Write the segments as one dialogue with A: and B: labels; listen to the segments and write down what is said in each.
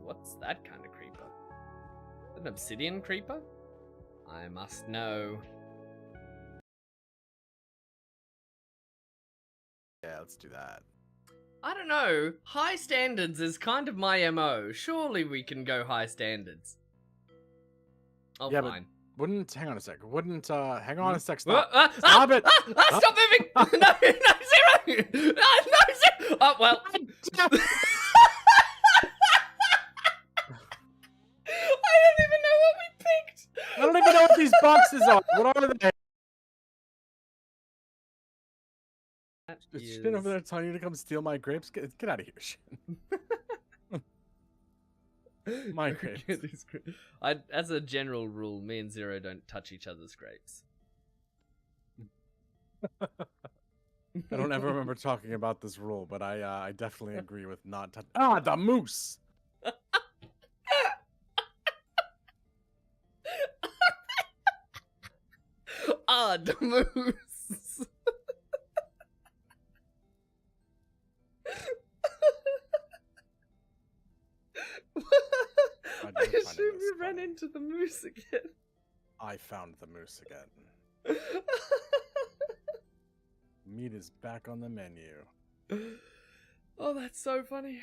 A: what's that kind of creeper? An obsidian creeper? I must know.
B: Yeah, let's do that.
A: I don't know. High standards is kind of my MO. Surely we can go high standards. Oh,
B: yeah,
A: fine.
B: But hang on a sec. Hang on a sec.
A: Stop
B: Stop it!
A: Stop moving! No, zero! No, zero! Oh, well. I don't even know what we picked!
B: I don't even know what these boxes are. What are they? Is Shin over there telling you to come steal my grapes? Get out of here, Shin. My grapes.
A: As a general rule, me and Zero don't touch each other's grapes.
B: I don't ever remember talking about this rule, but I definitely agree with not touching. Ah, the moose!
A: Ah, the moose! I assume you ran into the moose again.
B: I found the moose again. Meat is back on the menu.
A: Oh, that's so funny.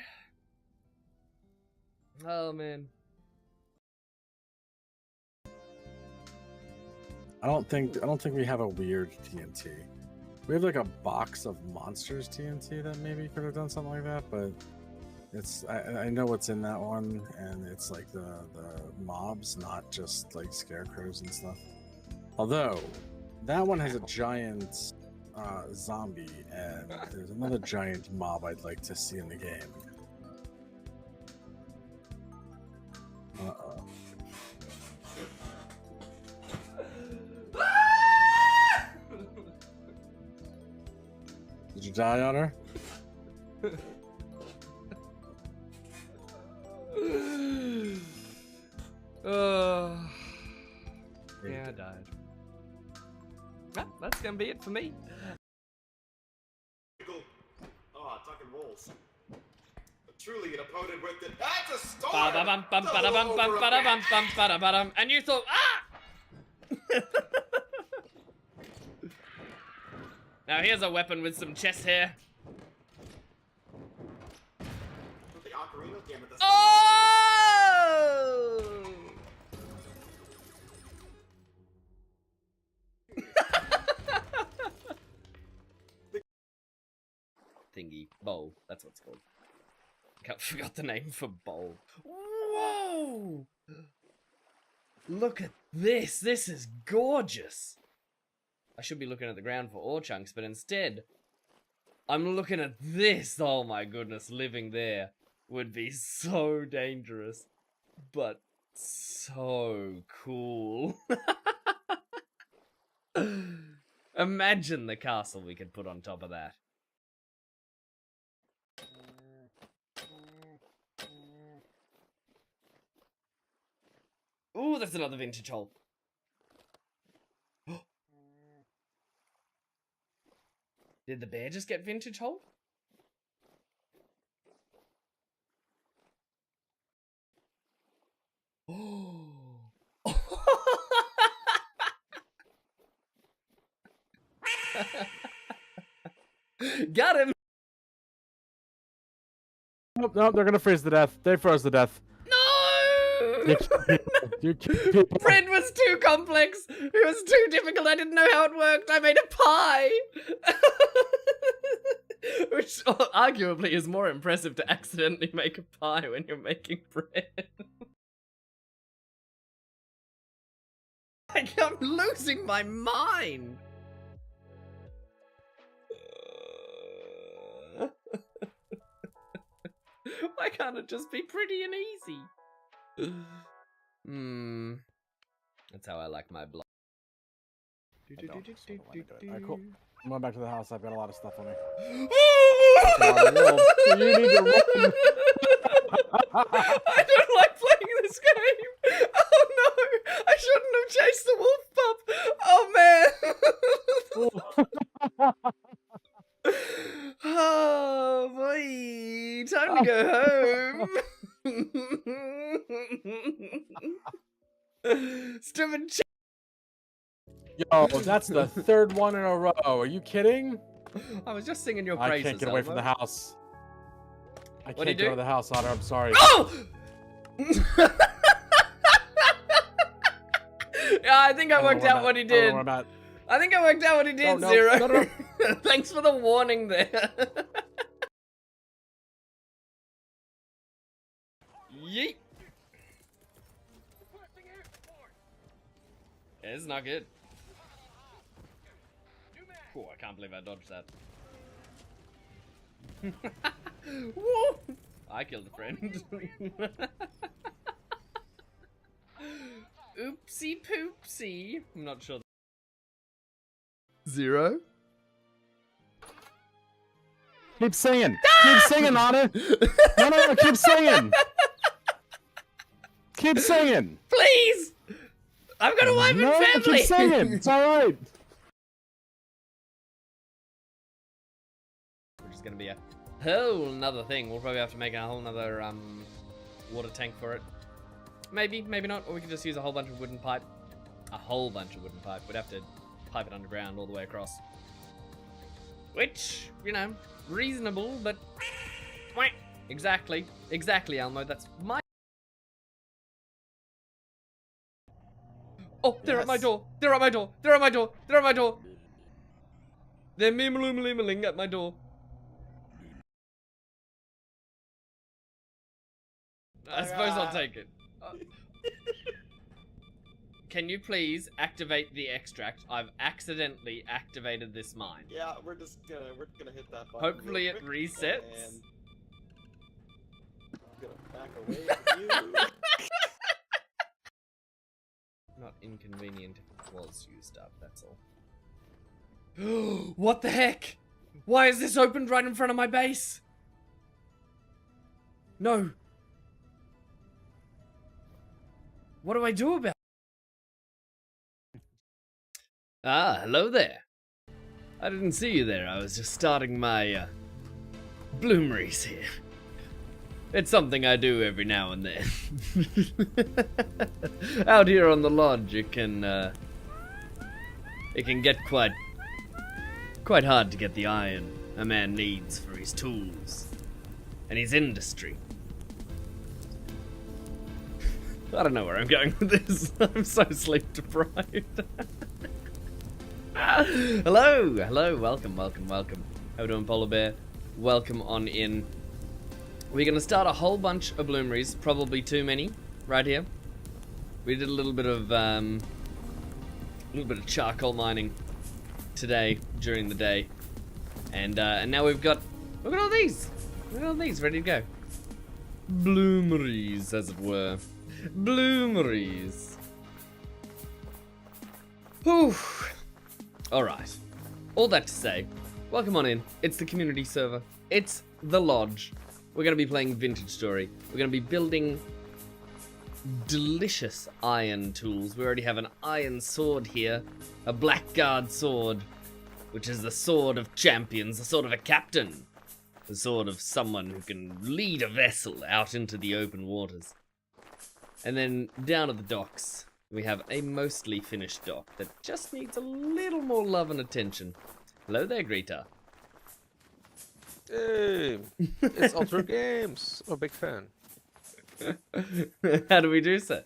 A: Oh, man.
B: I don't think we have a weird TNT. We have like a box of monsters TNT that maybe could have done something like that, but it's I know what's in that one, and it's like the mobs, not just like scarecrows and stuff. Although that one has a giant zombie, and there's another giant mob I'd like to see in the game. Uh-oh. Did you die on her?
A: Yeah, I died. Well, that's gonna be it for me.
C: Oh, talking rolls. Truly an opponent with it. That's a storm!
A: And you thought, ah! Now here's a weapon with some chest hair.
C: The ocarina game at the
A: Oh! Thingy. Bowl. That's what it's called. I forgot the name for bowl. Whoa! Look at this. This is gorgeous. I should be looking at the ground for ore chunks, but instead, I'm looking at this. Oh my goodness, living there would be so dangerous, but so cool. Imagine the castle we could put on top of that. Ooh, that's another vintage hole. Did the bear just get vintage hold? Oh. Got him!
B: Nope, nope, they're gonna freeze to death. They froze to death.
A: No!
B: You people.
A: Bread was too complex. It was too difficult. I didn't know how it worked. I made a pie. Which arguably is more impressive to accidentally make a pie when you're making bread. Like, I'm losing my mind. Why can't it just be pretty and easy? That's how I like my block.
B: Alright, cool. I'm going back to the house. I've got a lot of stuff on me.
A: You need to run. I don't like playing this game. Oh no! I shouldn't have chased the wolf pup. Oh man! Oh boy! Time to go home. Stupid
B: Yo, that's the third one in a row. Are you kidding?
A: I was just singing your
B: I
A: praises.
B: can't get away from the
A: Elmo.
B: house. I
A: What'd
B: can't
A: he
B: get out
A: do?
B: of the house, Otter. I'm sorry.
A: Oh! Yeah, I think I worked out what he
B: I don't know
A: did.
B: where I'm at.
A: I think I worked out what he did,
B: no,
A: Zero.
B: no.
A: Thanks for the warning there. Yeet. Yeah, it's not good. Oh, I can't believe I dodged that. Woo! I killed a friend. Oopsie poopsie. I'm not sure. Zero?
B: Keep singing. Keep singing, Otter. No, keep singing. Keep singing.
A: Please! I've got a wife and family!
B: Keep singing. It's alright.
A: Which is gonna be a whole nother thing. We'll probably have to make a whole nother water tank for it. Maybe, maybe not. Or we could just use a whole bunch of wooden pipe. A whole bunch of wooden pipe. We'd have to pipe it underground all the way across. Which, you know, reasonable, but... Exactly. Exactly, Elmo. That's my... Oh, they're at my door. They're at my door. They're at my door. They're at my door. They're memaloomaling at my door. I suppose I'll take it. Can you please activate the extract? I've accidentally activated this mine.
C: Yeah, we're gonna hit that button.
A: Hopefully
C: real
A: it
C: quick,
A: resets.
C: and I'm gonna back away from you.
A: Not inconvenient if it was used up, that's all. What the heck? Why is this opened right in front of my base? No. What do I do about it? Ah, hello there. I didn't see you there. I was just starting my bloomeries here. It's something I do every now and then. Out here on the lodge, it can get quite hard to get the iron a man needs for his tools and his industry. I don't know where I'm going with this. I'm so sleep deprived. Hello, welcome. How we doing, Polar Bear? Welcome on in. We're gonna start a whole bunch of bloomeries, probably too many, right here. We did a little bit of charcoal mining today during the day, and now we've got all these. Look at all these ready to go. Bloomeries, as it were. Bloomeries. Whew. Alright. All that to say, welcome on in. It's the community server. It's the lodge. We're going to be playing Vintage Story. We're going to be building delicious iron tools. We already have an iron sword here. A blackguard sword, which is the sword of champions, the sword of a captain. The sword of someone who can lead a vessel out into the open waters. And then down at the docks, we have a mostly finished dock that just needs a little more love and attention. Hello there, Greta.
D: Hey, it's Ultra Games. I'm a big fan.
A: How do we do so?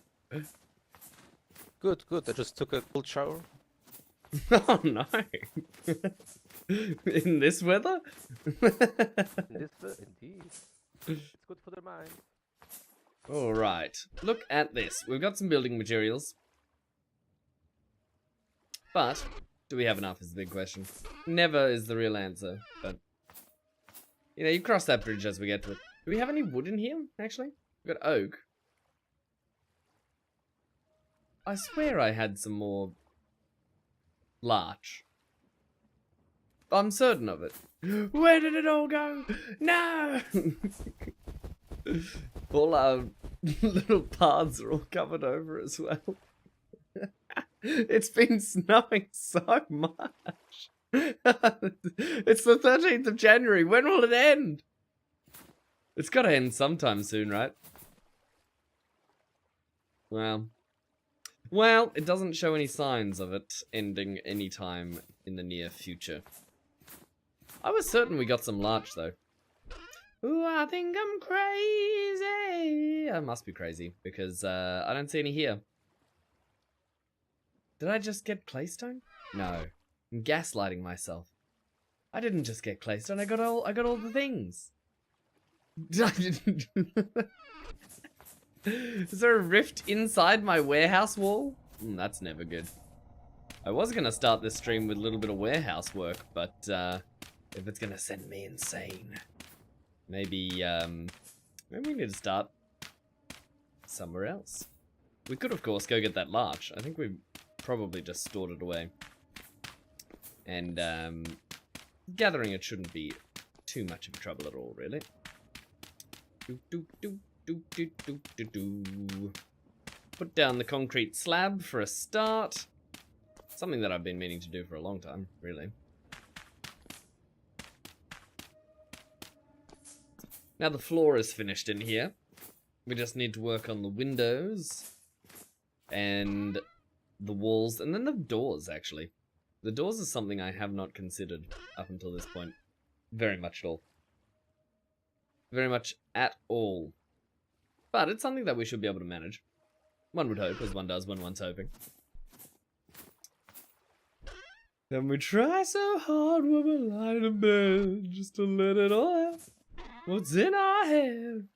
D: Good. I just took a cold shower.
A: Oh no. In this weather?
D: Indeed. It's good for the mind.
A: Alright, look at this. We've got some building materials. But, do we have enough is the big question. Never is the real answer, but... You know, you cross that bridge as we get to it. Do we have any wood in here, actually? We've got oak. I swear I had some more... larch. I'm certain of it. Where did it all go? No! All our little paths are all covered over as well. It's been snowing so much. It's the 13th of January. When will it end? It's got to end sometime soon, right? Well, it doesn't show any signs of it ending anytime in the near future. I was certain we got some larch, though. Ooh, I think I'm crazy. I must be crazy, because I don't see any here. Did I just get claystone? No. I'm gaslighting myself. I didn't just get claystone, I got all the things. Is there a rift inside my warehouse wall? That's never good. I was gonna start this stream with a little bit of warehouse work, but if it's gonna send me insane, maybe we need to start somewhere else. We could, of course, go get that larch. I think we probably just stored it away. And gathering it shouldn't be too much of a trouble at all, really. Put down the concrete slab for a start. Something that I've been meaning to do for a long time, really. Now the floor is finished in here. We just need to work on the windows and the walls, and then the doors, actually. The doors is something I have not considered up until this point. Very much at all. Very much at all. But it's something that we should be able to manage. One would hope, as one does when one's hoping. And we try so hard when we lie in bed just to let it all out. What's in our head?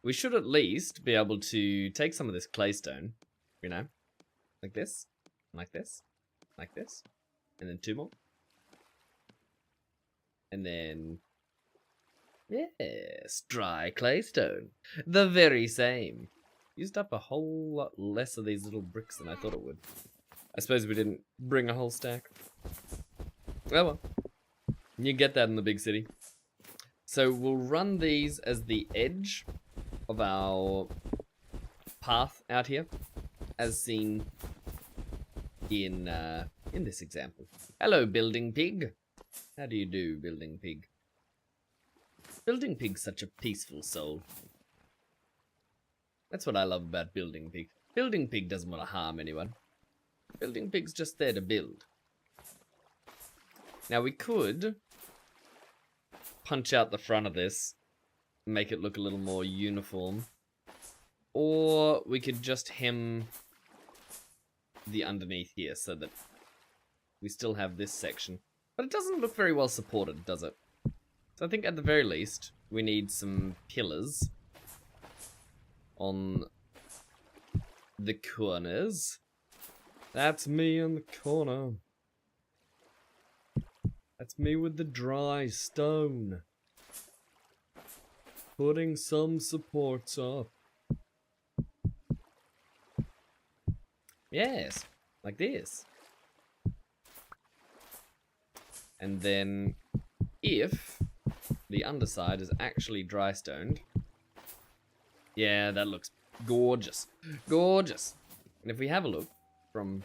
A: We should at least be able to take some of this claystone, you know, like this, like this, like this, and then 2 more. And then, yes, dry claystone. The very same. Used up a whole lot less of these little bricks than I thought it would. I suppose we didn't bring a whole stack. Oh well. You get that in the big city. So we'll run these as the edge of our path out here, as seen in this example. Hello, building pig. How do you do, building pig? Building pig's such a peaceful soul. That's what I love about building pig. Building pig doesn't want to harm anyone. Building pig's just there to build. Now we could punch out the front of this, make it look a little more uniform, or we could just hem the underneath here so that we still have this section. But it doesn't look very well supported, does it? So I think at the very least, we need some pillars on the corners. That's me in the corner. That's me with the dry stone. Putting some supports up. Yes, like this. And then, if the underside is actually dry stoned, yeah, that looks gorgeous. Gorgeous. And if we have a look from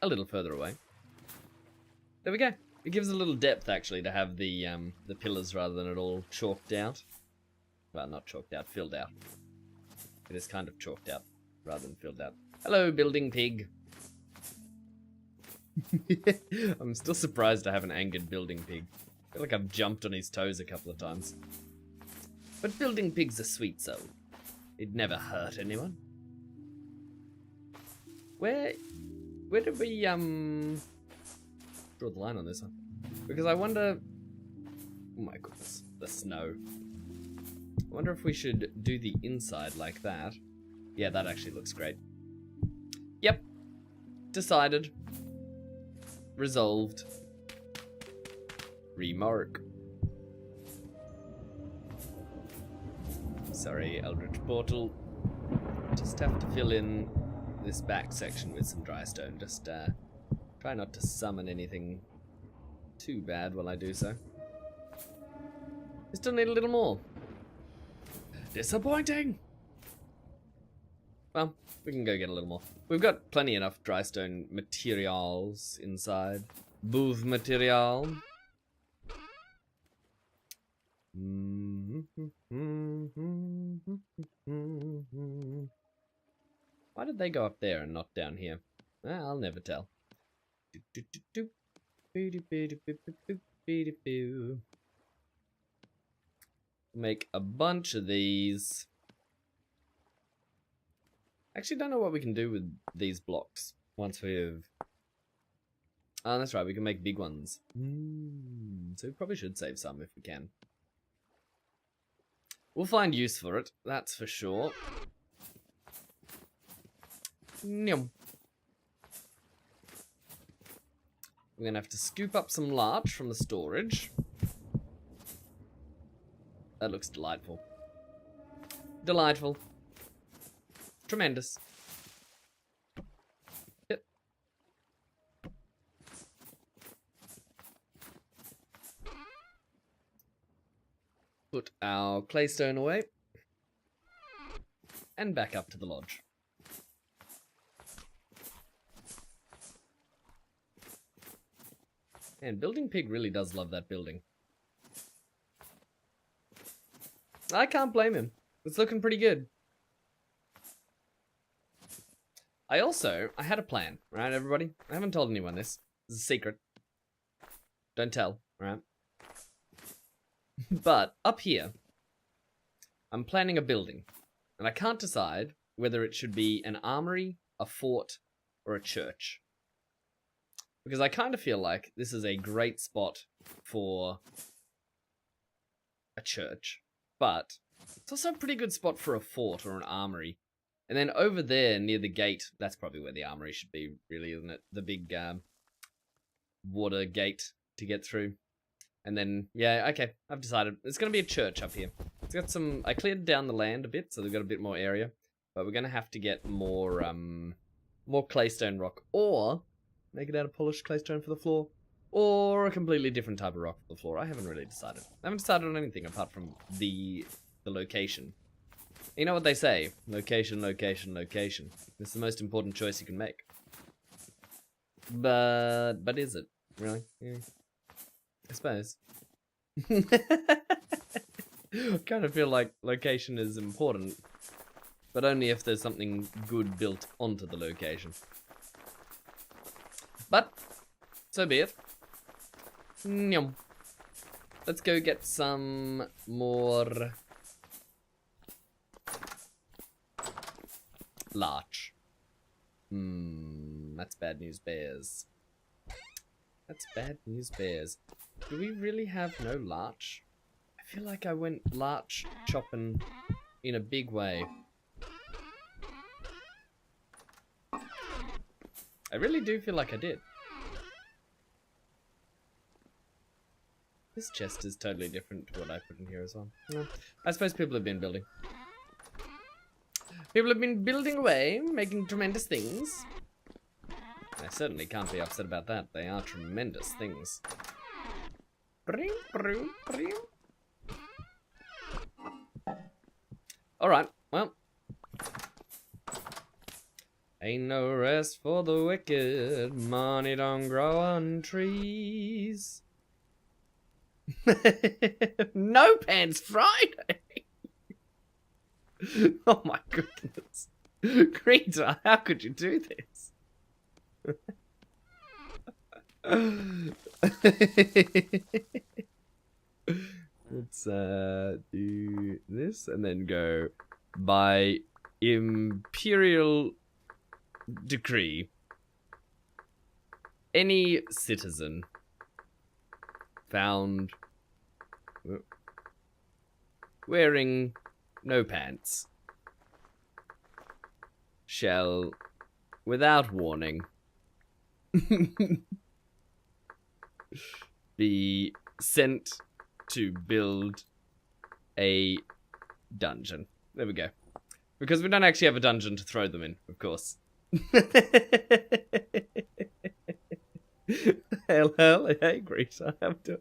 A: a little further away, there we go. It gives a little depth, actually, to have the pillars rather than it all chalked out. Well, not chalked out, filled out. It is kind of chalked out rather than filled out. Hello, building pig. I'm still surprised I have an angered building pig. I feel like I've jumped on his toes a couple of times. But building pig's a sweet soul. It'd never hurt anyone. Where did we draw the line on this one? Because I wonder, oh my goodness, the snow. I wonder if we should do the inside like that. Yeah, that actually looks great. Yep. Decided. Resolved. Remark. Sorry, Eldritch Portal. Just have to fill in this back section with some dry stone. Just try not to summon anything too bad while I do so. We still need a little more. Disappointing! Well, we can go get a little more. We've got plenty enough dry stone materials inside. Booth material. Why did they go up there and not down here? I'll never tell. Make a bunch of these. Actually, don't know what we can do with these blocks once we've... Oh, that's right, we can make big ones. So we probably should save some if we can. We'll find use for it, that's for sure. We're gonna have to scoop up some larch from the storage. That looks delightful. Delightful. Tremendous. Yep. Put our claystone away. And back up to the lodge. And Building Pig really does love that building. I can't blame him. It's looking pretty good. I had a plan, right, everybody? I haven't told anyone this. This is a secret. Don't tell, right? But up here, I'm planning a building. And I can't decide whether it should be an armory, a fort, or a church. Because I kind of feel like this is a great spot for a church. But it's also a pretty good spot for a fort or an armory. And then over there near the gate, that's probably where the armory should be, really, isn't it? The big water gate to get through. And then, yeah, okay, I've decided. It's going to be a church up here. It's got some... I cleared down the land a bit, so they've got a bit more area. But we're going to have to get more claystone rock. Or make it out of polished claystone for the floor. Or a completely different type of rock for the floor. I haven't really decided. I haven't decided on anything apart from the location. You know what they say? Location, location, location. It's the most important choice you can make. But is it? Really? Yeah. I suppose. I kind of feel like location is important. But only if there's something good built onto the location. But, so be it. Nyum. Let's go get some more... larch. That's bad news bears. That's bad news bears. Do we really have no larch? I feel like I went larch chopping in a big way. I really do feel like I did. This chest is totally different to what I put in here as well. Yeah. I suppose people have been building. People have been building away, making tremendous things. I certainly can't be upset about that. They are tremendous things. Alright, well. Ain't no rest for the wicked. Money don't grow on trees. No Pants Friday! Oh my goodness. Greta, how could you do this? Let's do this and then go by imperial decree. Any citizen found wearing no pants shall, without warning, be sent to build a dungeon. There we go. Because we don't actually have a dungeon to throw them in, of course. Hello, hey, Greece, I have to.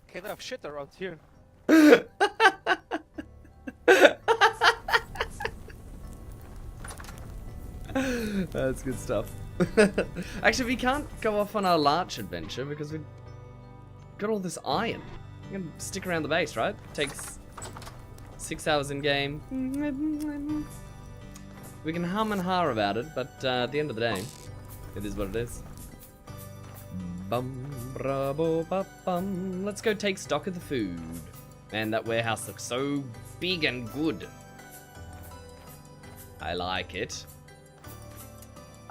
D: Can't have shit around here.
A: That's good stuff. Actually, we can't go off on our larch adventure because we've got all this iron. We can stick around the base, right? Takes 6 hours in game. We can hum and ha about it, but at the end of the day, it is what it is. Bum, bravo, ba, bum. Let's go take stock of the food. Man, that warehouse looks so big and good. I like it.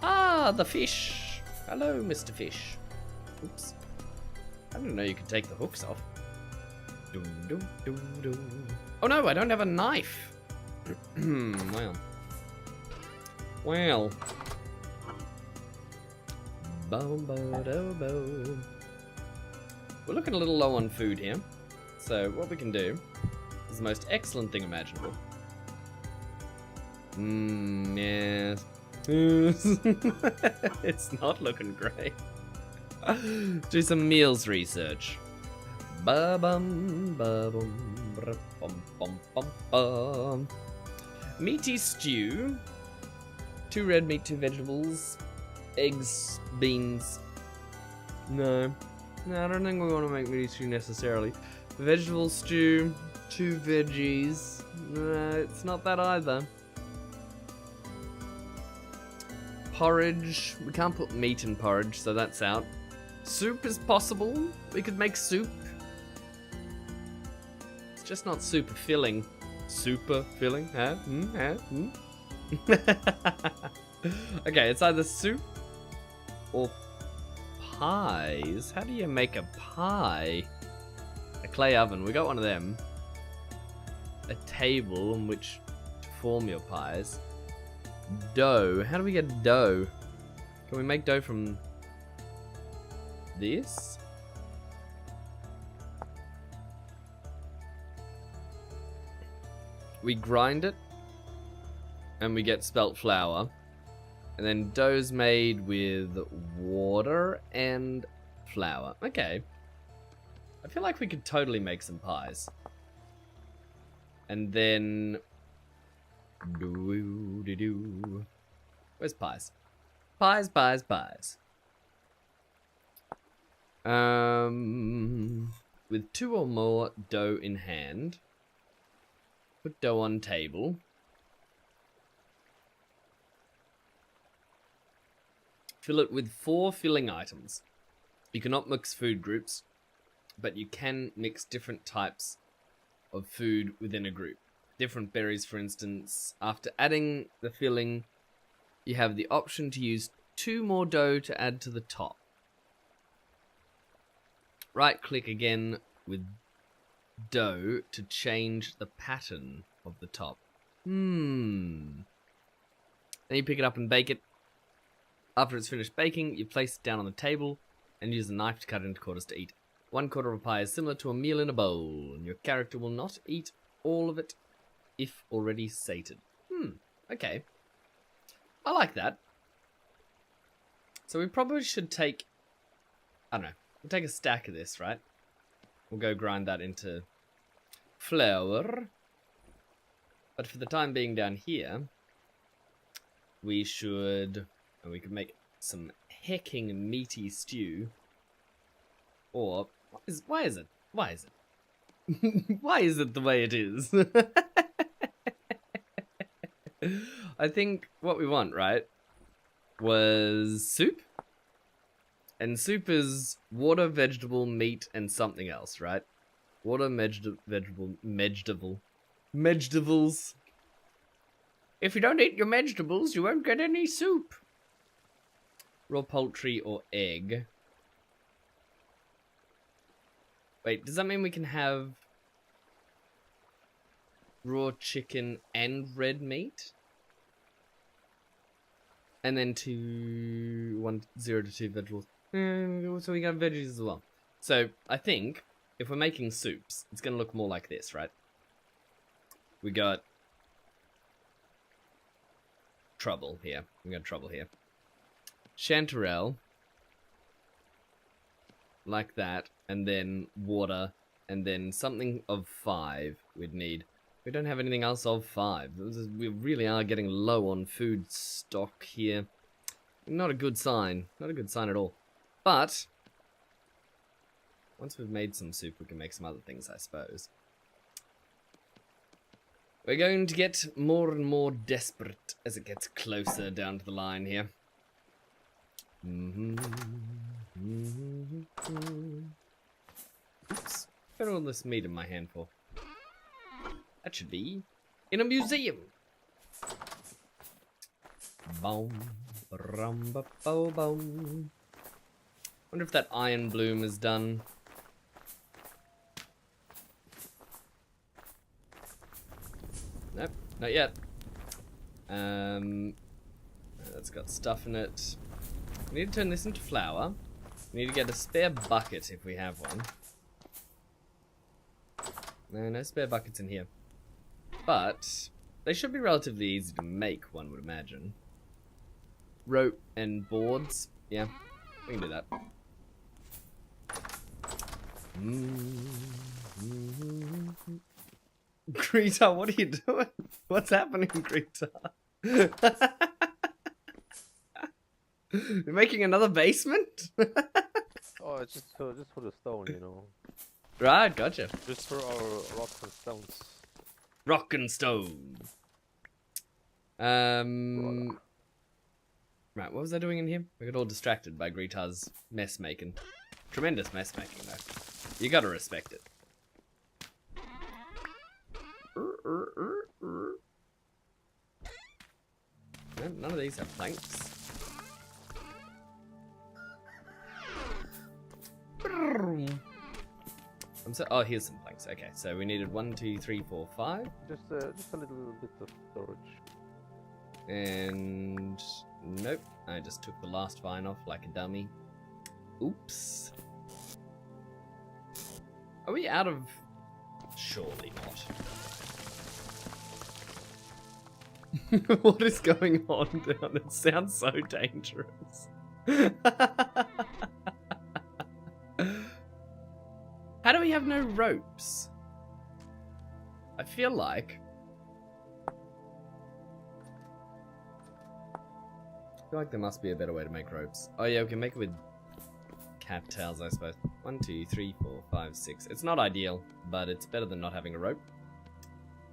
A: Ah, the fish. Hello, Mr. Fish. Oops. I didn't know you could take the hooks off. Oh no, I don't have a knife. Well. Well. We're looking a little low on food here. So what we can do is the most excellent thing imaginable. Yes. It's not looking great. Do some meals research. Ba-bum, ba-bum, bum, bum, bum, bum. Meaty stew. 2 red meat, 2 vegetables. Eggs, beans. No, I don't think we want to make meaty stew necessarily. Vegetable stew, 2 veggies. No, it's not that either. Porridge. We can't put meat in porridge, so that's out. Soup is possible. We could make soup. It's just not super filling. Super filling? Huh? Okay, it's either soup or pies. How do you make a pie? A clay oven. We got one of them. A table on which to form your pies. Dough. How do we get dough? Can we make dough from this? We grind it and we get spelt flour. And then dough's made with water and flour. Okay. I feel like we could totally make some pies. And then... Where's pies? Pies. With 2 or more dough in hand. Put dough on table. Fill it with 4 filling items. You cannot mix food groups, but you can mix different types of food within a group. Different berries, for instance. After adding the filling, you have the option to use 2 more dough to add to the top. Right click again with dough to change the pattern of the top. Then you pick it up and bake it. After it's finished baking, you place it down on the table and use a knife to cut it into quarters to eat. 1/4 of a pie is similar to a meal in a bowl, and your character will not eat all of it if already sated. Okay. I like that. So we probably should take... I don't know. We'll take a stack of this, right? We'll go grind that into flour. But for the time being down here, we should... And we could make some hecking meaty stew. Or... Why is it? Why is it the way it is? I think what we want, right, was soup. And soup is water, vegetable, meat, and something else, right? Water, vegetables. If you don't eat your vegetables, you won't get any soup. Raw poultry or egg. Wait, does that mean we can have raw chicken and red meat? And then 0 to 2 vegetables. So we got veggies as well. So I think if we're making soups, it's going to look more like this, right? We got trouble here. Chanterelle. Like that. And then water. And then something of 5 we'd need. We don't have anything else of 5. We really are getting low on food stock here. Not a good sign. Not a good sign at all. But Once we've made some soup, we can make some other things, I suppose. We're going to get more and more desperate as it gets closer down to the line here. Oops. Got all this meat in my hand for? That should be in a museum. Boom, rum, ba, bo, boom. Wonder if that iron bloom is done. Nope, not yet. That's got stuff in it. We need to turn this into flour. We need to get a spare bucket if we have one. No spare buckets in here. But they should be relatively easy to make, one would imagine. Rope and boards. Yeah, we can do that. Greta, what are you doing? What's happening, Greta? You're making another basement?
D: Oh, it's just for the stone, you know.
A: Right, gotcha.
D: Just for our rocks and stones.
A: Rock and stone. Right, what was I doing in here? We got all distracted by Greta's mess making. Tremendous mess making, though. You gotta respect it. No, none of these have planks. Oh, here's some planks. Okay, so we needed 1, 2, 3, 4, 5.
D: Just a little bit of storage.
A: And nope, I just took the last vine off like a dummy. Oops. Are we out of... Surely not. What is going on down? It sounds so dangerous. How do we have no ropes? I feel like there must be a better way to make ropes. Oh yeah, we can make it with cattails, I suppose. 1, 2, 3, 4, 5, 6. It's not ideal, but it's better than not having a rope.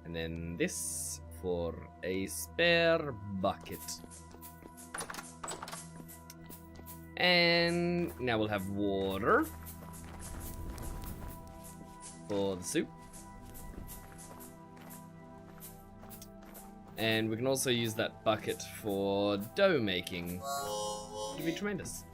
A: And then this for a spare bucket. And now we'll have water for the soup. And we can also use that bucket for dough making. It'd be tremendous.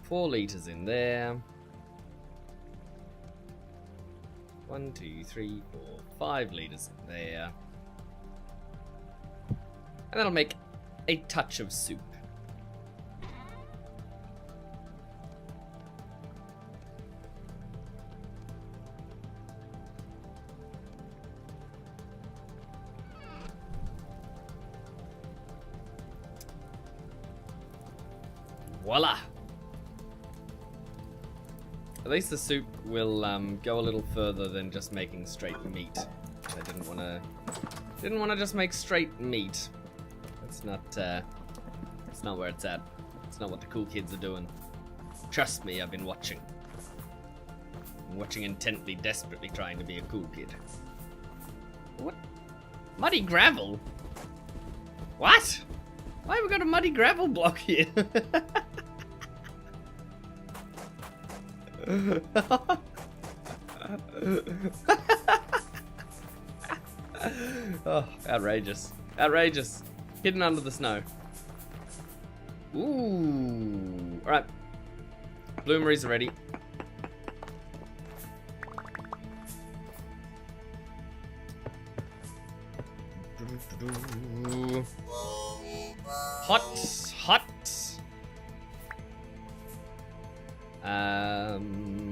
A: 4 liters in there. 1, 2, 3, 4, 5 liters in there. And that'll make a touch of soup. Voila! At least the soup will go a little further than just making straight meat. I didn't want to just make straight meat. That's not where it's at. It's not what the cool kids are doing. Trust me, I've been watching. I'm watching intently, desperately trying to be a cool kid. What? Muddy gravel? What? Why have we got a muddy gravel block here? Oh, outrageous. Outrageous. Hidden under the snow. Ooh. Alright. Bloomeries are ready. Hot. Hot.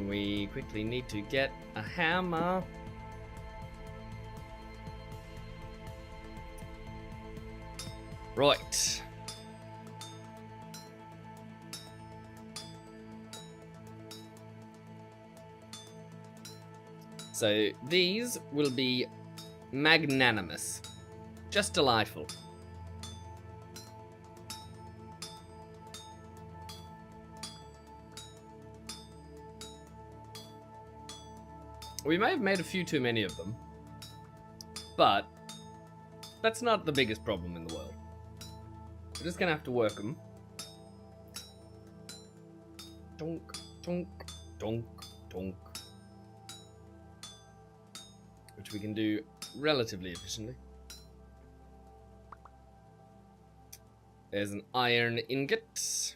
A: We quickly need to get a hammer. Right. So these will be magnanimous. Just delightful. We may have made a few too many of them, but that's not the biggest problem in the world. We're just gonna have to work them. Donk, donk, donk, donk. Which we can do relatively efficiently. There's an iron ingot.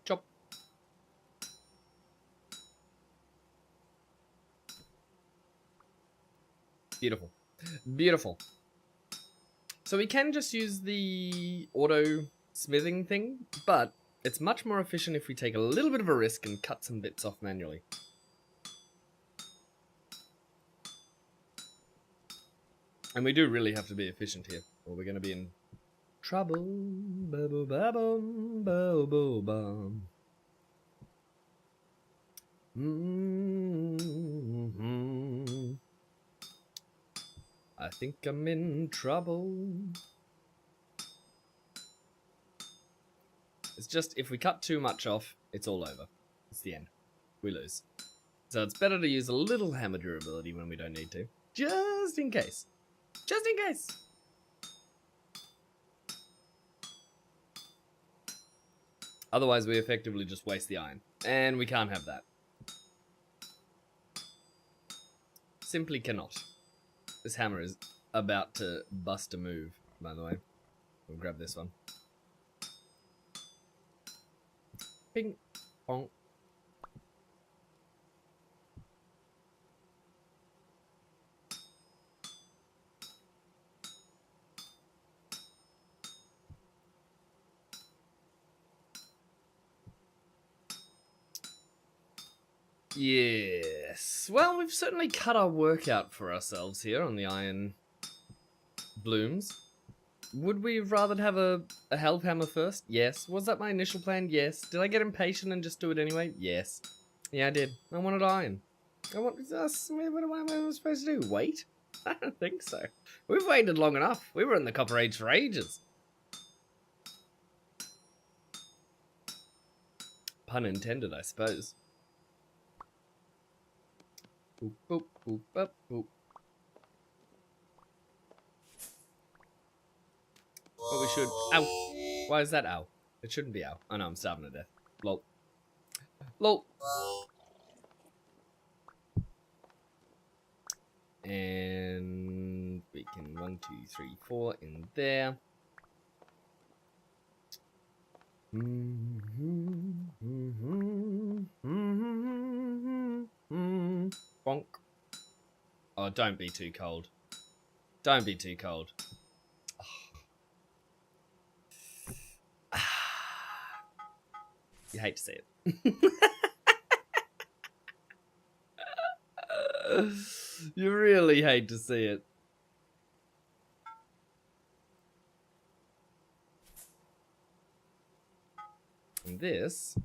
A: Chop. Beautiful. Beautiful. So we can just use the auto smithing thing, but it's much more efficient if we take a little bit of a risk and cut some bits off manually. And we do really have to be efficient here, or we're going to be in trouble. I think I'm in trouble. It's just, if we cut too much off, it's all over. It's the end. We lose. So it's better to use a little hammer durability when we don't need to. Just in case. Just in case. Otherwise, we effectively just waste the iron. And we can't have that. Simply cannot. This hammer is about to bust a move, by the way. We'll grab this one. Ping, pong. Yes. Well, we've certainly cut our work out for ourselves here on the iron blooms. Would we have rather have a health hammer first? Yes. Was that my initial plan? Yes. Did I get impatient and just do it anyway? Yes. Yeah, I did. I wanted iron. What am I supposed to do? Wait? I don't think so. We've waited long enough. We were in the Copper Age for ages. Pun intended, I suppose. Boop, boop, boop, boop, boop. But we should... Ow! Why is that ow? It shouldn't be ow. Oh no, I'm starving to death. Lol. Lol. And we can 1, 2, 3, 4 in there. Bonk. Oh, don't be too cold. Don't be too cold. Oh. You hate to see it. You really hate to see it. And this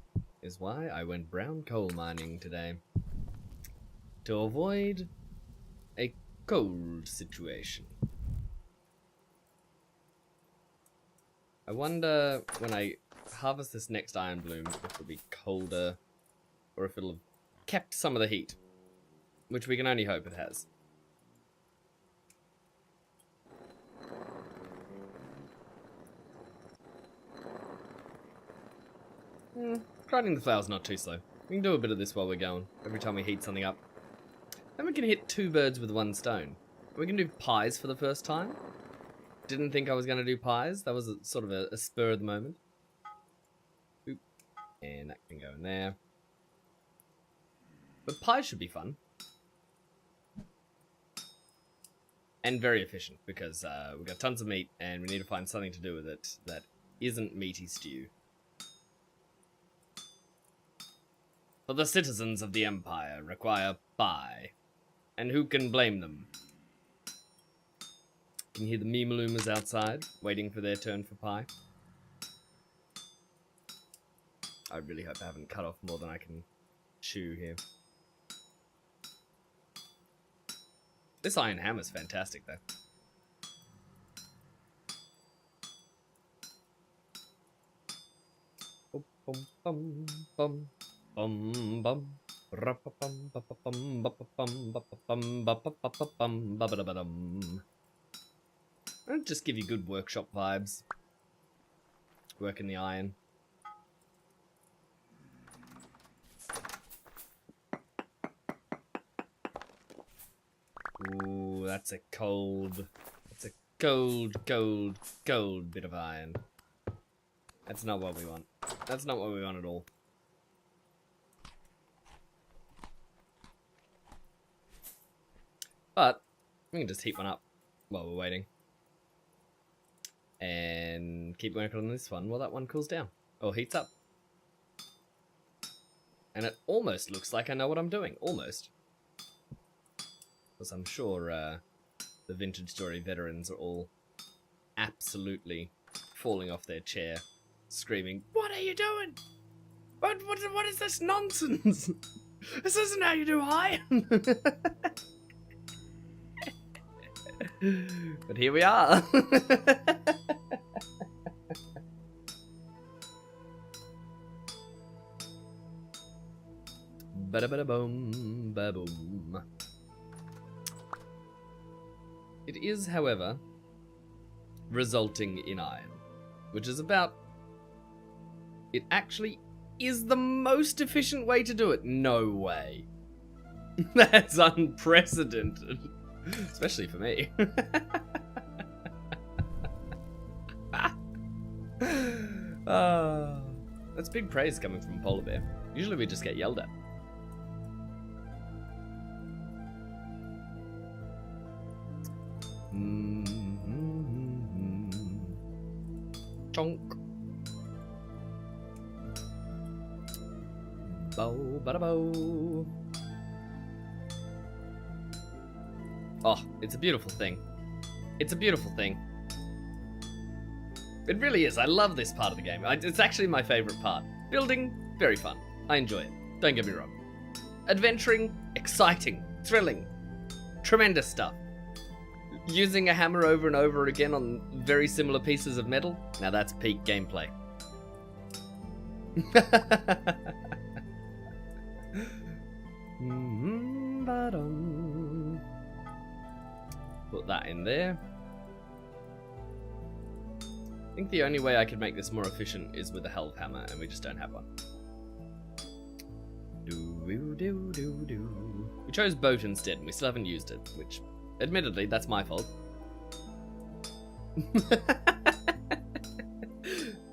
A: is why I went brown coal mining today. To avoid a cold situation. I wonder when I harvest this next iron bloom if it'll be colder or if it'll have kept some of the heat. Which we can only hope it has. Grinding the flour's not too slow. We can do a bit of this while we're going, every time we heat something up. Then we can hit 2 birds with 1 stone. We can do pies for the first time. Didn't think I was going to do pies. That was sort of a spur of the moment. Oop. And that can go in there. But pies should be fun. And very efficient, because we've got tons of meat, and we need to find something to do with it that isn't meaty stew. For the citizens of the Empire require pie. And who can blame them? Can you hear the Memaloomas outside, waiting for their turn for pie? I really hope I haven't cut off more than I can chew here. This iron hammer's fantastic, though. Bum bum bum bum bum. I'll just give you good workshop vibes. Working the iron. Ooh, that's a cold bit of iron. That's not what we want. That's not what we want at all. But we can just heat one up while we're waiting. And keep working on this one while that one cools down. Or heats up. And it almost looks like I know what I'm doing. Almost. Because I'm sure the Vintage Story veterans are all absolutely falling off their chair, screaming, "What are you doing? What is this nonsense? This isn't how you do iron." But here we are. Ba-da-ba-da-boom, ba-boom. It is, however, resulting in iron, which is about... It actually is the most efficient way to do it. No way. That's unprecedented. Especially for me. That's big praise coming from Polar Bear. Usually we just get yelled at. Chonk. Bow, bada bow. Oh, it's a beautiful thing. It's a beautiful thing. It really is. I love this part of the game. It's actually my favorite part. Building, very fun. I enjoy it. Don't get me wrong. Adventuring, exciting, thrilling. Tremendous stuff. Using a hammer over and over again on very similar pieces of metal. Now that's peak gameplay. Put that in there. I think the only way I could make this more efficient is with a helve hammer, and we just don't have one. We chose boat instead, and we still haven't used it, which, admittedly, that's my fault.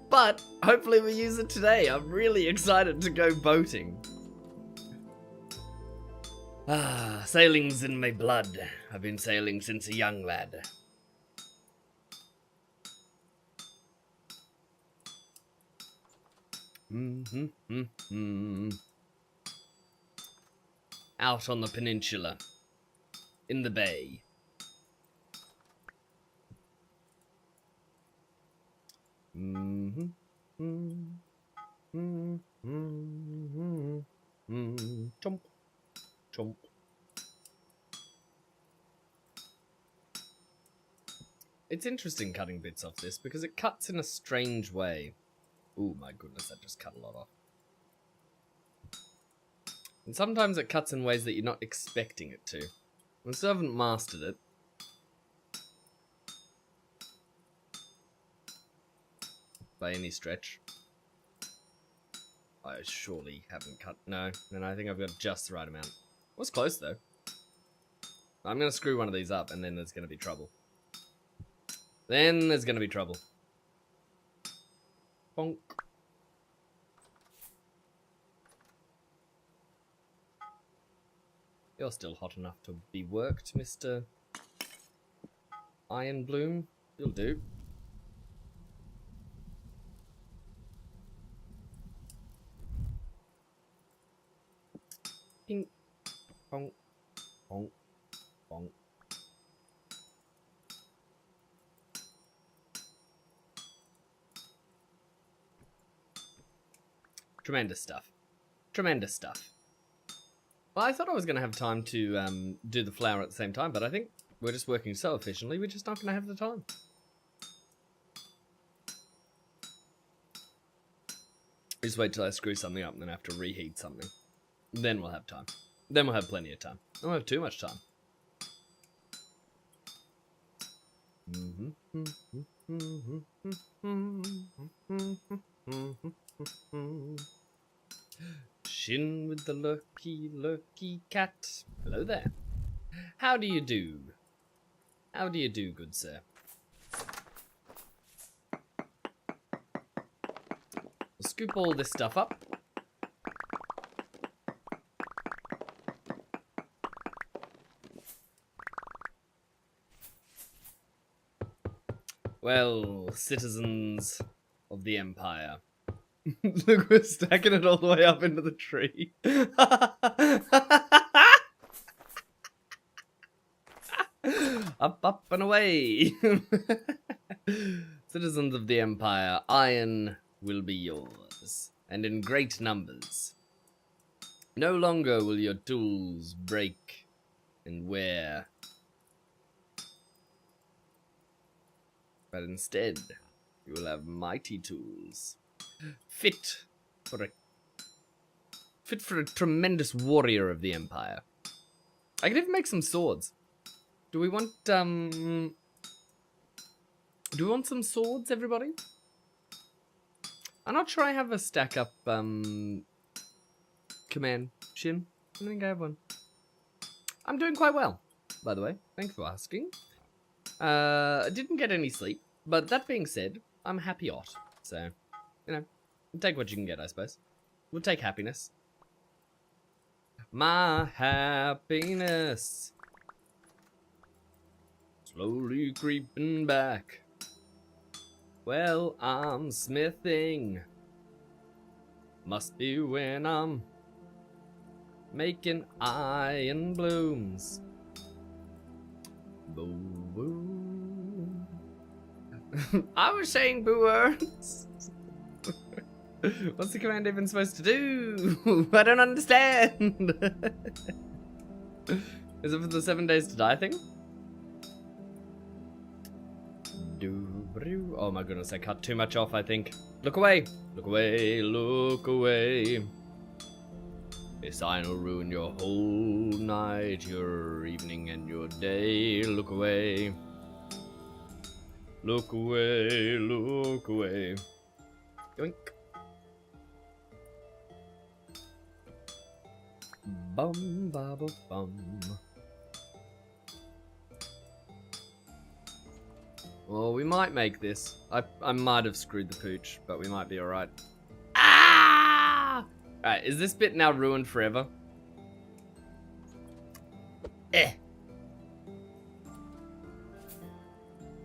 A: But, hopefully we use it today. I'm really excited to go boating. Ah, sailing's in my blood. I've been sailing since a young lad. Out on the peninsula. In the bay. Chomp. Chomp. It's interesting cutting bits off this because it cuts in a strange way. Oh my goodness, that just cut a lot off. And sometimes it cuts in ways that you're not expecting it to. I still haven't mastered it. By any stretch. I surely haven't cut... No, I think I've got just the right amount. It was close though. I'm going to screw one of these up and then there's going to be trouble. Then there's going to be trouble. Bonk. You're still hot enough to be worked, Mr. Iron Bloom. You'll do. Pink. Bonk. Bonk. Bonk. Tremendous stuff. Tremendous stuff. Well, I thought I was going to have time to do the flower at the same time, but I think we're just working so efficiently, we're just not going to have the time. Just wait till I screw something up and then have to reheat something. Then we'll have time. Then we'll have plenty of time. We won't have too much time. Shin with the lurky cat. Hello there. How do you do? How do you do, good sir? We'll scoop all this stuff up. Well, citizens of the Empire. Look, we're stacking it all the way up into the tree. Up, up, and away. Citizens of the Empire, iron will be yours, and in great numbers. No longer will your tools break and wear, but instead, you will have mighty tools, fit for a tremendous warrior of the Empire. I could even make some swords. Do we want some swords, everybody? I'm not sure I have a stack up command shin. I think I have one. I'm doing quite well, by the way. Thanks for asking. I didn't get any sleep, but that being said, I'm happy-ot. So, you know, take what you can get, I suppose. We'll take happiness. My happiness. Slowly creeping back. Well, I'm smithing. Must be when I'm making iron blooms. Boo boo. I was saying boo words. What's the command even supposed to do? I don't understand. Is it for the 7 days to die thing? Oh my goodness, I cut too much off, I think. Look away! Look away, look away. A sign will ruin your whole night, your evening, and your day. Look away. Look away, look away. Yoink. Bum, ba, ba, bum. Well, we might make this. I might have screwed the pooch, but we might be alright. Ah! Alright, is this bit now ruined forever?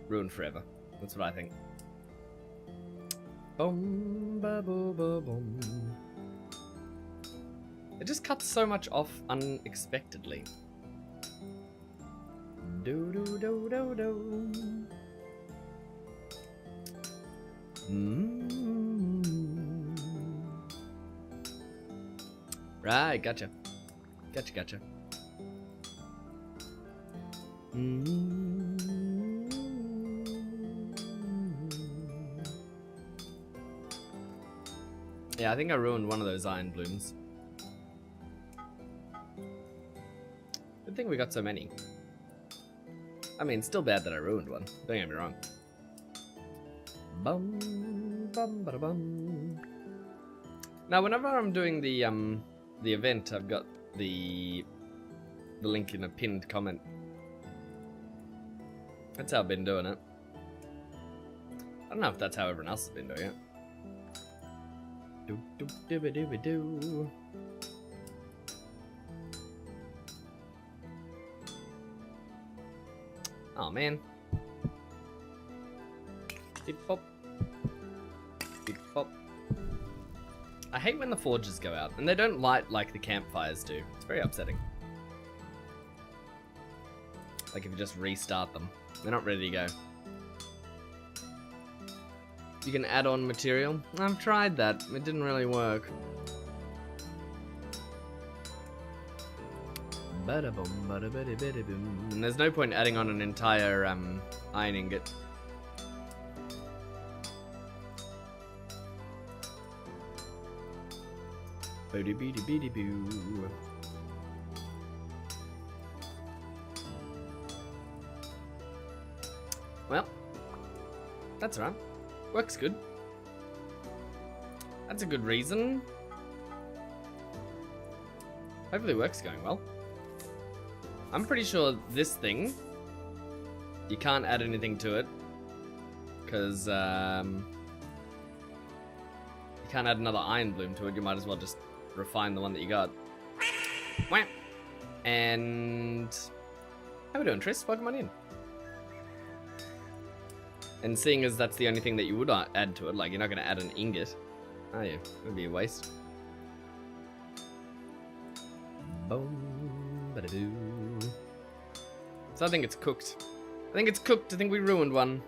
A: Ruined forever. That's what I think. Boom, ba, bo, ba, boom. It just cuts so much off unexpectedly. Do do do do do. Right, gotcha. Gotcha. Yeah, I think I ruined one of those iron blooms. Good thing we got so many. I mean, still bad that I ruined one. Don't get me wrong. Bum, bum, ba, bum. Now, whenever I'm doing the event, I've got the link in a pinned comment. That's how I've been doing it. I don't know if that's how everyone else has been doing it. Do do do do do do. Oh man. Beep pop. Beep pop. I hate when the forges go out, and they don't light like the campfires do. It's very upsetting. Like if you just restart them. They're not ready to go. You can add on material. I've tried that. It didn't really work. Bada-boom, bada-bada-bada-boom. And there's no point adding on an entire iron ingot. Boo-dee-bee-dee-bee-dee-boo. Well, that's alright. Works good. That's a good reason. Hopefully work's going well. I'm pretty sure this thing, you can't add anything to it, because you can't add another iron bloom to it. You might as well just refine the one that you got. Wham! And how we doing, Tris? Welcome on in. And seeing as that's the only thing that you would add to it, like you're not going to add an ingot, are you? It would be a waste. Boom, ba-da-doo. So I think it's cooked. I think it's cooked. I think we ruined one.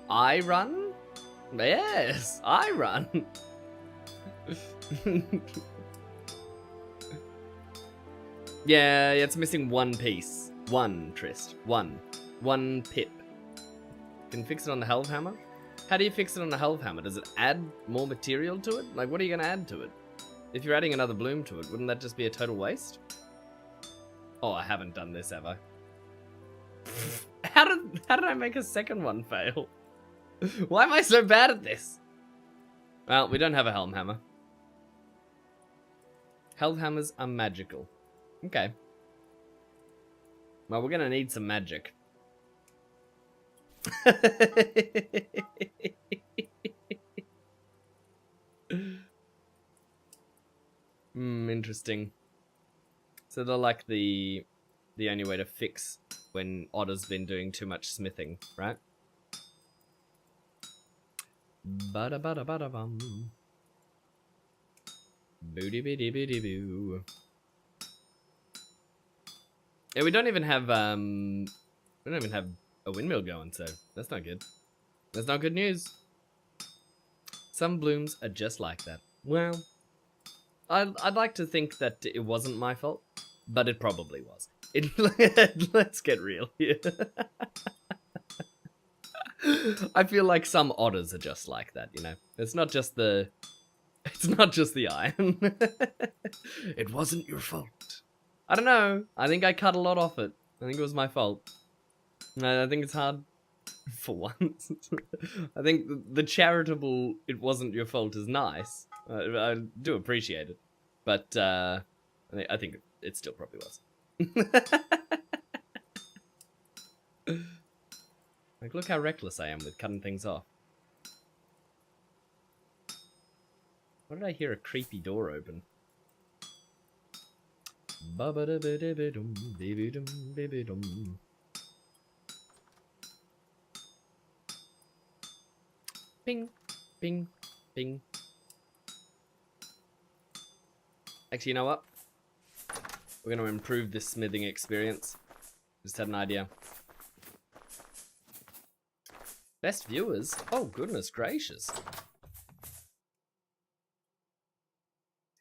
A: I run? Yes, I run. Yeah, it's missing one piece. One, Trist. One. One pip. Can fix it on the Hellhammer? How do you fix it on the Hellhammer? Does it add more material to it? Like, what are you going to add to it? If you're adding another bloom to it, wouldn't that just be a total waste? Oh, I haven't done this ever. How did I make a second one fail? Why am I so bad at this? Well, we don't have a Hellhammer. Hellhammers are magical. Okay. Well, we're going to need some magic. Interesting. So they're like the only way to fix when Otter's been doing too much smithing, right? Bada bada bada bum. Booty bitty bitty boo. Yeah, we don't even have a windmill going, so that's not good. That's not good news. Some blooms are just like that. Well, I'd like to think that it wasn't my fault, but it probably was. Let's get real here. I feel like some otters are just like that, you know. It's not just the iron. It wasn't your fault. I don't know. I think I cut a lot off it. I think it was my fault. I think it's hard for once. I think the charitable "it wasn't your fault" is nice. I do appreciate it, but I think it still probably was. Like, look how reckless I am with cutting things off. Why did I hear a creepy door open? Ping, ping, ping. Actually, you know what? We're going to improve this smithing experience. Just had an idea. Best viewers? Oh, goodness gracious.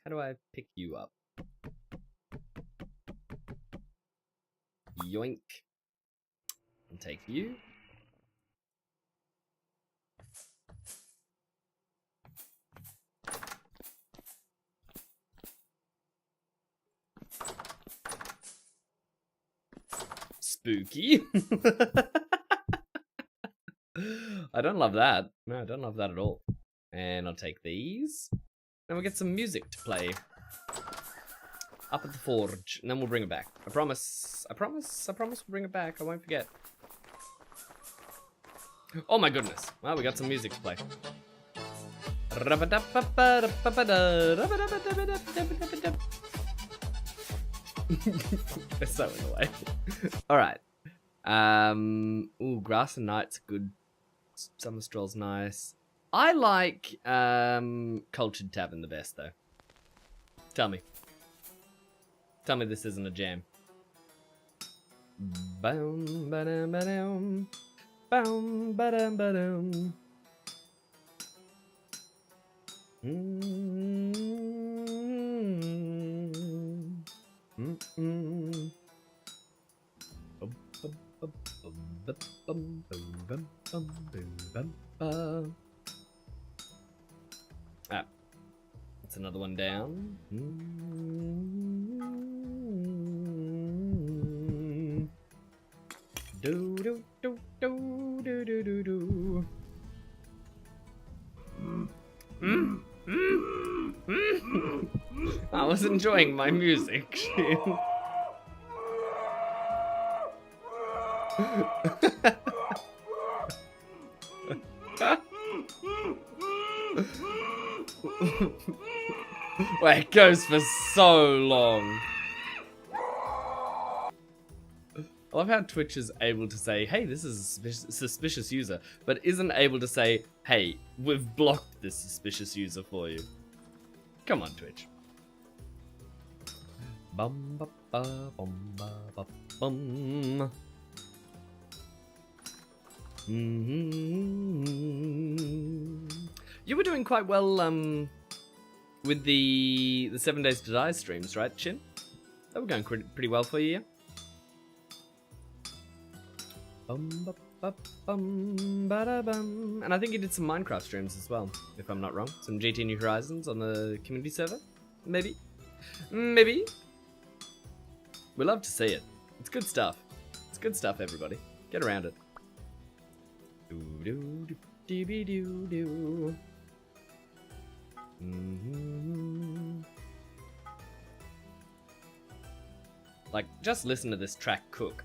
A: How do I pick you up? Yoink. And take you. Spooky. I don't love that. No, I don't love that at all. And I'll take these. And we'll get some music to play. Up at the forge. And then we'll bring it back. I promise. I promise. I promise we'll bring it back. I won't forget. Oh my goodness. Well, we got some music to play. It's so in the way. Alright. Ooh, Grass and Night's good. Summer Stroll's nice. I like Cultured Tavern the best though. Tell me. Tell me this isn't a jam. Boom, ba-dum, ba-dum. Boom, ba-dum, ba-dum. Ah, that's another one down. Do do do do do do do do. I was enjoying my music. Wait, it goes for so long. I love how Twitch is able to say, hey, this is a suspicious user, but isn't able to say, hey, we've blocked this suspicious user for you. Come on, Twitch. Bum ba ba bum ba ba bum. You were doing quite well with the 7 Days to Die streams, right, Chin? They were going pretty well for you, yeah? And I think you did some Minecraft streams as well, if I'm not wrong. Some GT New Horizons on the community server, maybe? Maybe? We love to see it. It's good stuff. It's good stuff, everybody. Get around it. Like, just listen to this track cook.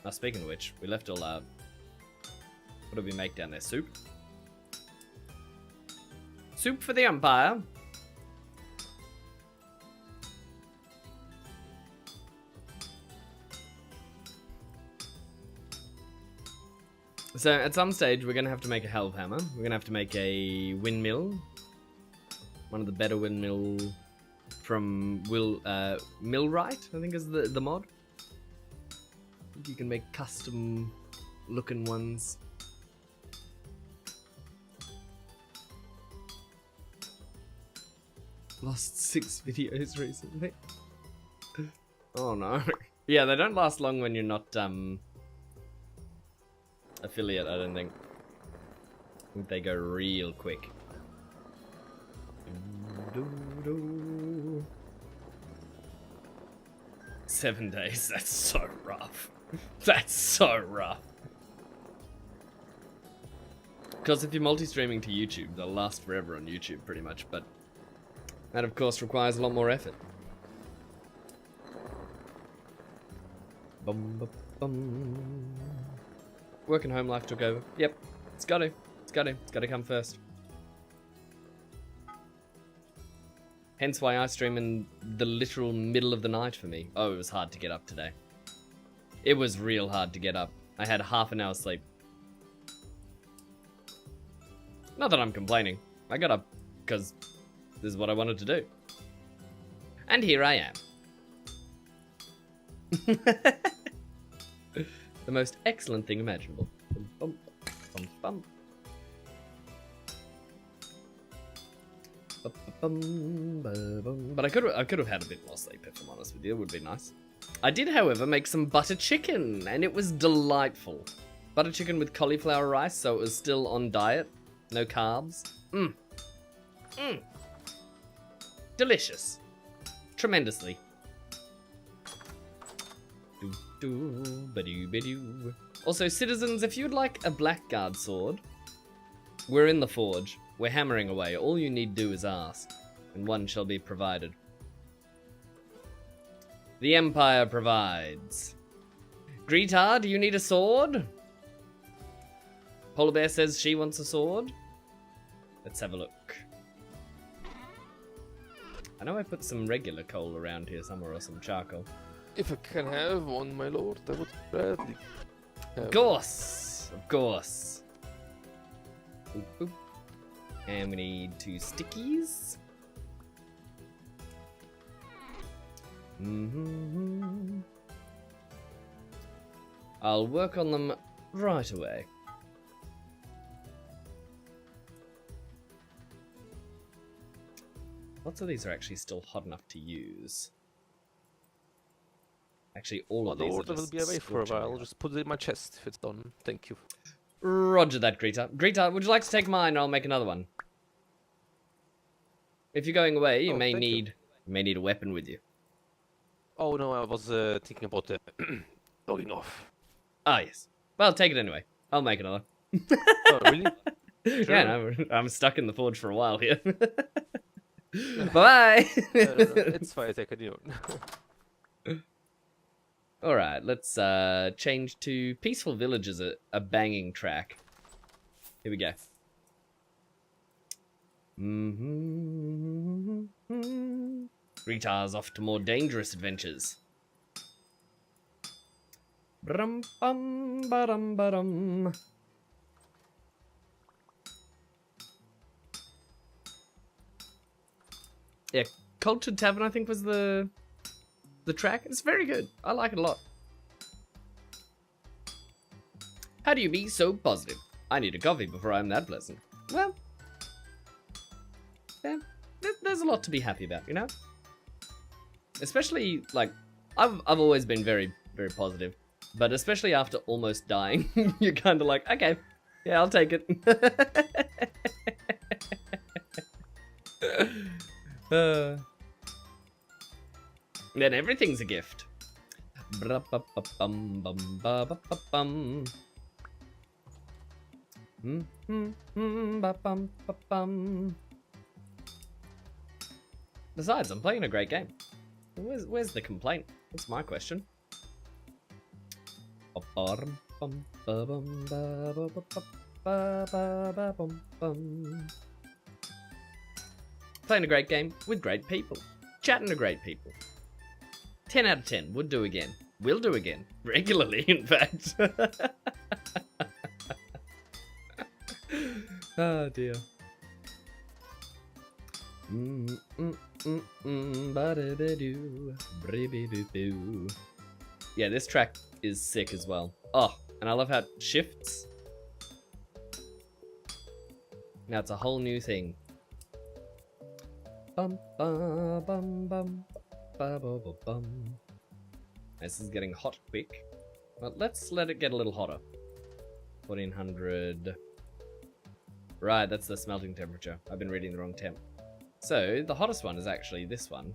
A: Now, speaking of which, we left all our... What did we make down there? Soup? Soup for the Empire. So, at some stage, we're going to have to make a Helve Hammer. We're going to have to make a windmill. One of the better windmill from Millwright, I think is the mod. You can make custom looking ones. Lost 6 videos recently. Oh no. Yeah, they don't last long when you're not affiliate, I don't think. I think they go real quick. 7 days, that's so rough. That's so rough. Because if you're multi-streaming to YouTube, they'll last forever on YouTube, pretty much, but that, of course, requires a lot more effort. Bum, bum, bum. Work and home life took over. Yep, it's got to. It's got to. It's got to come first. Hence why I stream in the literal middle of the night for me. Oh, it was hard to get up today. It was real hard to get up. I had half an hour sleep. Not that I'm complaining. I got up because this is what I wanted to do. And here I am. The most excellent thing imaginable. Bum, bum, bum, bum. But I could have had a bit more sleep, if I'm honest with you. It would be nice. I did, however, make some butter chicken, and it was delightful. Butter chicken with cauliflower rice, so it was still on diet. No carbs. Delicious. Tremendously. Also, citizens, if you'd like a blackguard sword, we're in the forge. We're hammering away. All you need do is ask, and one shall be provided. The Empire provides. Greetar, do you need a sword? Polar Bear says she wants a sword. Let's have a look. I know I put some regular coal around here somewhere, or some charcoal.
D: If I can have one, my lord, I would gladly have.
A: Of course! Of course. Boop, boop. And we need 2 stickies. I'll work on them right away. Lots of these are actually still hot enough to use. Actually, all of
D: The
A: these are
D: order will
A: just
D: be away for a
A: scorchingly
D: while.
A: hot.
D: Just put it in my chest if it's done. Thank you.
A: Roger that, Greta. Greta, would you like to take mine? I'll make another one. If you're going away, you
D: Oh,
A: may
D: thank you.
A: need a weapon with you.
D: Oh no, I was thinking about logging off.
A: Ah, yes. Well, take it anyway. I'll make another.
D: Oh, really?
A: Yeah, no, I'm stuck in the forge for a while here. Bye.
D: No, it's fine. I can
A: All right, let's change to Peaceful Village as a banging track. Here we go. Rita's off to more dangerous adventures. Brum bum ba-dum ba-dum. Yeah, Cultured Tavern, I think, was the track. It's very good. I like it a lot. How do you be so positive? I need a coffee before I'm that pleasant. Well, yeah, there's a lot to be happy about, you know? Especially, like, I've always been very, very positive. But especially after almost dying, you're kind of like, okay, yeah, I'll take it. Then everything's a gift. Bra-ba-ba-bum-bum-ba-ba-ba-bum. Ba-bum-ba-bum. Besides, I'm playing a great game. Where's the complaint? That's my question. Playing a great game with great people. Chatting to great people. 10 out of 10. Would do again. Will do again. Regularly, in fact. Oh, dear. Yeah, this track is sick as well. Oh, and I love how it shifts. Now it's a whole new thing. Bum, ba, bum, bum, ba, ba, ba, bum. This is getting hot quick. But let's let it get a little hotter. 1400. Right, that's the smelting temperature. I've been reading the wrong temp. So, the hottest one is actually this one.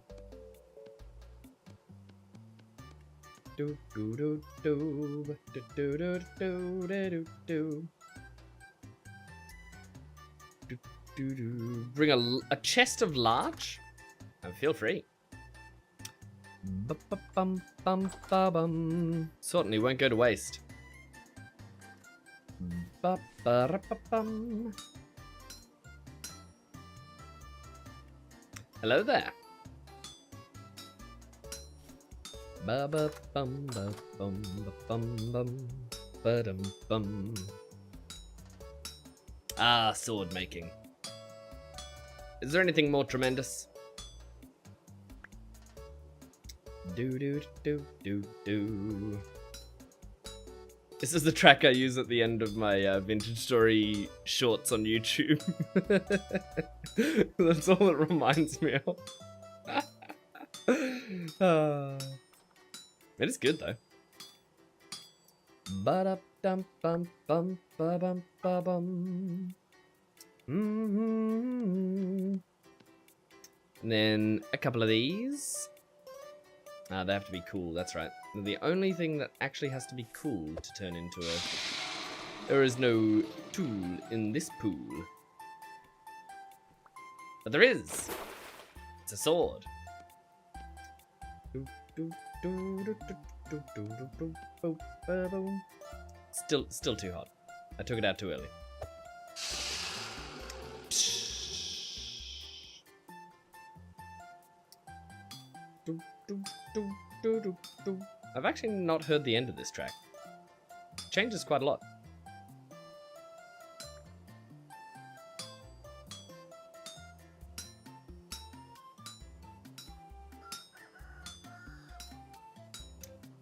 A: Do do do do do do do do do do do do. Bring a chest of large, and feel free. Bum bum bum. Certainly won't go to waste. Ba-ba-ra-ba-bum. Hello there. Ba ba bum ba bum ba bum bum ba dum bum. Ah, sword making. Is there anything more tremendous? Do do do do do. This is the track I use at the end of my Vintage Story shorts on YouTube. That's all it reminds me of. It is good though. Ba-da-dum-bum-bum-ba-bum-ba-bum. And then a couple of these. Ah, they have to be cool, that's right. The only thing that actually has to be cool to turn into a... There is no tool in this pool. But there is! It's a sword. Still too hot. I took it out too early. I've actually not heard the end of this track. It changes quite a lot.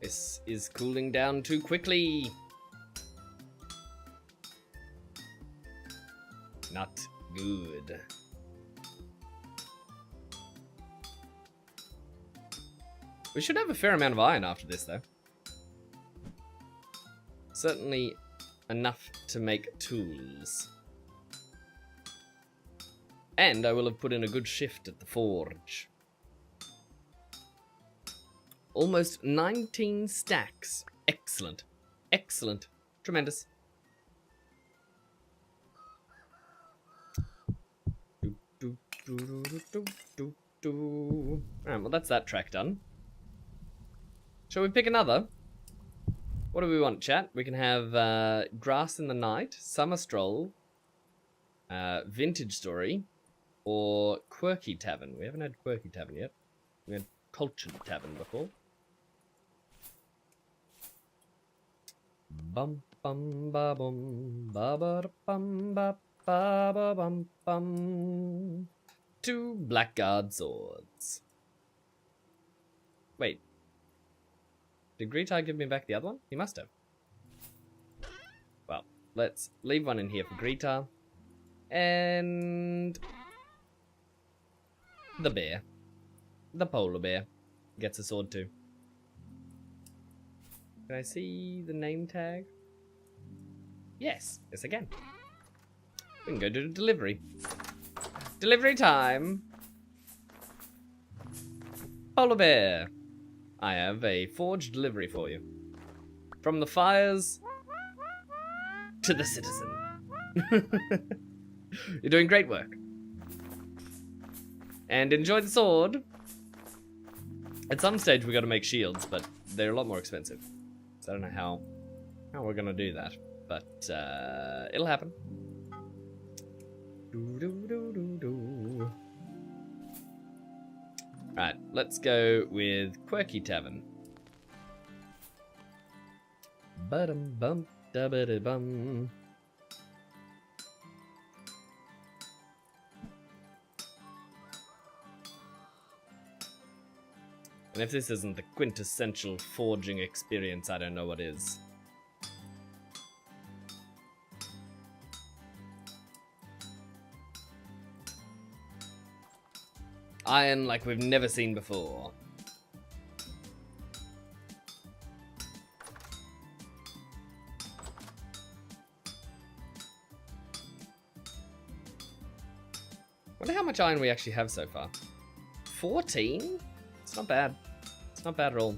A: This is cooling down too quickly. Not good. We should have a fair amount of iron after this, though. Certainly enough to make tools. And I will have put in a good shift at the forge. Almost 19 stacks. Excellent. Excellent. Tremendous. Alright, well that's that track done. Shall we pick another? What do we want, chat? We can have Grass in the Night, Summer Stroll, Vintage Story, or Quirky Tavern. We haven't had Quirky Tavern yet. We had Cultured Tavern before. Bum bum ba bum ba ba da bum ba ba bum bum. 2 Blackguard Swords. Wait. Did Greetar give me back the other one? He must have. Well, let's leave one in here for Greetar. And the bear. The polar bear gets a sword too. Can I see the name tag? Yes. Yes, I can. We can go do the delivery. Delivery time. Polar bear. I have a forged delivery for you. From the fires to the citizen. You're doing great work. And enjoy the sword. At some stage we gotta make shields, but they're a lot more expensive. So I don't know how we're gonna do that. But it'll happen. Right, let's go with Quirky Tavern. Ba-dum bum da ba da bum. And if this isn't the quintessential forging experience, I don't know what is. Iron like we've never seen before. Wonder how much iron we actually have so far. 14? It's not bad. It's not bad at all.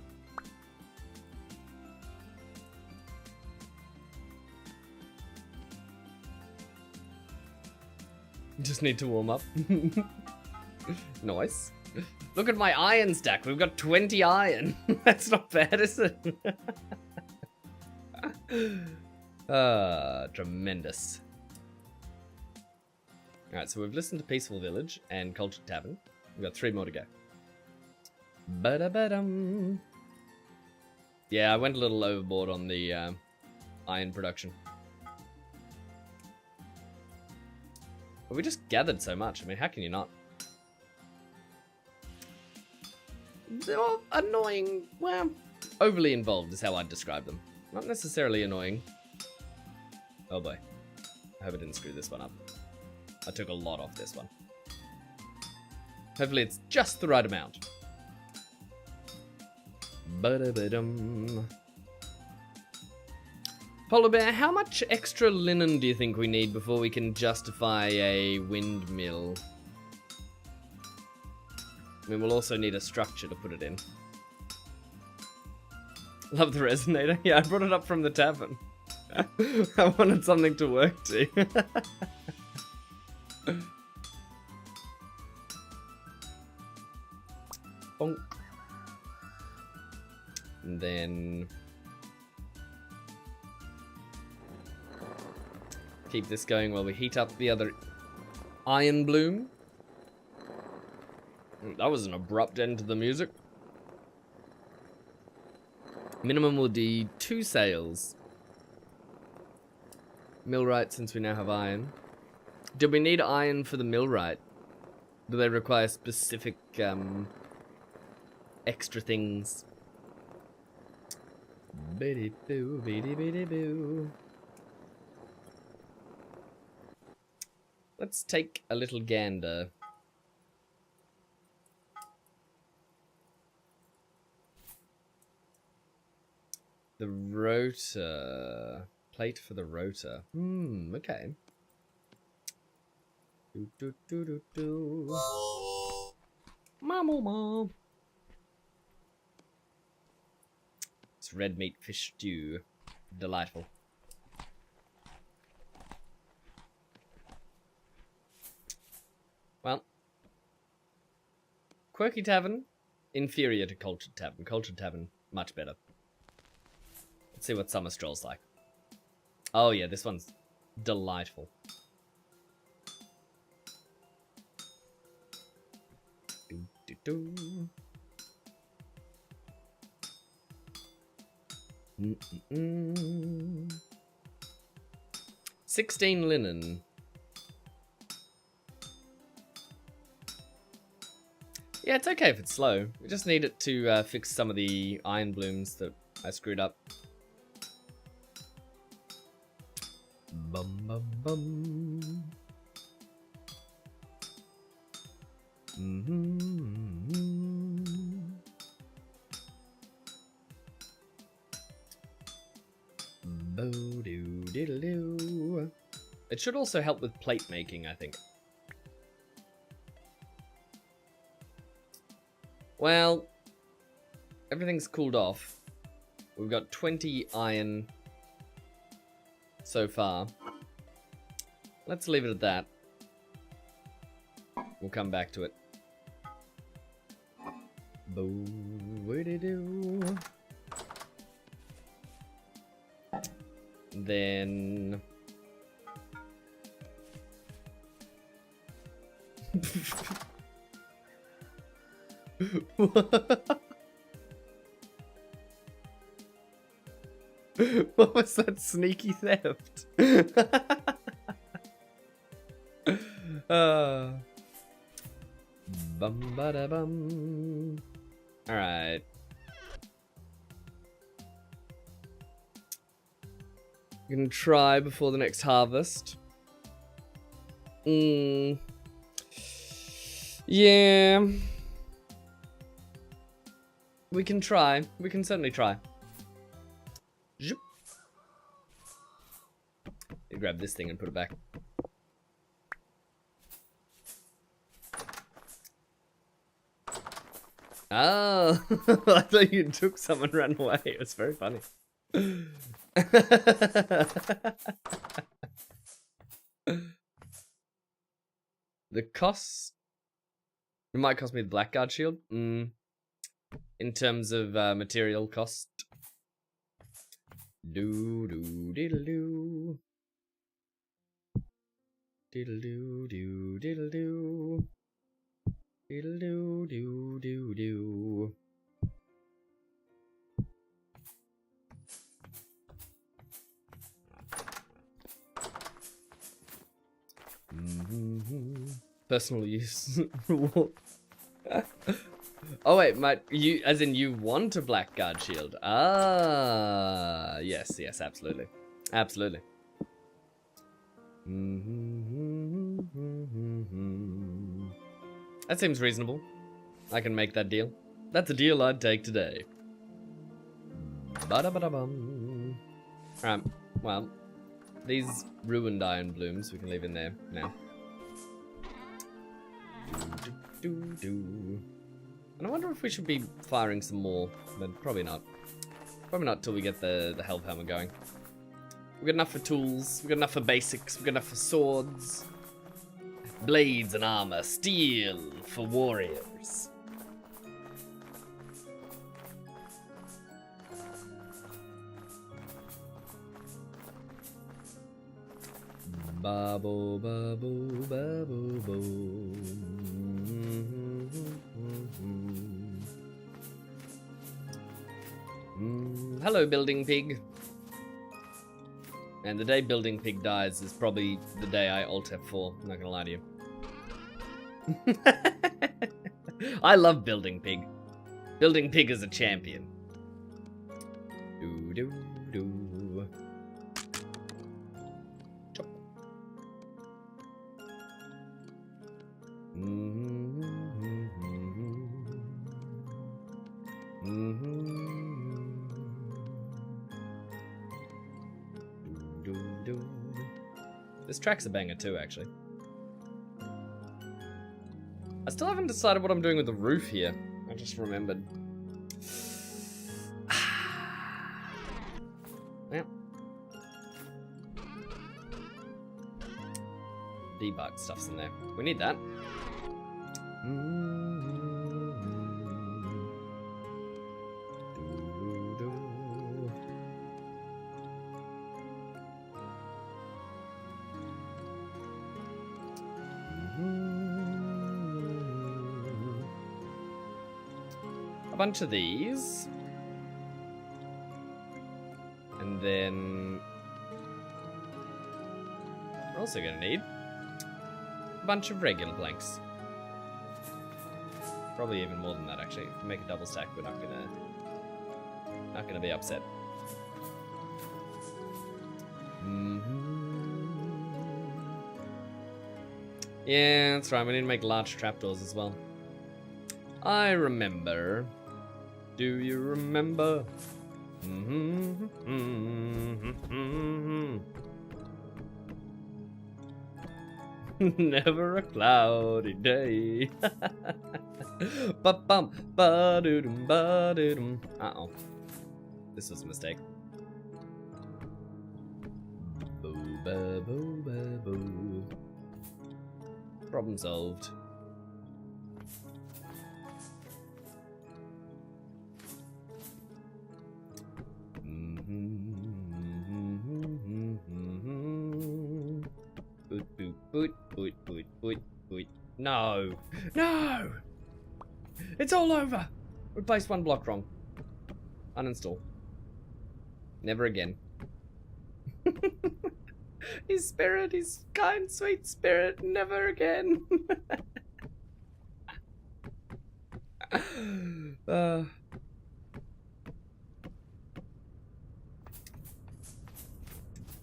A: Just need to warm up. Nice. Look at my iron stack. We've got 20 iron. That's not bad, is it? Tremendous. Alright, so we've listened to Peaceful Village and Cultured Tavern. We've got 3 more to go. Ba-da-ba-dum. Yeah, I went a little overboard on the iron production. But we just gathered so much. I mean, how can you not? They're all annoying. Well, overly involved is how I'd describe them. Not necessarily annoying. Oh boy. I hope I didn't screw this one up. I took a lot off this one. Hopefully it's just the right amount. Ba-da-ba-dum. Polar bear, how much extra linen do you think we need before we can justify a windmill? I mean, we'll also need a structure to put it in. Love the resonator. Yeah, I brought it up from the tavern. I wanted something to work to. Bonk. And then keep this going while we heat up the other iron bloom. That was an abrupt end to the music. Minimum will be 2 sails. Millwright, since we now have iron. Did we need iron for the millwright? Do they require specific extra things? Biddy boo, biddy biddy boo. Let's take a little gander. The rotor. Plate for the rotor. Okay. Do. Mom. It's red meat fish stew. Delightful. Well. Quirky Tavern. Inferior to Cultured Tavern. Cultured Tavern, much better. Let's see what Summer Stroll's like. Oh yeah, this one's delightful. Do. 16 linen. Yeah, it's okay if it's slow. We just need it to fix some of the iron blooms that I screwed up. Bum. Bo-doo-diddle-doo. It should also help with plate making, I think. Well, everything's cooled off. We've got 20 iron so far. Let's leave it at that. We'll come back to it. Bo-doo-doo. Then... What was that sneaky theft? Bum-ba-da-bum. Alright. You can try before the next harvest. Yeah. We can try. We can certainly try. Zoop. You grab this thing and put it back. Oh, I thought you took some and ran away. It was very funny. The cost... It might cost me the Blackguard shield. In terms of material cost. Do-do-diddle-doo. Diddle-doo-doo-diddle-doo. Diddle-doo-doo-doo-doo. Personal use. Oh wait, you as in you want a Blackguard shield? Ah, yes, absolutely, absolutely. That seems reasonable. I can make that deal. That's a deal I'd take today. Ba-da-ba-da-bum. Alright, well, these ruined iron blooms we can leave in there now. Do. And I wonder if we should be firing some more, but probably not. Probably not till we get the health hammer going. We've got enough for tools, we've got enough for basics, we've got enough for swords, blades and armor, steel for warriors. Babo, babo, babo, bo. Hello, Building Pig. And the day Building Pig dies is probably the day I alt F4, I'm not gonna lie to you. I love Building Pig. Building Pig is a champion. Do. Chop. This track's a banger too, actually. I still haven't decided what I'm doing with the roof here. I just remembered. Yep. Debug stuff's in there. We need that. A bunch of these. And then we're also gonna need a bunch of regular blanks. Probably even more than that, actually. If we make a double stack, we're not gonna be upset. Yeah, that's right. We need to make large trapdoors as well. I remember. Do you remember? Never a cloudy day. Ba-bum, ba-doo-dum, ba-doo-dum. Uh-oh. This was a mistake. Boo-ba-boo-ba-boo. Problem solved. Boot, boot, boot, boot, boot. No! No! It's all over! We placed one block wrong. Uninstall. Never again. His spirit, his kind, sweet spirit, never again.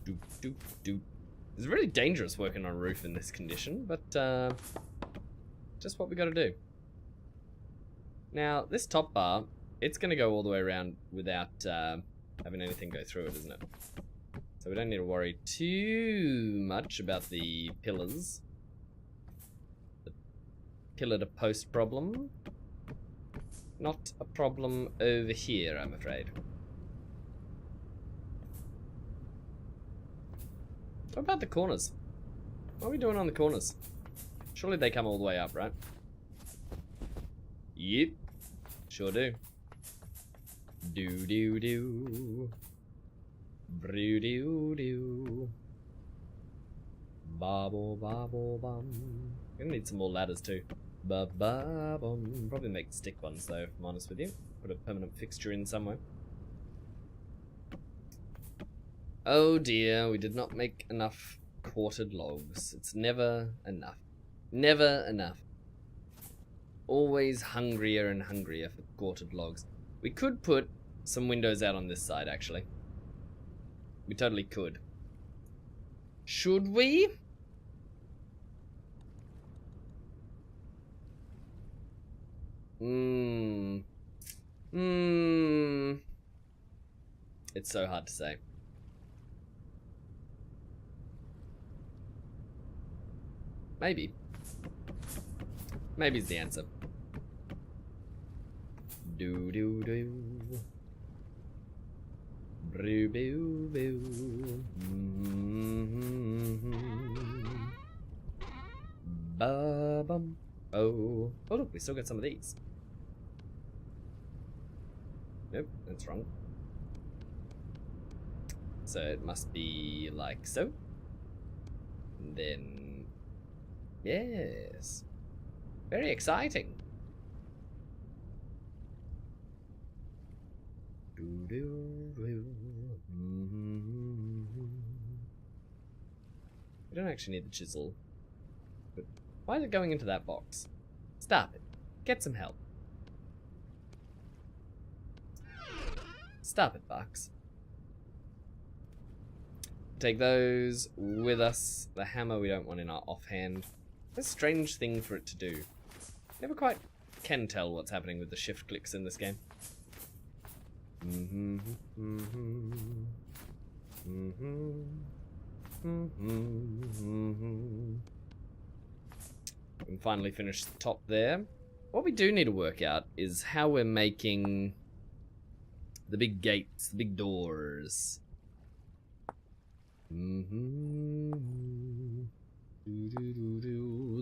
A: Doop, doop, doop. It's really dangerous working on a roof in this condition, but just what we gotta do. Now, this top bar, it's gonna go all the way around without having anything go through it, isn't it? So we don't need to worry too much about the pillars. The pillar to post problem. Not a problem over here, I'm afraid. What about the corners? What are we doing on the corners? Surely they come all the way up, right? Yep. Sure do. Do-do-do. Brew-do-do. Bobble-bobble-bum. Gonna need some more ladders too. Ba-ba-bum. Probably make stick ones though, if I'm honest with you. Put a permanent fixture in somewhere. Oh dear, we did not make enough quartered logs. It's never enough. Never enough. Always hungrier and hungrier for quartered logs. We could put some windows out on this side, actually. We totally could. Should we? It's so hard to say. Maybe. Maybe's the answer. Do-do-do. Boo-boo-boo. Ba-bum. Oh. Oh, look, we still got some of these. Nope, that's wrong. So it must be like so. And then... yes. Very exciting. We don't actually need the chisel. But why is it going into that box? Stop it. Get some help. Stop it, box. Take those with us. The hammer we don't want in our offhand. It's a strange thing for it to do. Never quite can tell what's happening with the shift clicks in this game. And finally finish the top there. What we do need to work out is how we're making the big gates, the big doors.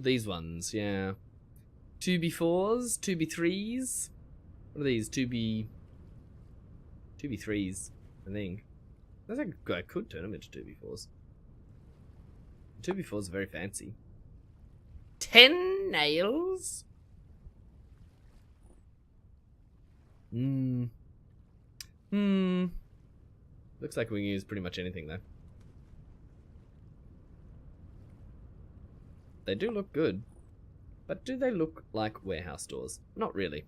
A: These ones, yeah. 2B4s, 2B3s. What are these? 2B3s, I think. I think I could turn them into 2B4s. 2B4s are very fancy. 10 nails? Looks like we can use pretty much anything though. They do look good. But do they look like warehouse doors? Not really.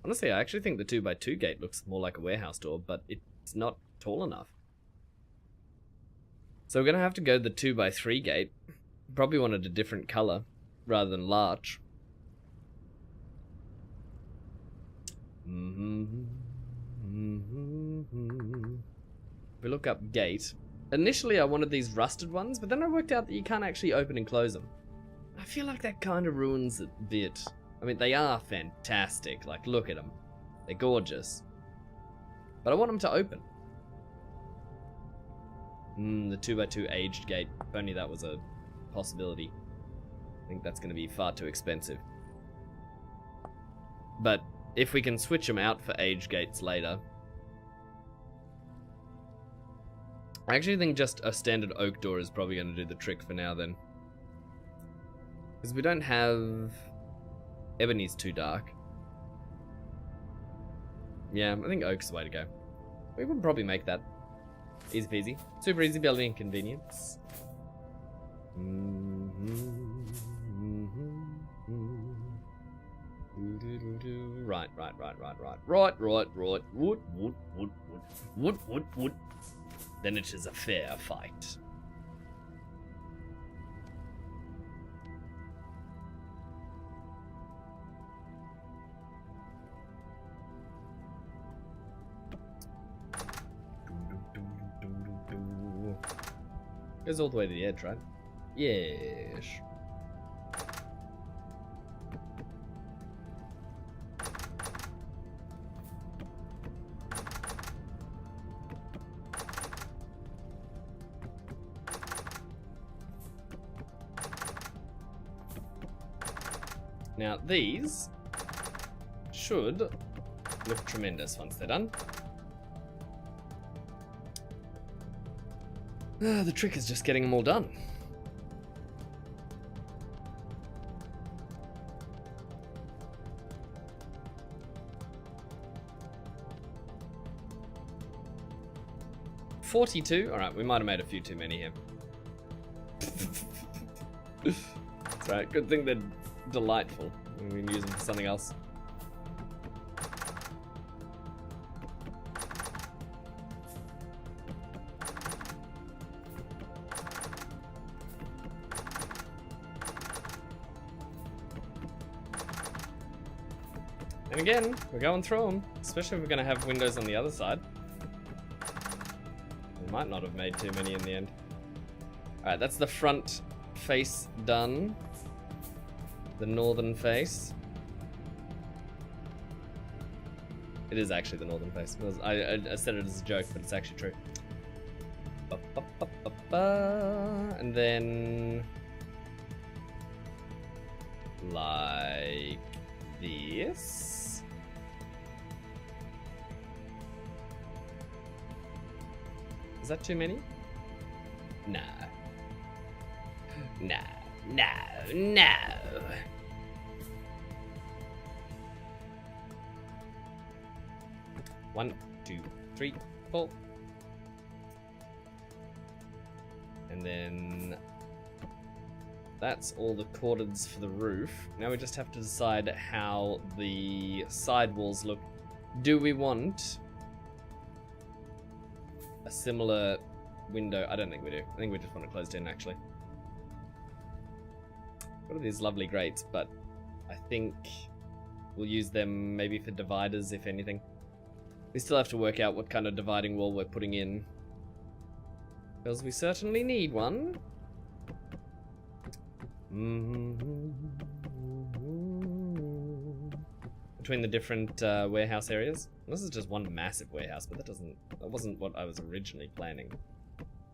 A: Honestly, I actually think the 2x2 gate looks more like a warehouse door, but it's not tall enough. So we're going to have to go the 2x3 gate. Probably wanted a different color rather than large. If we look up gate. Initially I wanted these rusted ones, but then I worked out that you can't actually open and close them. I feel like that kind of ruins it a bit. I mean, they are fantastic. Like, look at them. They're gorgeous. But I want them to open. The 2x2 aged gate. If only that was a possibility. I think that's going to be far too expensive. But if we can switch them out for aged gates later. I actually think just a standard oak door is probably going to do the trick for now then. Because we don't have... Ebony's too dark. Yeah, I think oak's the way to go. We would probably make that. Easy peasy. Super easy building convenience. Right. Wood. Then it is a fair fight. Goes all the way to the edge, right? Yes. Now, these should look tremendous once they're done. The trick is just getting them all done. $42. All right, we might have made a few too many here. That's right. Good thing they're delightful. We can use them for something else. And again, we're going through them, especially if we're going to have windows on the other side. We might not have made too many in the end. Alright, that's the front face done. The northern face. It is actually the northern face. I said it as a joke, but it's actually true. And then... like this. Is that too many? No. No. No. No. One, two, three, four. And then that's all the cordons for the roof. Now we just have to decide how the side walls look. Do we want a similar window? I don't think we do. I think we just want it closed in, actually. What are these lovely grates? But I think we'll use them maybe for dividers, if anything. We still have to work out what kind of dividing wall we're putting in. Because we certainly need one. Between the different warehouse areas. This is just one massive warehouse, but that wasn't what I was originally planning.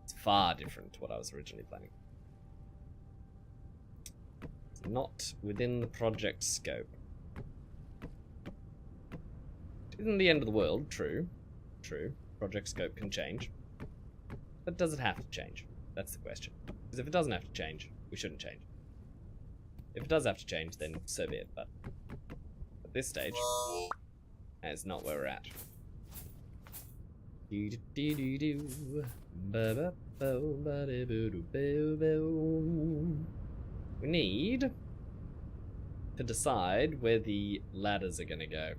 A: It's far different to what I was originally planning. It's not within the project scope. It isn't the end of the world, true. True. Project scope can change. But does it have to change? That's the question. Because if it doesn't have to change, we shouldn't change. If it does have to change, then so be it, but at this stage, that's not where we're at. We need to decide where the ladders are gonna go.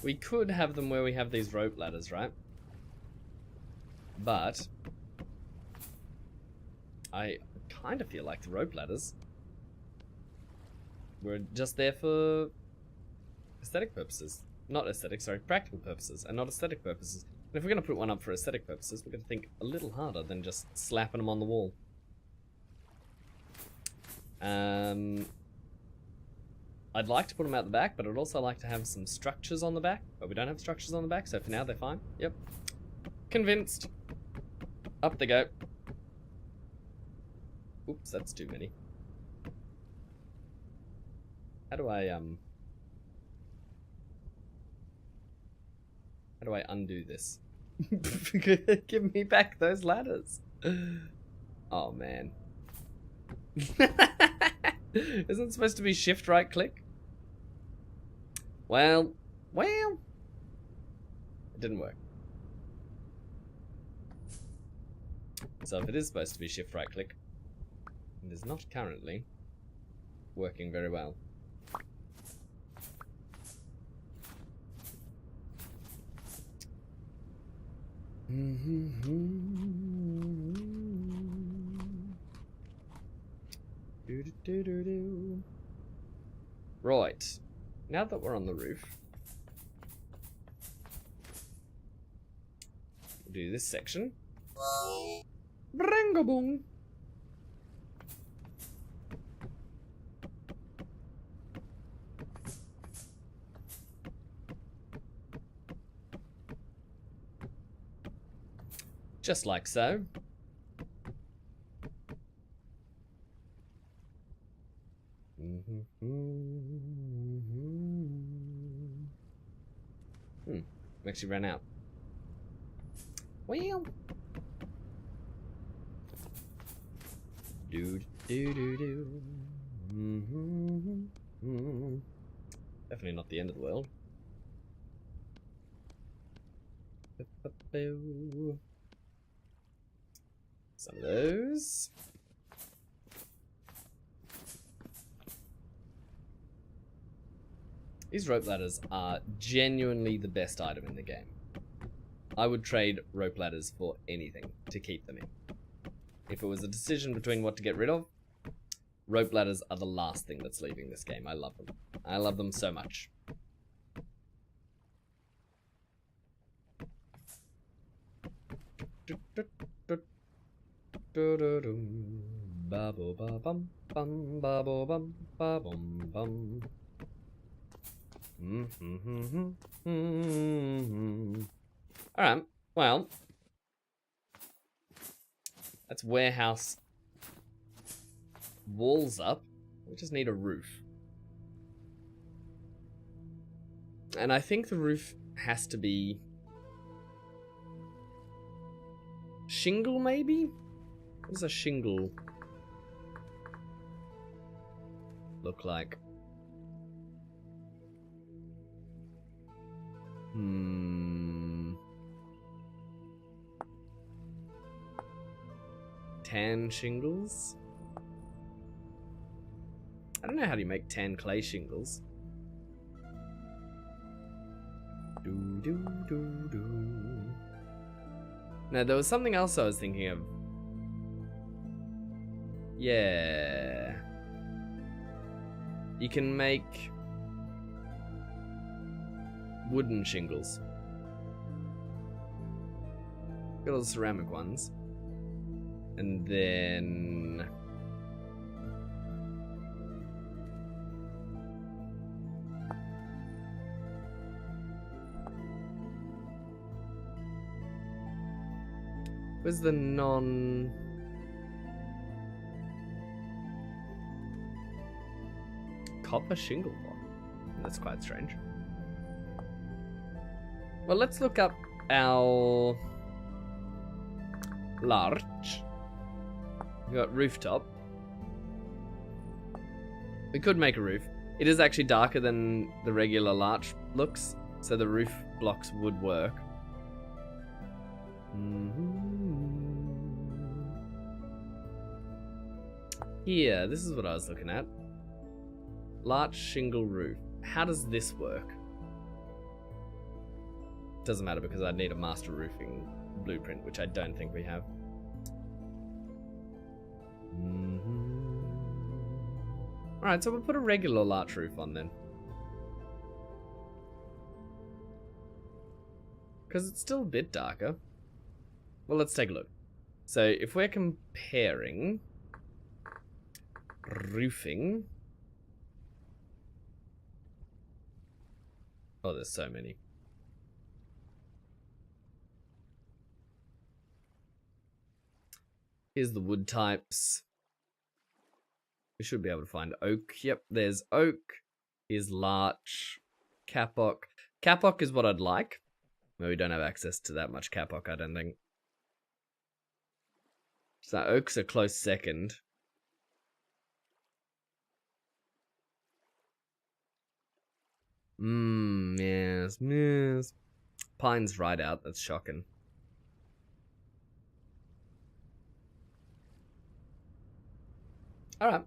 A: We could have them where we have these rope ladders, right? But I kind of feel like the rope ladders were just there for aesthetic purposes. Not aesthetic, sorry, practical purposes, and not aesthetic purposes. And if we're going to put one up for aesthetic purposes, we're going to think a little harder than just slapping them on the wall. I'd like to put them out the back, but I'd also like to have some structures on the back. But we don't have structures on the back, so for now they're fine. Yep. Convinced. Up they go. Oops, that's too many. How do I undo this? Give me back those ladders. Oh, man. Isn't it supposed to be shift right click? Well, it didn't work. So if it is supposed to be shift right click, it is not currently working very well. Right. Now that we're on the roof, we'll do this section. Brangaboom. Just like so. We actually ran out. Well. Definitely not the end of the world. Some of those. These rope ladders are genuinely the best item in the game. I would trade rope ladders for anything to keep them in. If it was a decision between what to get rid of, rope ladders are the last thing that's leaving this game. I love them. I love them so much. Alright, well, that's warehouse walls up. We just need a roof. And I think the roof has to be shingle, maybe? What does a shingle look like? 10 shingles? I don't know how do you make 10 clay shingles. Now there was something else I was thinking of. Yeah. You can make wooden shingles. Got all the ceramic ones. And then... where's the non... copper shingle block? That's quite strange. Well, let's look up our larch. We got rooftop. We could make a roof. It is actually darker than the regular larch looks, so the roof blocks would work. Here, this is what I was looking at. Larch shingle roof. How does this work? Doesn't matter because I'd need a master roofing blueprint, which I don't think we have. Alright, so we'll put a regular larch roof on then. Because it's still a bit darker. Well, let's take a look. So, if we're comparing roofing... oh, there's so many. Here's the wood types. We should be able to find oak. Yep, there's oak. Here's larch. Kapok. Kapok is what I'd like. Well, we don't have access to that much kapok, I don't think. So oak's a close second. Yes, yes. Pine's right out, that's shocking. Alright.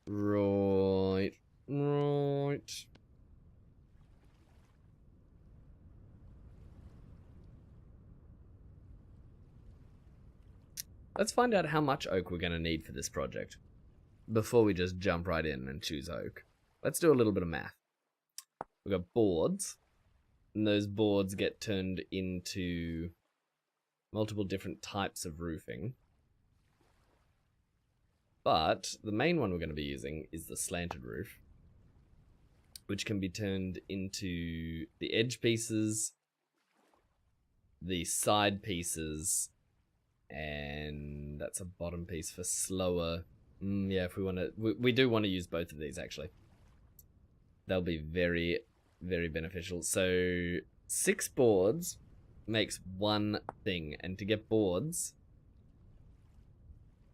A: Right. Right. Let's find out how much oak we're going to need for this project before we just jump right in and choose oak. Let's do a little bit of math. We've got boards, and those boards get turned into multiple different types of roofing. But the main one we're going to be using is the slanted roof, which can be turned into the edge pieces, the side pieces, and that's a bottom piece for slower. Yeah, if we want to, we do want to use both of these actually. They'll be very, very beneficial. So 6 boards makes one thing, and to get boards,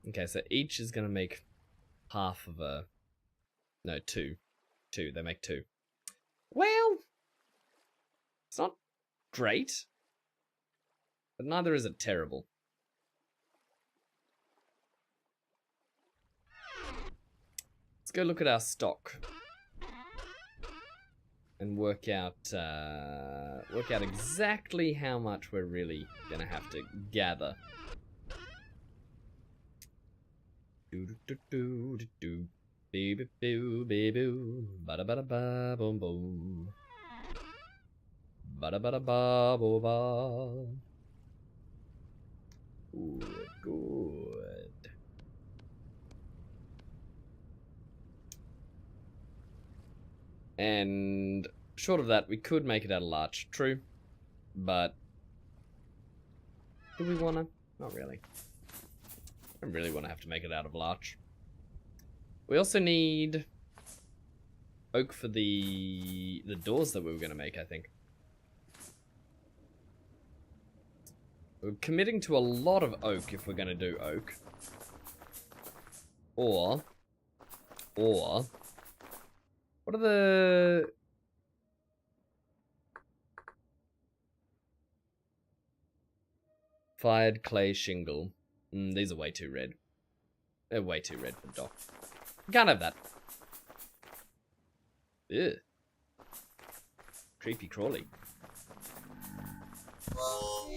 A: okay, so each is going to make half of a, no, 2. They make 2. Well, it's not great, but neither is it terrible. Let's go look at our stock and work out exactly how much we're really gonna have to gather. Do do do do do, baby boo, baby boo, bada bada ba boom boom, bada bada ba bo ba. Good, good. And short of that, we could make it out of larch, true, but do we want to? Not really. I don't really want to have to make it out of larch. We also need oak for the doors that we were going to make, I think. We're committing to a lot of oak if we're going to do oak. Or, what are the... fired clay shingle. These are way too red. They're way too red for dock. Can't have that. Ew. Creepy crawly.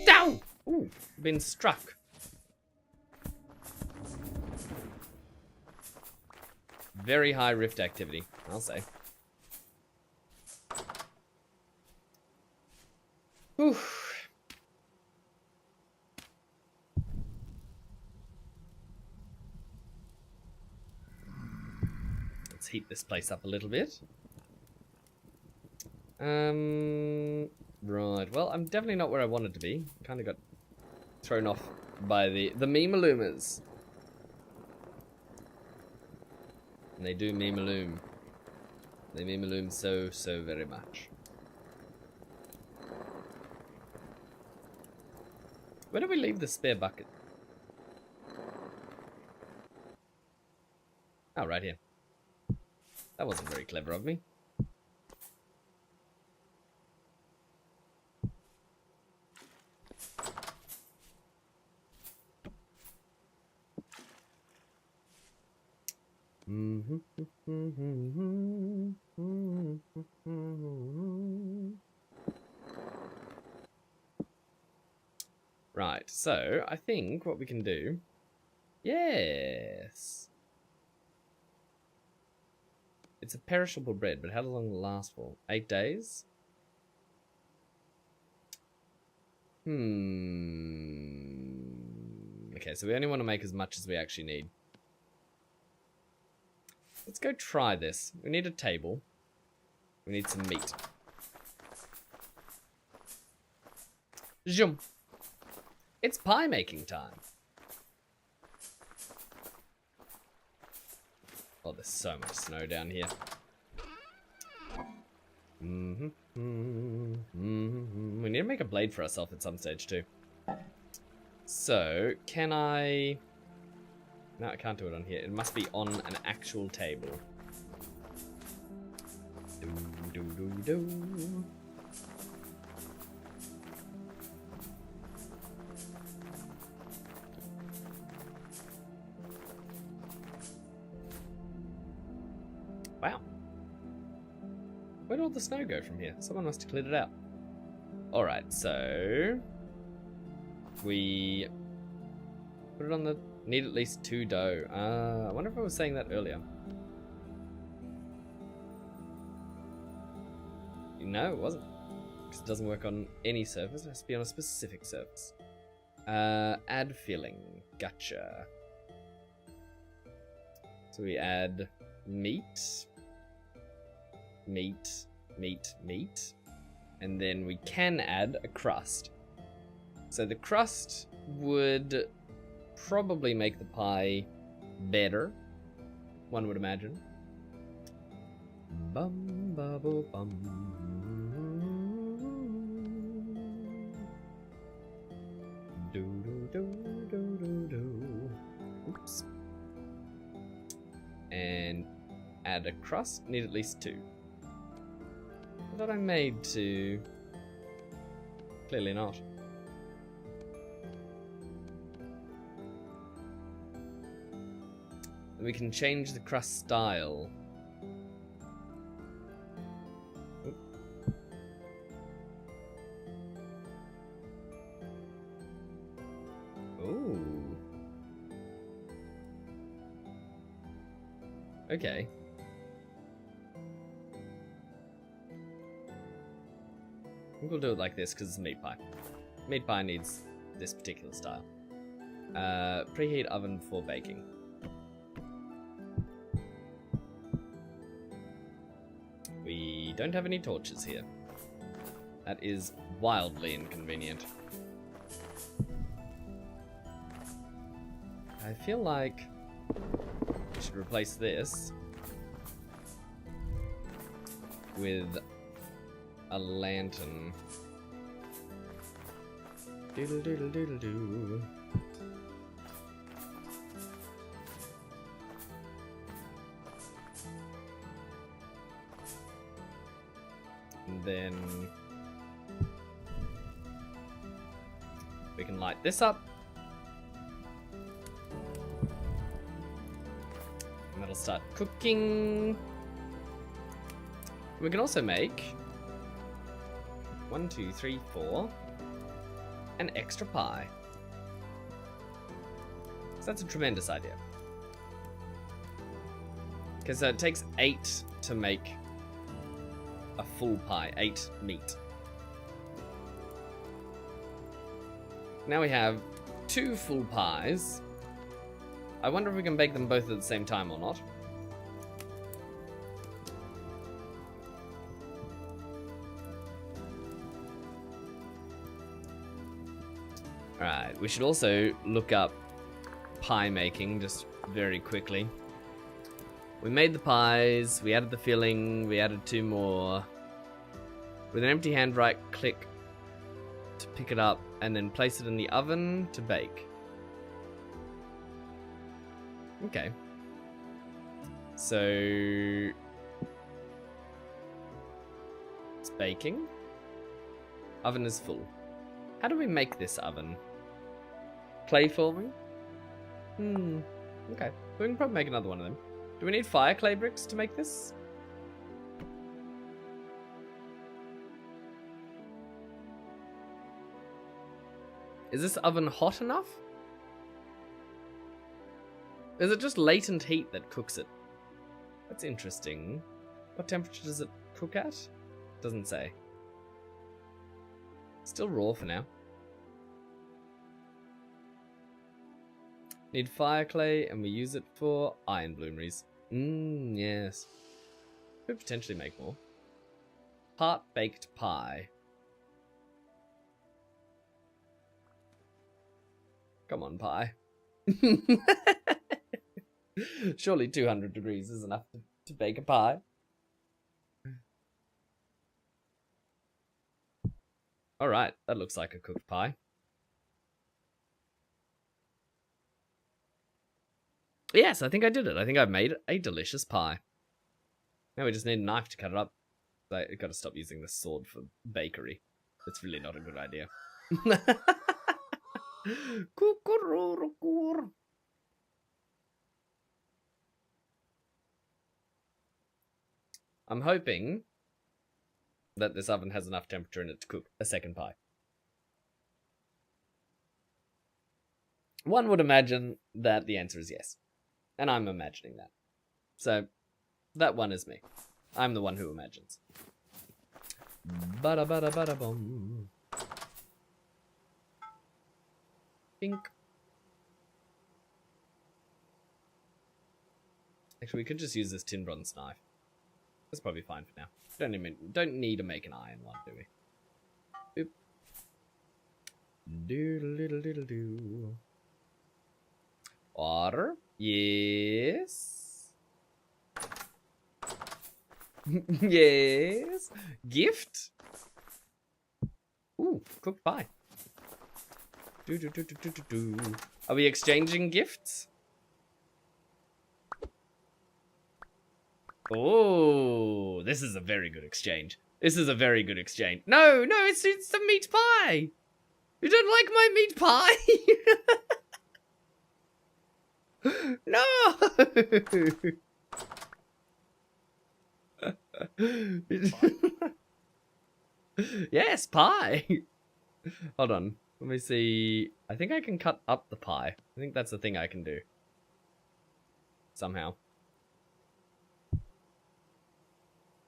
A: Down! Ooh, been struck. Very high rift activity, I'll say. Whew. Let's heat this place up a little bit. Right. Well, I'm definitely not where I wanted to be. Kind of got thrown off by the meme-a-loomers. And they do meme-a-loom. They meme-a-loom so very much. Where do we leave the spare bucket? Oh, right here. That wasn't very clever of me. Right, so I think what we can do... Yes! It's a perishable bread, but how long will it last for? 8 days? Okay, so we only want to make as much as we actually need. Let's go try this. We need a table. We need some meat. Zoom. It's pie making time. Oh, there's so much snow down here. We need to make a blade for ourselves at some stage too. So, can I... No, I can't do it on here. It must be on an actual table. Wow. Where did all the snow go from here? Someone must have cleared it out. Alright, so... We... Put it on the... Need at least 2 dough. I wonder if I was saying that earlier. No, it wasn't. Because it doesn't work on any surface. It has to be on a specific surface. Add filling. Gotcha. So we add meat. Meat. Meat. Meat. And then we can add a crust. So the crust would... probably make the pie better, one would imagine. Bum bubble bum. Do do do do do do. Oops. And add a crust. Need at least 2. I thought I made 2. Clearly not. We can change the crust style. Oop. Ooh. Okay. I think we'll do it like this because it's meat pie. Meat pie needs this particular style. Preheat oven for baking. We don't have any torches here. That is wildly inconvenient. I feel like we should replace this with a lantern. Doodle doodle doodle doo. And then we can light this up. And that'll start cooking. We can also make 1, 2, 3, 4 an extra pie. So that's a tremendous idea. Because it takes 8 to make a full pie, 8 meat. Now we have 2 full pies. I wonder if we can bake them both at the same time or not. Alright, we should also look up pie making just very quickly. We made the pies, we added the filling, we added 2 more. With an empty hand, right click to pick it up and then place it in the oven to bake. Okay. So it's baking. Oven is full. How do we make this oven? Clay forming? Okay. We can probably make another one of them. Do we need fire clay bricks to make this? Is this oven hot enough? Is it just latent heat that cooks it? That's interesting. What temperature does it cook at? Doesn't say. Still raw for now. Need fire clay, and we use it for iron bloomeries. Yes. Could potentially make more. Part baked pie. Come on, pie. Surely 200 degrees is enough to bake a pie. Alright, that looks like a cooked pie. Yes, I think I did it. I think I've made a delicious pie. Now we just need a knife to cut it up. I've got to stop using this sword for bakery. It's really not a good idea. I'm hoping that this oven has enough temperature in it to cook a second pie. One would imagine that the answer is yes. And I'm imagining that. So, that one is me. I'm the one who imagines. Bada bada bada bum. Pink. Actually, we could just use this tin bronze knife. That's probably fine for now. Don't need to make an iron one, do we? Boop. Doodle-diddle-diddle-doo. Water. Yes. Yes. Gift. Ooh, cooked pie. Are we exchanging gifts? Oh, this is a very good exchange. This is a very good exchange. No, it's the meat pie. You don't like my meat pie? No. Yes, pie. Hold on. Let me see. I think I can cut up the pie. I think that's the thing I can do. Somehow.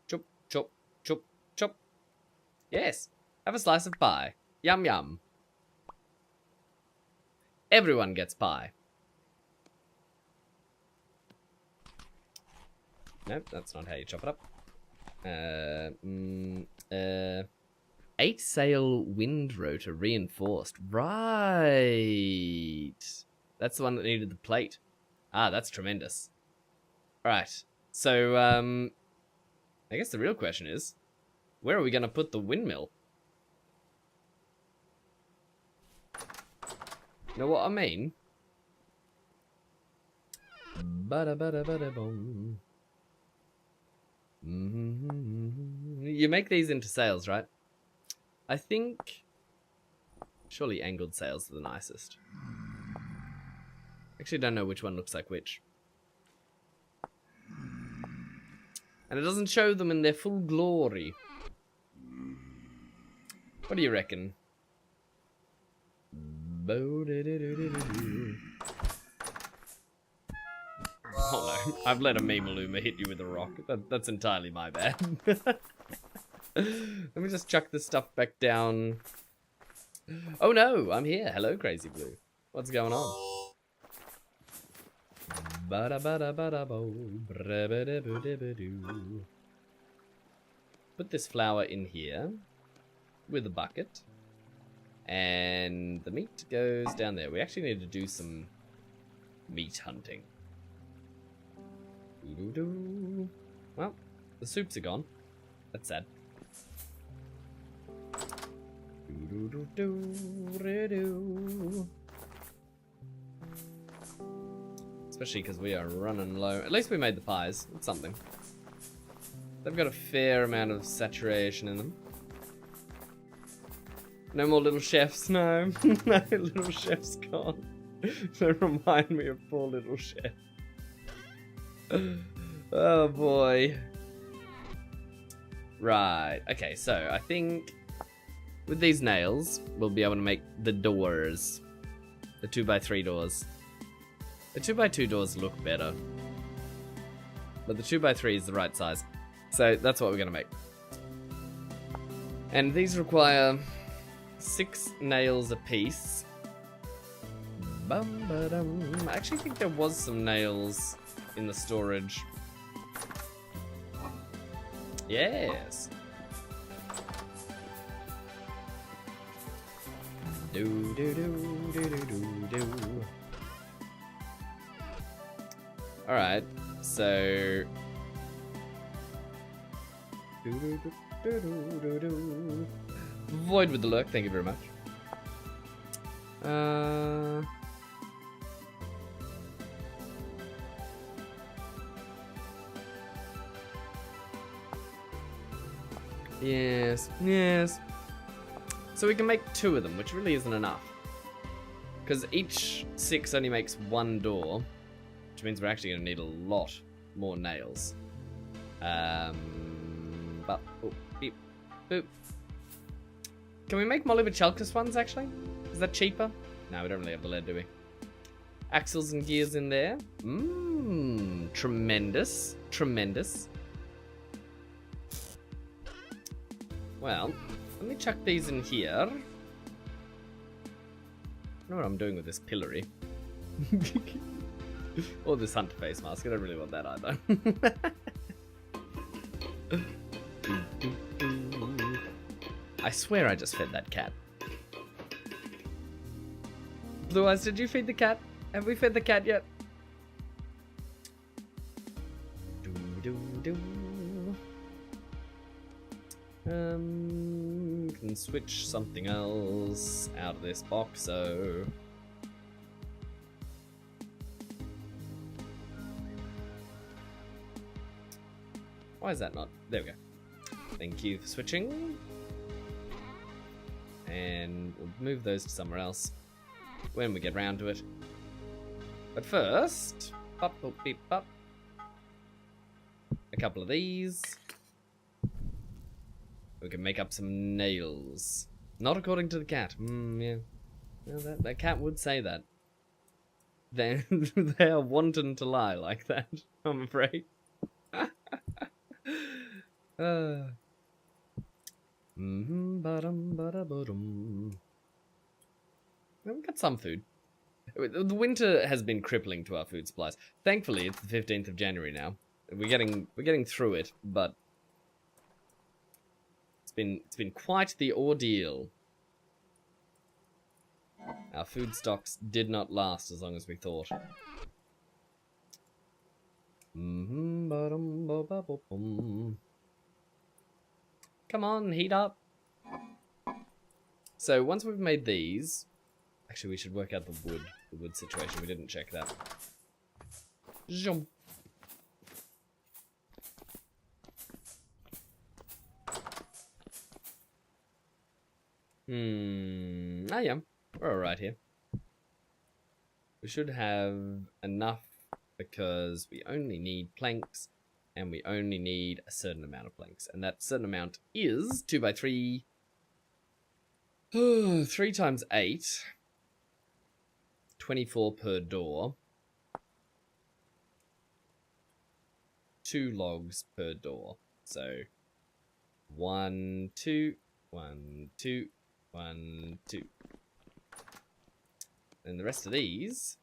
A: Chop, chop, chop, chop. Yes. Have a slice of pie. Yum, yum. Everyone gets pie. Nope, that's not how you chop it up. 8-sail wind rotor reinforced. Right. That's the one that needed the plate. Ah, that's tremendous. Alright. So, I guess the real question is, where are we going to put the windmill? You know what I mean? Ba-da-ba-da-ba-da-boom. You make these into sails, right? I think surely angled sails are the nicest. Actually, don't know which one looks like which. And it doesn't show them in their full glory. What do you reckon? Oh no, I've let a Memaluma hit you with a rock. That's entirely my bad. Let me just chuck this stuff back down. Oh no, I'm here. Hello, Crazy Blue. What's going on? Put this flower in here with a bucket. And the meat goes down there. We actually need to do some meat hunting. Well, the soups are gone. That's sad. Especially because we are running low. At least we made the pies. It's something. They've got a fair amount of saturation in them. No more little chefs, no. No, little chef's gone. They remind me of poor little chef. Oh boy. Right, okay, so I think with these nails, we'll be able to make the doors. The 2x3 doors. The 2x2 doors look better. But the 2x3 is the right size. So that's what we're going to make. And these require 6 nails a piece. I actually think there was some nails in the storage. Yes. Do do do do do do do. All right, so. Do do do do do do. Void with the lurk. Thank you very much. Yes, yes. So we can make 2 of them, which really isn't enough. Because each 6 only makes 1 door, which means we're actually going to need a lot more nails. But, oh, beep, boop. Can we make Molly Bachelkus ones, actually? Is that cheaper? No, we don't really have the lead, do we? Axles and gears in there. Mmm, tremendous, tremendous. Well, let me chuck these in here. I don't know what I'm doing with this pillory. Or this hunter face mask. I don't really want that either. I swear I just fed that cat. Blue Eyes, did you feed the cat? Have we fed the cat yet? Can switch something else out of this box, so... Why is that not? There we go. Thank you for switching. And we'll move those to somewhere else when we get round to it. But first, pop, boop, beep, pop. A couple of these. We can make up some nails. Not according to the cat. Yeah. Well, that cat would say that. They are wanton to lie like that, I'm afraid. Well, we got some food. The winter has been crippling to our food supplies. Thankfully, it's the 15th of January now. We're getting through it, but it's been quite the ordeal. Our food stocks did not last as long as we thought. Come on, heat up. So once we've made these, actually we should work out the wood situation. We didn't check that. Jump. Ah yeah, we're alright here. We should have enough because we only need planks And we only need a certain amount of planks. And that certain amount is 2 by 3. 3 times 8. 24 per door. 2 logs per door. So 1, 2, 1, 2, 1, 2. And the rest of these...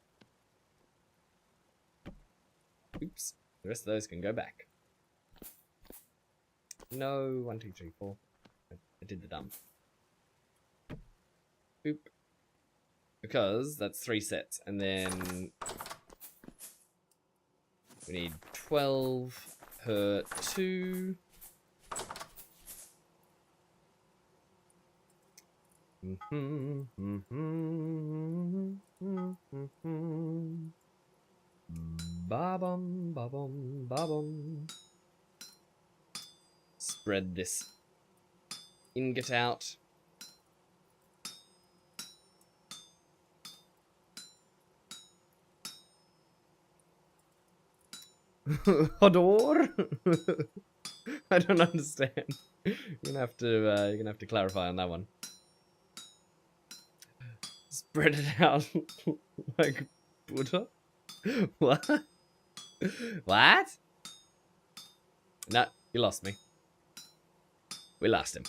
A: Oops. The rest of those can go back. No, 1, 2, 3, 4. I did the dumb. Oop. Because that's 3 sets. And then we need 12 per 2. Ba-bum, ba-bum, ba-bum. Spread this ingot out. Hodor? I don't understand. You're gonna have to clarify on that one. Spread it out like Buddha? What? What? No, you lost me. We lost him.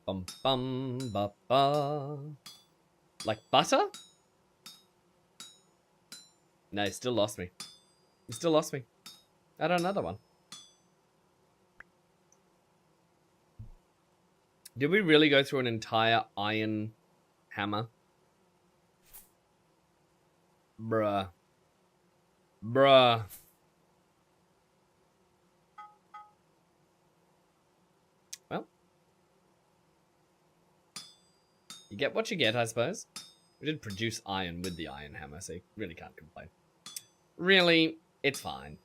A: Bum bum ba ba. Like butter? No, you still lost me. You still lost me. Add another one. Did we really go through an entire iron hammer? Bruh. Bruh. Well. You get what you get, I suppose. We did produce iron with the iron hammer, so you really can't complain. Really, it's fine.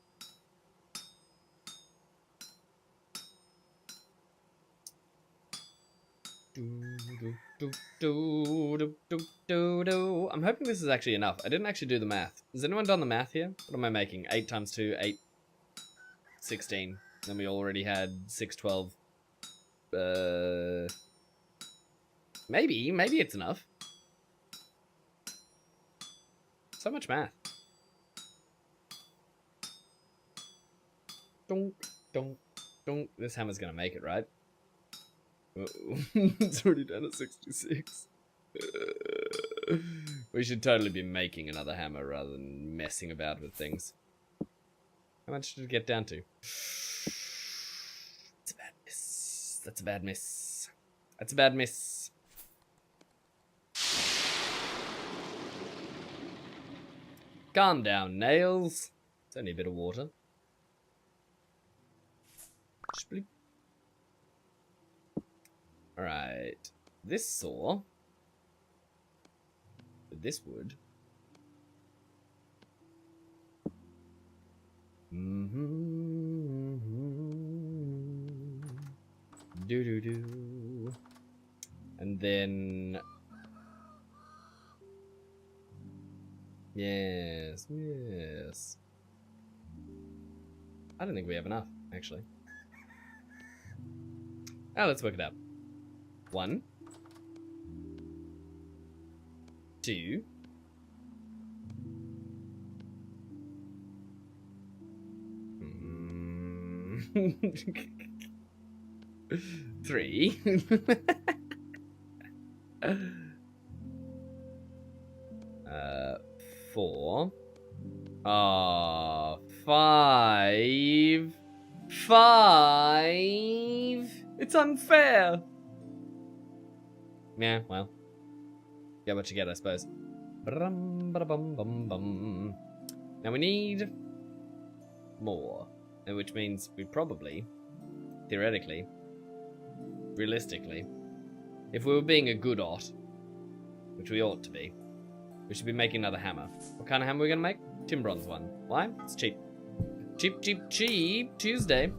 A: I'm hoping this is actually enough. I didn't actually do the math. Has anyone done the math here? What am I making? 8 times 2, 8, 16. Then we already had 6, 12. Maybe it's enough. So much math. Donk, donk, donk. This hammer's gonna make it, right? It's already down at 66. We should totally be making another hammer rather than messing about with things. How much did it get down to? It's a bad miss. That's a bad miss. That's a bad miss. Calm down, Nails. It's only a bit of water. Split. Alright. This saw. With this wood. Do. And then... Yes. I don't think we have enough, actually. Oh, let's work it out. 1, 2, 3. 4. 5. 5. It's unfair. Yeah, well. Get what you get, I suppose. Now we need more. Which means we probably, theoretically, realistically, if we were being a good ot, which we ought to be, we should be making another hammer. What kind of hammer are we going to make? Tin bronze one. Why? It's cheap. Cheap Tuesday.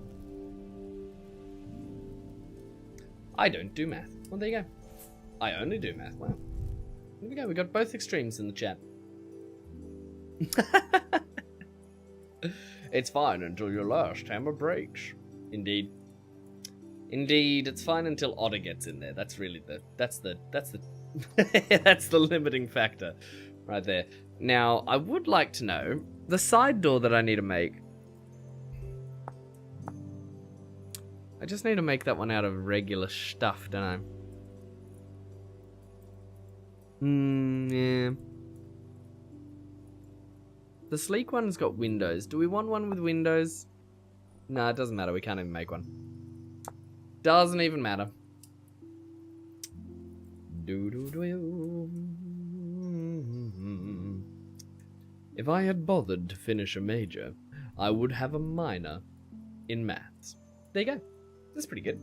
A: I don't do math. Well, there you go. I only do math. Wow. There we go. We got both extremes in the chat. It's fine until your last hammer breaks. Indeed. Indeed, it's fine until Otter gets in there. That's really that's the that's the limiting factor right there. Now, I would like to know the side door that I need to make. I just need to make that one out of regular stuff, don't I? Yeah. The sleek one's got windows. Do we want one with windows? No, it doesn't matter. We can't even make one. Doesn't even matter. If I had bothered to finish a major, I would have a minor in maths. There you go. That's pretty good.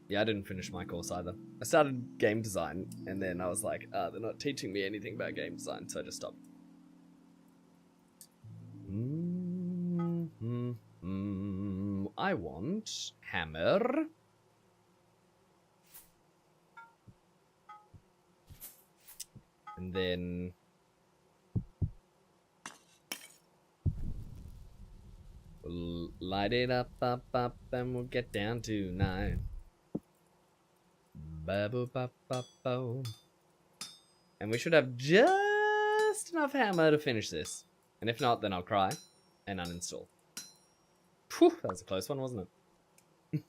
A: Yeah, I didn't finish my course either. I started game design, and then I was like, they're not teaching me anything about game design, so I just stopped. I want hammer. And then we'll light it up, and we'll get down to 9. And we should have just enough hammer to finish this. And if not, then I'll cry and uninstall. Phew, that was a close one, wasn't it?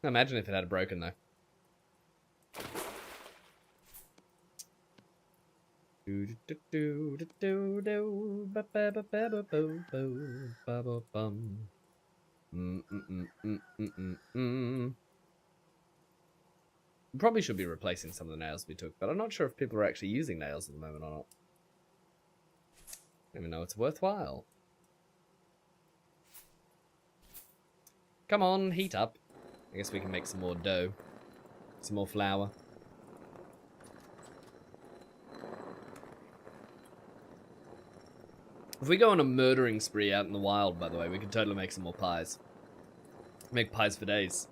A: Imagine if it had broken though. Probably should be replacing some of the nails we took, but I'm not sure if people are actually using nails at the moment or not. I don't even know it's worthwhile. Come on, heat up. I guess we can make some more dough. Some more flour. If we go on a murdering spree out in the wild, by the way, we can totally make some more pies. Make pies for days.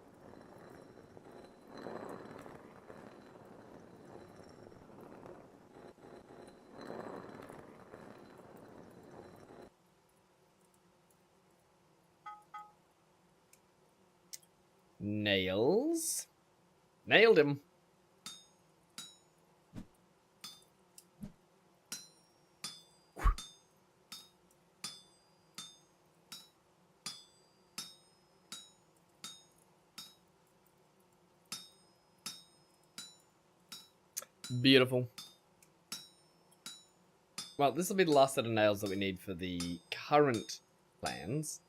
A: Nails. Nailed him. Beautiful. Well, this will be the last set of nails that we need for the current plans.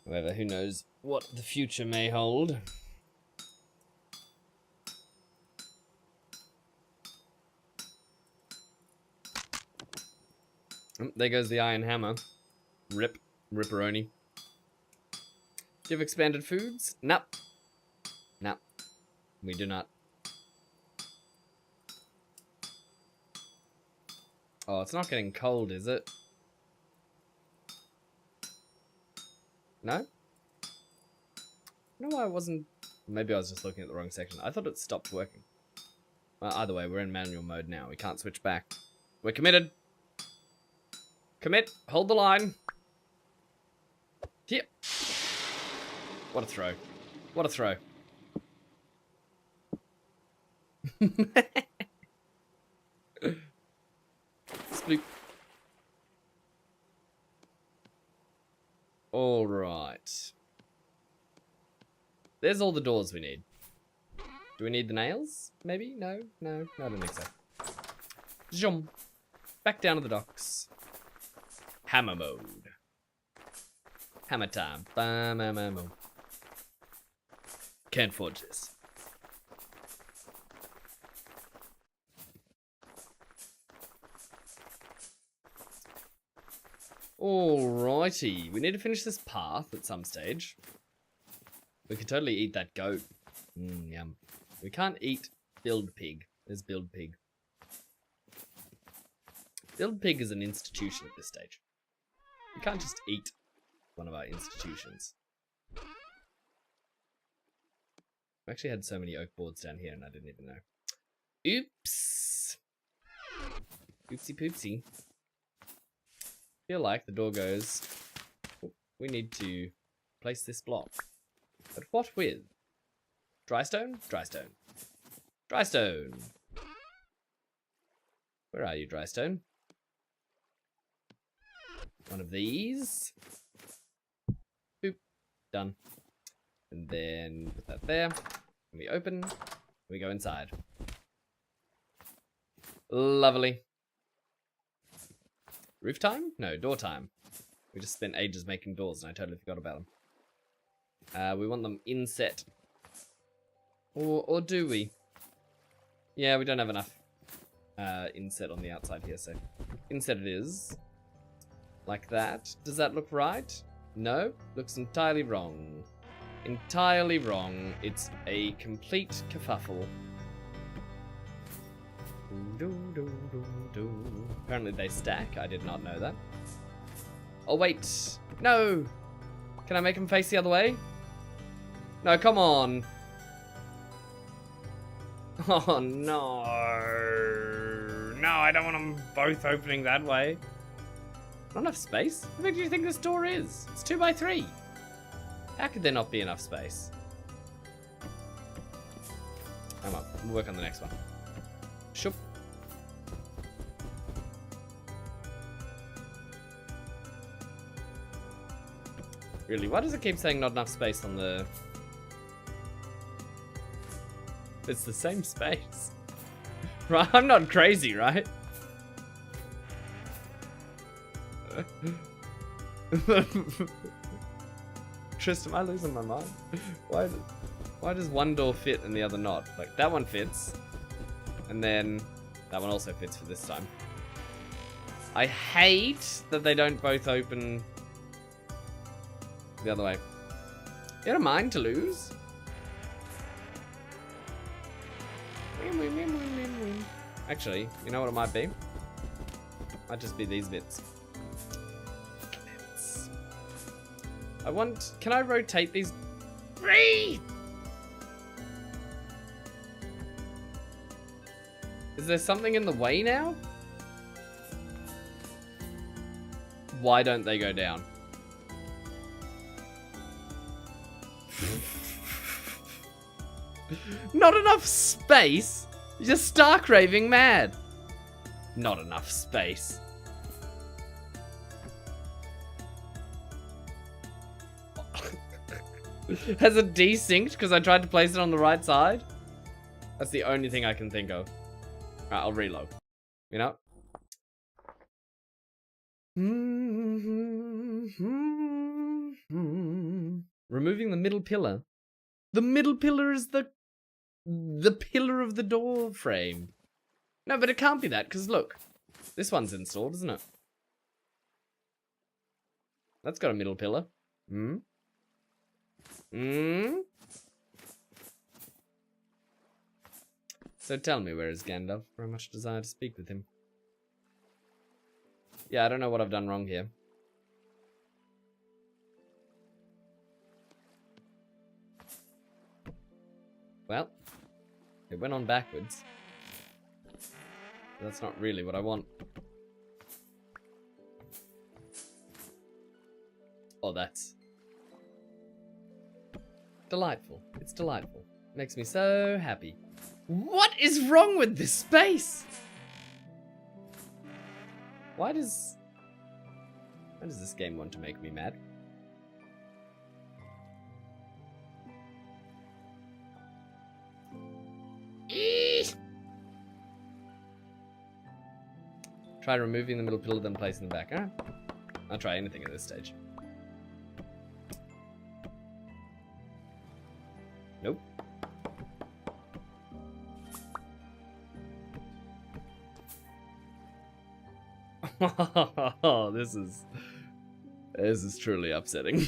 A: However, who knows what the future may hold. There goes the iron hammer. Rip. Ripperoni. Do you have expanded foods? Nope. Nope. We do not. Oh, it's not getting cold, is it? No? No, I wasn't. Maybe I was just looking at the wrong section. I thought it stopped working. Well, either way, we're in manual mode now. We can't switch back. We're committed. Commit. Hold the line. Here. What a throw. What a throw. Sploop. Alright. There's all the doors we need. Do we need the nails? Maybe? No? No, I don't think so. Zoom. Back down to the docks. Hammer mode. Hammer time. Bam. Can't forge this. Alrighty. We need to finish this path at some stage. We could totally eat that goat. Yum. We can't eat build pig. There's build pig. Build pig is an institution at this stage. You can't just eat one of our institutions. We actually had so many oak boards down here and I didn't even know. Oops! Oopsie poopsie. Feel like the door goes... We need to place this block. But what with? Dry stone? Dry stone. Dry stone! Where are you, dry stone? One of these. Boop. Done. And then put that there. And we open. And we go inside. Lovely. Roof time? No, door time. We just spent ages making doors and I totally forgot about them. We want them inset. Or do we? Yeah, we don't have enough inset on the outside here, so inset it is. Like that. Does that look right? No, looks entirely wrong. Entirely wrong. It's a complete kerfuffle. Apparently they stack. I did not know that. Oh, wait. No! Can I make them face the other way? No, come on. Oh, no. No, I don't want them both opening that way. Not enough space? How big do you think this door is? It's 2x3. How could there not be enough space? Come on, we'll work on the next one. Shoop. Really, why does it keep saying not enough space on the... It's the same space. Right, I'm not crazy, right? Tristan, am I losing my mind? Why does one door fit and the other not? Like, that one fits. And then that one also fits for this time. I hate that they don't both open the other way. You got a mind to lose? Actually, you know what it might be? Might just be these bits. Can I rotate these? Breathe! Is there something in the way now? Why don't they go down? Not enough space? You're just stark raving mad. Not enough space. Has it desynced because I tried to place it on the right side? That's the only thing I can think of. Alright, I'll reload. You know? Removing the middle pillar. The middle pillar is the pillar of the door frame. No, but it can't be that, because look. This one's installed, isn't it? That's got a middle pillar. So tell me, where is Gandalf? Very much desire to speak with him. Yeah, I don't know what I've done wrong here. Well, it went on backwards. That's not really what I want. Oh, that's delightful. It's delightful. Makes me so happy. What is wrong with this space? Why does this game want to make me mad? Try removing the middle pillar, then placing the back. Alright. I'll try anything at this stage. Nope. Oh, this is truly upsetting.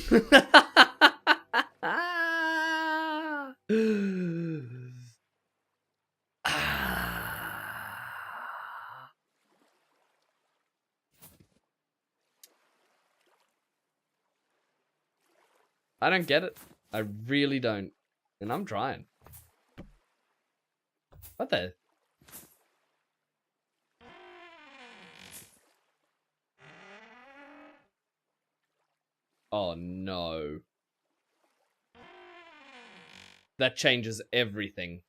A: I don't get it. I really don't. And I'm trying. What the? Oh no. That changes everything.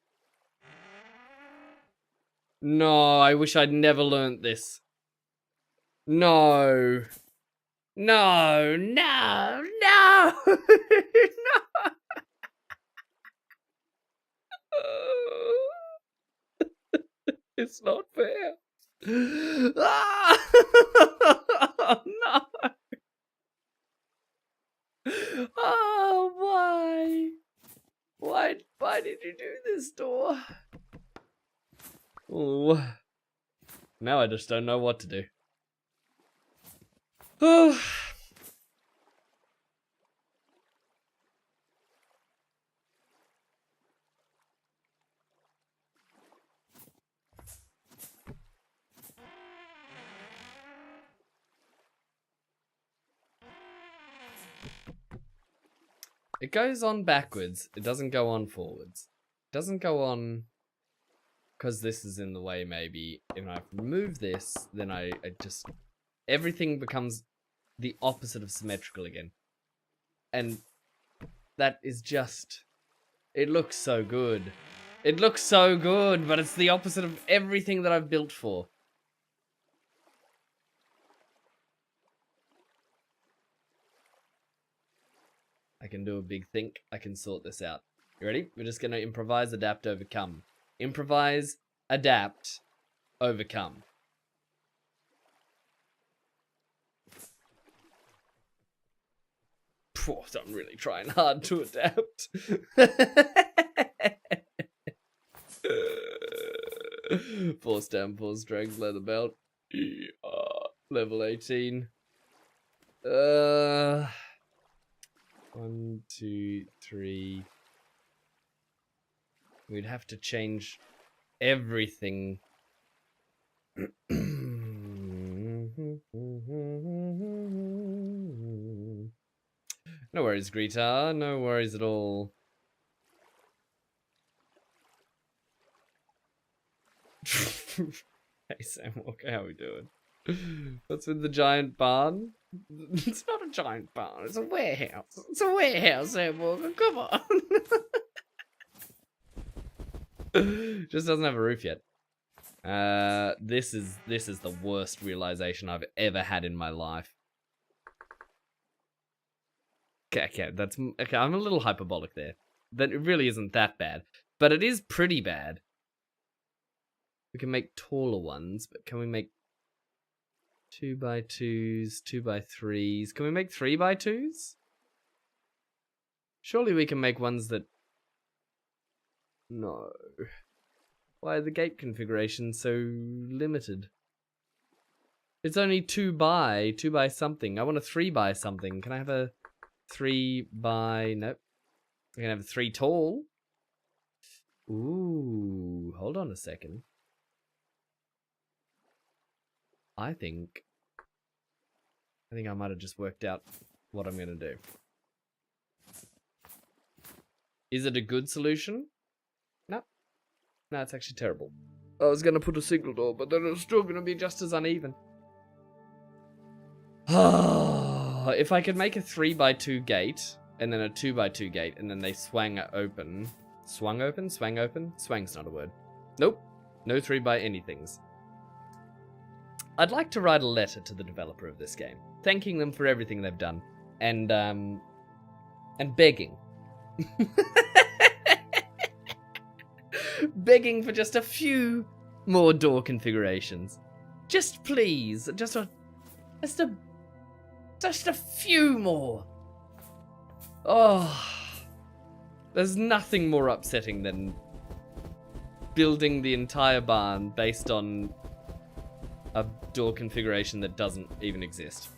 A: No, I wish I'd never learnt this. No. No, no, no, no. It's not fair. Ah! No. Oh, why? Why did you do this, door? Oh. Now I just don't know what to do. Oh. It goes on backwards. It doesn't go on forwards. It doesn't go on because this is in the way, maybe. If I remove this, then I just... Everything becomes the opposite of symmetrical again. And that is just... It looks so good. It looks so good, but it's the opposite of everything that I've built for. I can do a big think. I can sort this out. You ready? We're just going to improvise, adapt, overcome. Improvise, adapt, overcome. Phew, I'm really trying hard to adapt. Force down, force strength, leather belt. Level 18. 1, 2, 3. We'd have to change everything. No worries, Greta. No worries at all. Hey, Sam Walker, how we doing? What's with the giant barn? It's not a giant barn. It's a warehouse. It's a warehouse, Sam Walker. Come on. Just doesn't have a roof yet. This is the worst realization I've ever had in my life. Okay, I'm a little hyperbolic there. That it really isn't that bad, but it is pretty bad. We can make taller ones, but can we make 2x2s, 2x3s? Can we make 3x2s? Surely we can make ones that... No. Why are the gate configurations so limited? It's only 2 by something. I want a 3 by something. Can I have a 3 by... Nope. I can have a 3 tall. Ooh, hold on a second. I think I might have just worked out what I'm gonna do. Is it a good solution? No. No, it's actually terrible. I was gonna put a single door, but then it's still gonna be just as uneven. If I could make a 3x2 gate, and then a 2x2 gate, and then they swung open. Swung open? Swang open? Swang's not a word. Nope. No 3 by anythings. I'd like to write a letter to the developer of this game, thanking them for everything they've done, and begging. Begging for just a few more door configurations. Just please, just a few more. Oh, there's nothing more upsetting than building the entire barn based on a door configuration that doesn't even exist.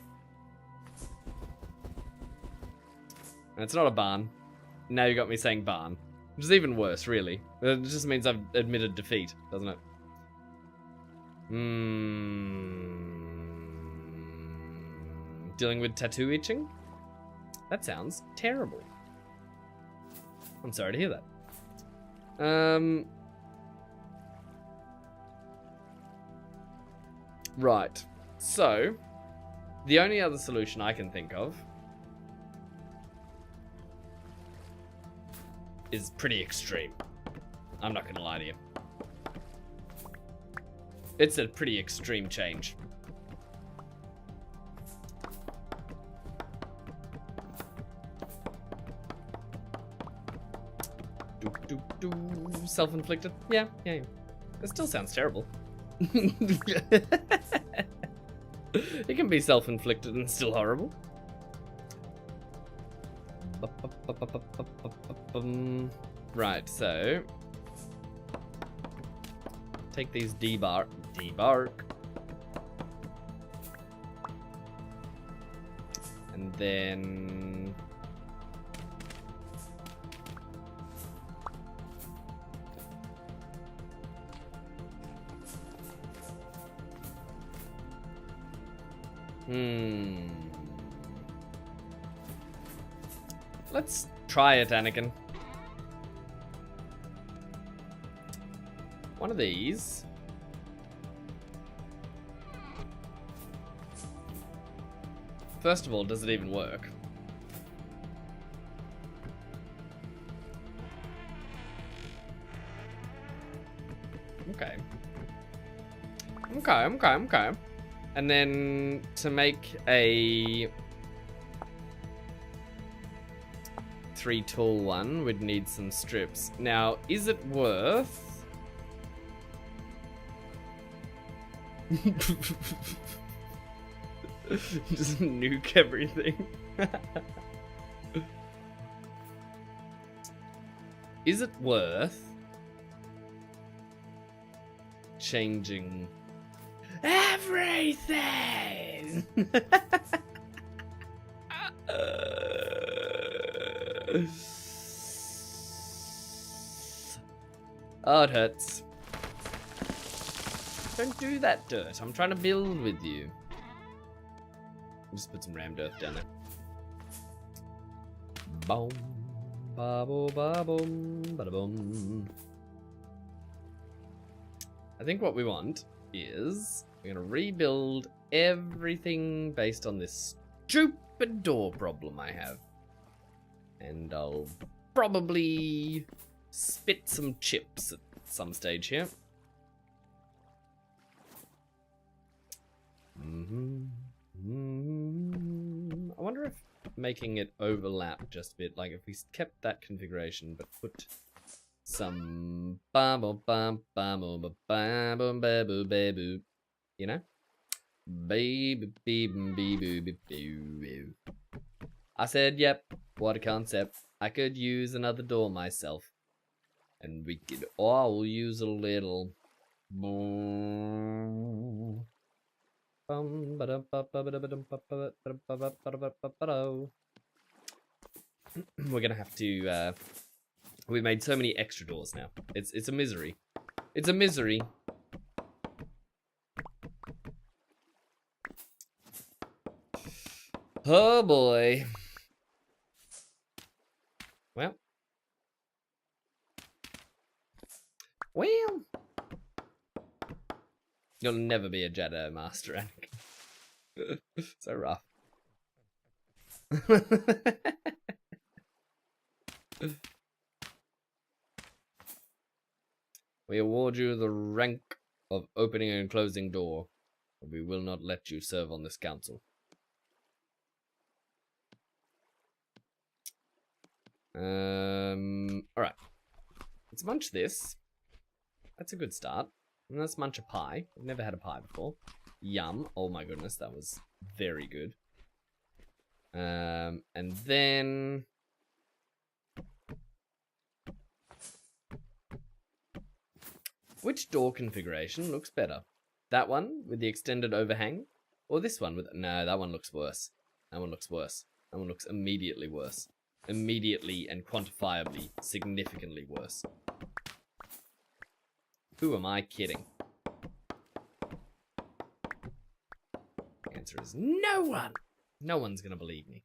A: And it's not a barn. Now you got me saying barn. Which is even worse, really. It just means I've admitted defeat, doesn't it? Dealing with tattoo itching? That sounds terrible. I'm sorry to hear that. Right. So, the only other solution I can think of is pretty extreme. I'm not gonna lie to you. It's a pretty extreme change. Self-inflicted? Yeah. It still sounds terrible. It can be self-inflicted and still horrible. Right, so take these debark, and then let's try it, Anakin. One of these. First of all, does it even work? Okay. And then to make a 3 tall one, we'd need some strips. Now, is it worth... Just nuke everything. Is it worth changing everything? Oh, it hurts. Don't do that, dirt. I'm trying to build with you. Just put some rammed earth down there. Boom, ba boom, bada boom. I think what we want is we're gonna rebuild everything based on this stupid door problem I have, and I'll probably spit some chips at some stage here. I wonder if making it overlap just a bit, like if we kept that configuration but put some you know? I said, yep, what a concept. I could use another door myself. And we could all use a little. We're gonna have to we made so many extra doors now. It's a misery. It's a misery. Oh boy. Well, you'll never be a Jedi Master, Anakin. So rough. We award you the rank of opening and closing door, but we will not let you serve on this council. Alright. Let's munch this. That's a good start. And let's munch a pie. I've never had a pie before. Yum. Oh my goodness, that was very good. And then... which door configuration looks better? That one with the extended overhang? Or this one with... no, that one looks worse. That one looks worse. That one looks immediately worse. Immediately and quantifiably, significantly worse. Who am I kidding? The answer is no one! No one's gonna believe me.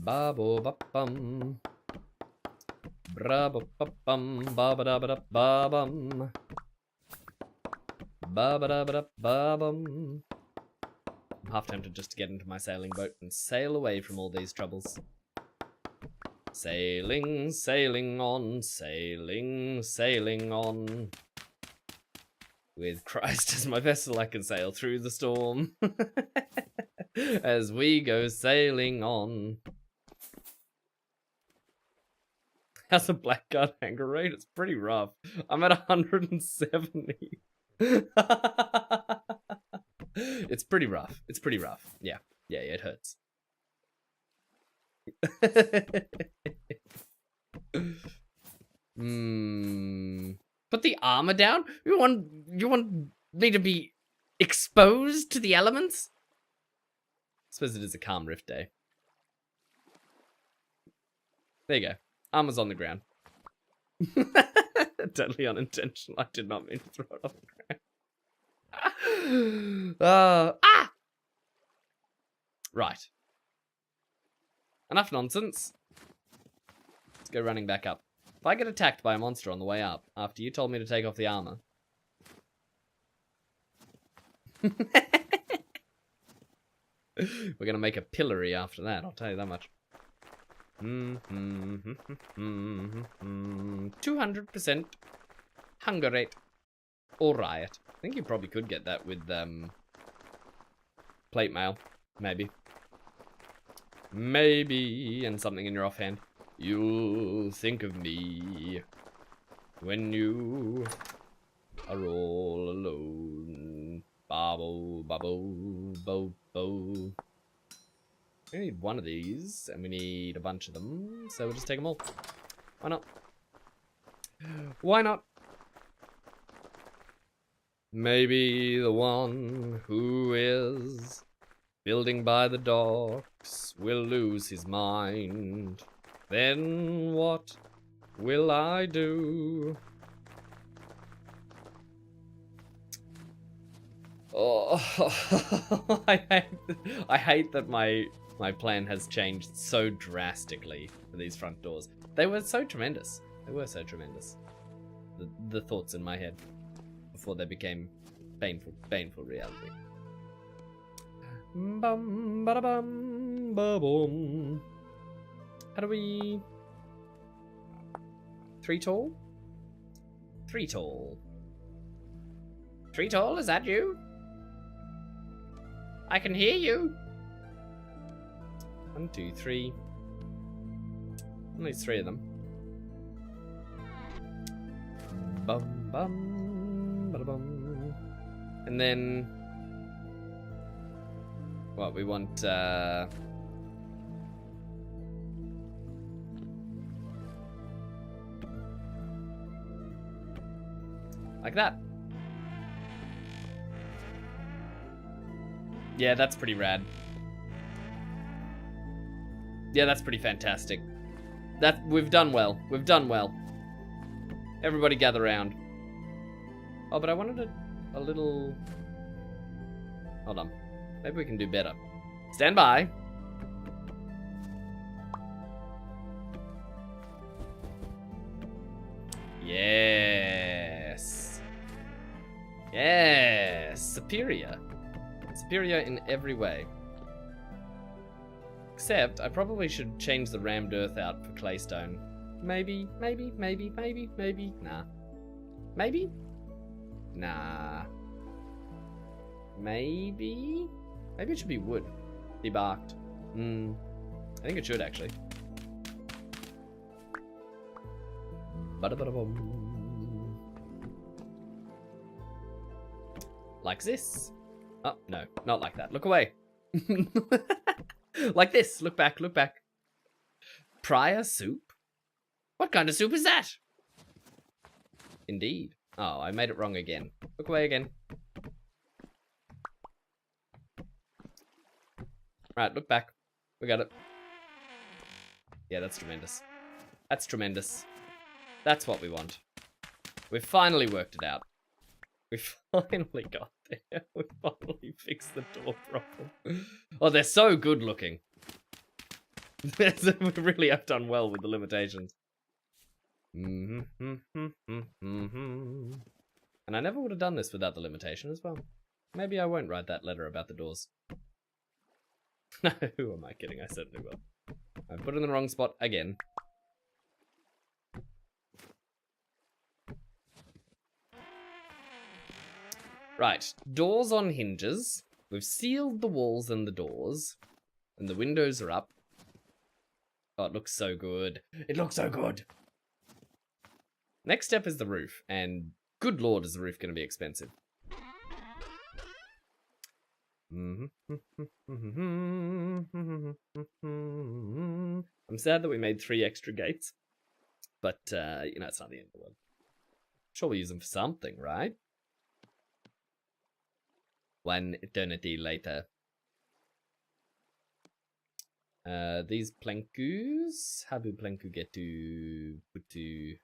A: Babo bum. Brabo bum. Babadabadababum. Babadabadababum. I'm half tempted just to get into my sailing boat and sail away from all these troubles. Sailing, sailing on, sailing, sailing on. With Christ as my vessel, I can sail through the storm. As we go sailing on. How's a blackguard anger rate? It's pretty rough. I'm at 170. It's pretty rough. It's pretty rough. Yeah. Yeah, it hurts. Put the armor down? You want me to be exposed to the elements? I suppose it is a calm rift day. There you go. Armor's on the ground. Totally unintentional. I did not mean to throw it on the ground. Right. Enough nonsense. Let's go running back up. If I get attacked by a monster on the way up, after you told me to take off the armor... We're gonna make a pillory after that, I'll tell you that much. 200% hunger rate. Or riot. I think you probably could get that with plate mail. Maybe. Maybe. And something in your offhand. You'll think of me when you are all alone. Babo, babo, bo, bo. We need one of these, and we need a bunch of them, so we'll just take them all. Why not? Why not? Maybe the one who is building by the docks will lose his mind. Then what will I do? Oh, I hate that my plan has changed so drastically for these front doors. They were so tremendous. They were so tremendous. The thoughts in my head before they became painful reality. Bum ba da bum ba boom. How do we? 3 tall? 3 tall. 3 tall, is that you? I can hear you. 1, 2, 3. Only 3 of them. Bum bum ba bum. And then what we want? Like that. Yeah, that's pretty rad. Yeah, that's pretty fantastic. We've done well. We've done well. Everybody gather around. Oh, but I wanted a little... Hold on. Maybe we can do better. Stand by. Yes. Yes. Superior. Superior in every way. Except, I probably should change the rammed earth out for claystone. Maybe. Nah. Maybe? Nah. Maybe? Maybe it should be wood. Debarked. I think it should, actually. Ba-da-ba-da-bum. Like this. Oh, no, not like that. Look away. Like this. Look back, look back. Prior soup? What kind of soup is that? Indeed. Oh, I made it wrong again. Look away again. Right, look back. We got it. Yeah, that's tremendous. That's tremendous. That's what we want. We've finally worked it out. We finally got there. We finally fixed the door problem. Oh, they're so good looking. We really have done well with the limitations. And I never would have done this without the limitation as well. Maybe I won't write that letter about the doors. No, who am I kidding? I certainly will. I put it in the wrong spot again. Right, doors on hinges. We've sealed the walls and the doors. And the windows are up. Oh, it looks so good. It looks so good. Next step is the roof. And good lord, is the roof going to be expensive. I'm sad that we made 3 extra gates. But, you know, it's not the end of the world. Sure, we'll use them for something, right? One eternity later. These plankus. How do planku get to put to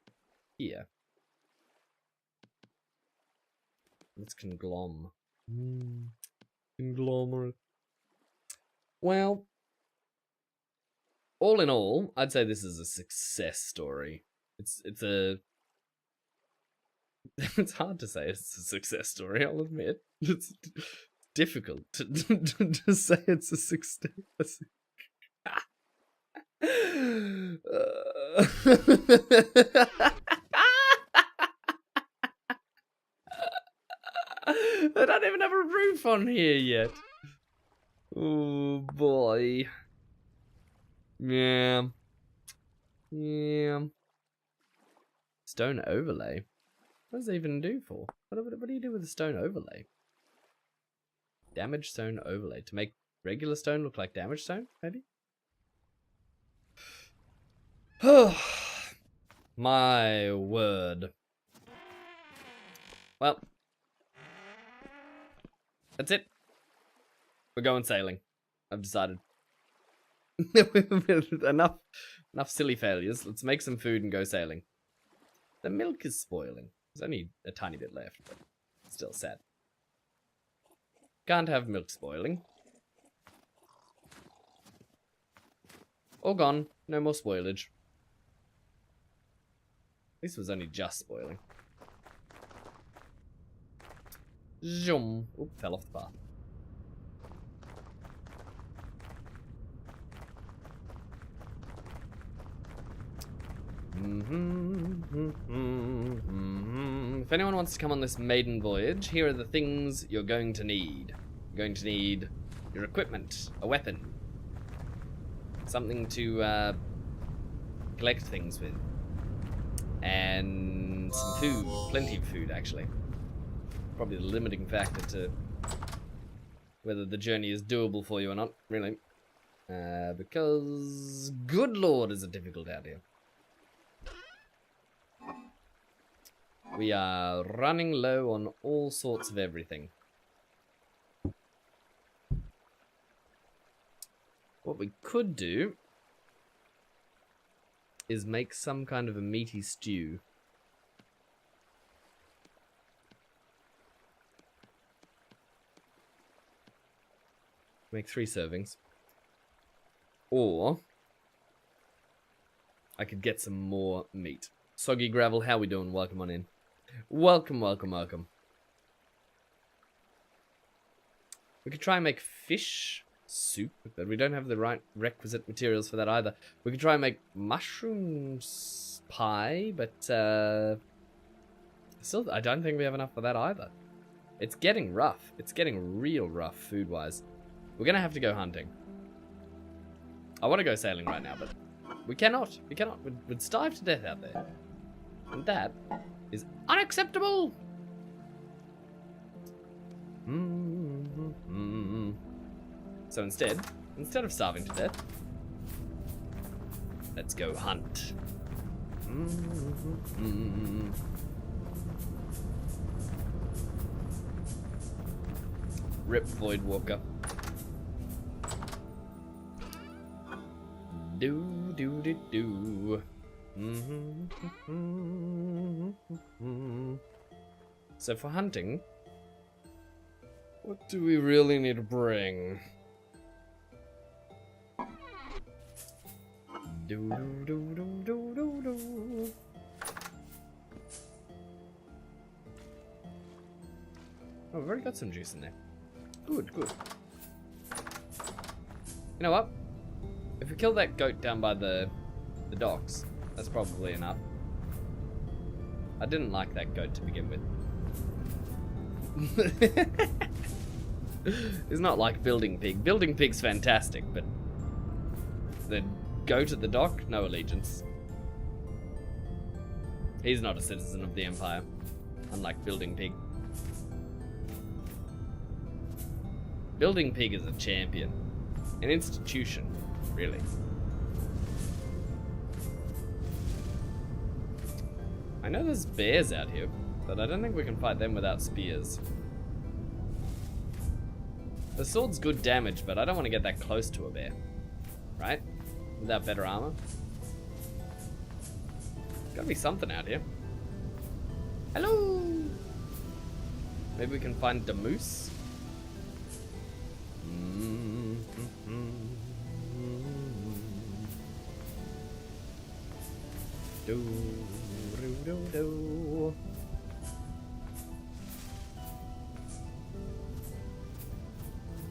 A: here? Let's conglom. Conglomerate. Well, all in all, I'd say this is a success story. It's a. It's hard to say it's a success story, I'll admit. It's difficult to say it's a success. I don't even have a roof on here yet. Oh boy. Yeah. Stone overlay. What does it even do for? What do you do with a stone overlay? Damaged stone overlay. To make regular stone look like damaged stone, maybe? My word. Well. That's it. We're going sailing. I've decided. Enough silly failures. Let's make some food and go sailing. The milk is spoiling. There's only a tiny bit left, but still sad. Can't have milk spoiling. All gone. No more spoilage. This was only just spoiling. Zoom. Oop, fell off the path. If anyone wants to come on this maiden voyage, here are the things you're going to need. You're going to need your equipment, a weapon, something to collect things with, and some food, plenty of food actually. Probably the limiting factor to whether the journey is doable for you or not, really. Because, good lord, is it difficult out here. We are running low on all sorts of everything. What we could do is make some kind of a meaty stew. Make 3 servings. Or I could get some more meat. Soggy Gravel, how we doing? Welcome on in. Welcome, welcome, welcome. We could try and make fish soup, but we don't have the right requisite materials for that either. We could try and make mushrooms pie, but still, I don't think we have enough for that either. It's getting rough. It's getting real rough food-wise. We're gonna have to go hunting. I want to go sailing right now, but we cannot. We cannot. We'd starve to death out there. And that is unacceptable. So instead of starving to death, let's go hunt. Rip Voidwalker. Do. So for hunting, what do we really need to bring? Do do do do do do. Oh, we've already got some juice in there. Good, good. You know what? If we kill that goat down by the docks, that's probably enough. I didn't like that goat to begin with. It's not like Building Pig. Building Pig's fantastic, but the goat at the dock, no allegiance. He's not a citizen of the Empire, unlike Building Pig. Building Pig is a champion. An institution, really. I know there's bears out here, but I don't think we can fight them without spears. The sword's good damage, but I don't want to get that close to a bear. Right? Without better armor. Gotta be something out here. Hello! Maybe we can find the moose? Do, do, do, do.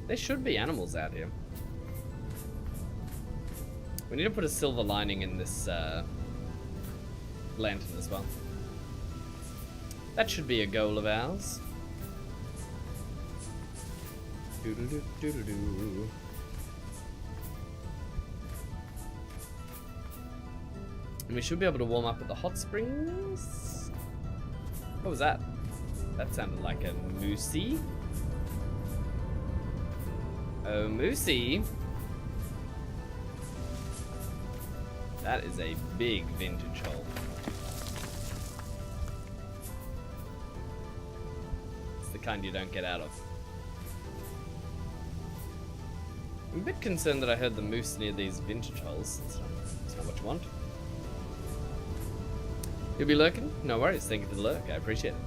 A: There should be animals out here. We need to put a silver lining in this lantern as well. That should be a goal of ours. Do-do-do-do-do-do. And we should be able to warm up at the hot springs. What was that? That sounded like a moosey. Oh, moosey. That is a big vintage hole. It's the kind you don't get out of. I'm a bit concerned that I heard the moose near these vintage holes. That's not what you want. You'll be lurking? No worries, thank you for the lurk, I appreciate it.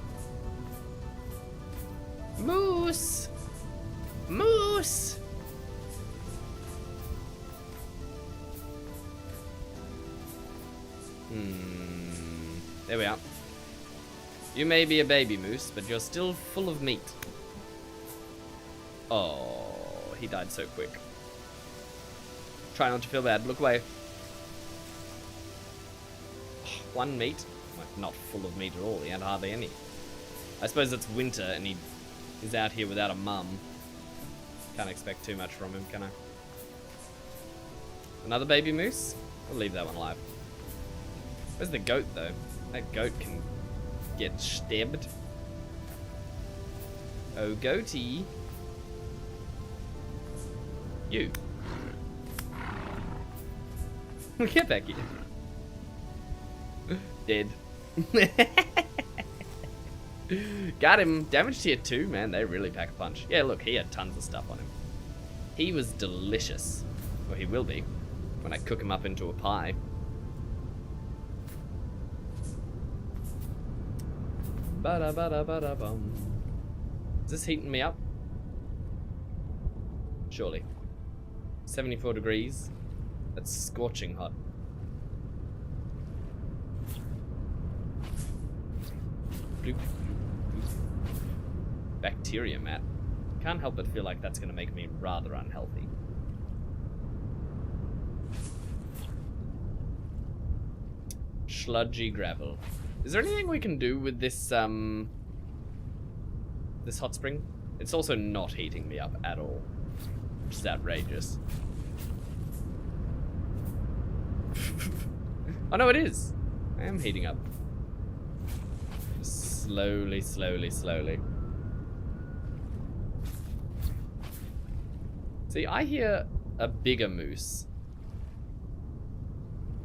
A: Moose! Moose! There we are. You may be a baby moose, but you're still full of meat. Oh, he died so quick. Try not to feel bad, look away. One meat? Like, not full of meat at all, he had hardly any. I suppose it's winter and he is out here without a mum. Can't expect too much from him, can I? Another baby moose? We'll leave that one alive. Where's the goat, though? That goat can get stabbed. Oh, goatee. You. Get back here. Dead. Got him. Damage tier 2, man. They really pack a punch. Yeah, look, he had tons of stuff on him. He was delicious. Or he will be when I cook him up into a pie. Ba-da-ba-da-ba-da-bum. Is this heating me up? Surely. 74 degrees. That's scorching hot. Bloop. Bacteria, Matt. Can't help but feel like that's gonna make me rather unhealthy. Sludgy gravel. Is there anything we can do with this this hot spring? It's also not heating me up at all, which is outrageous. Oh no, it is. I am heating up. Just slowly, slowly, slowly. See, I hear a bigger moose.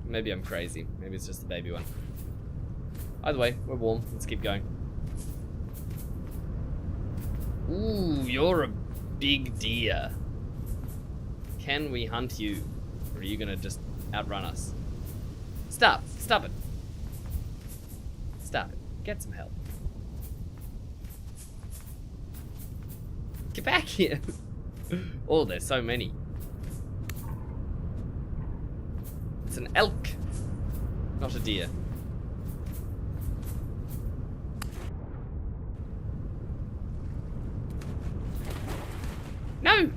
A: Maybe I'm crazy. Maybe it's just the baby one. Either way, we're warm. Let's keep going. Ooh, you're a big deer. Can we hunt you? Or are you gonna just outrun us? Stop! Stop it! Stop it. Get some help. Get back here. Oh, there's so many. It's an elk, not a deer. No!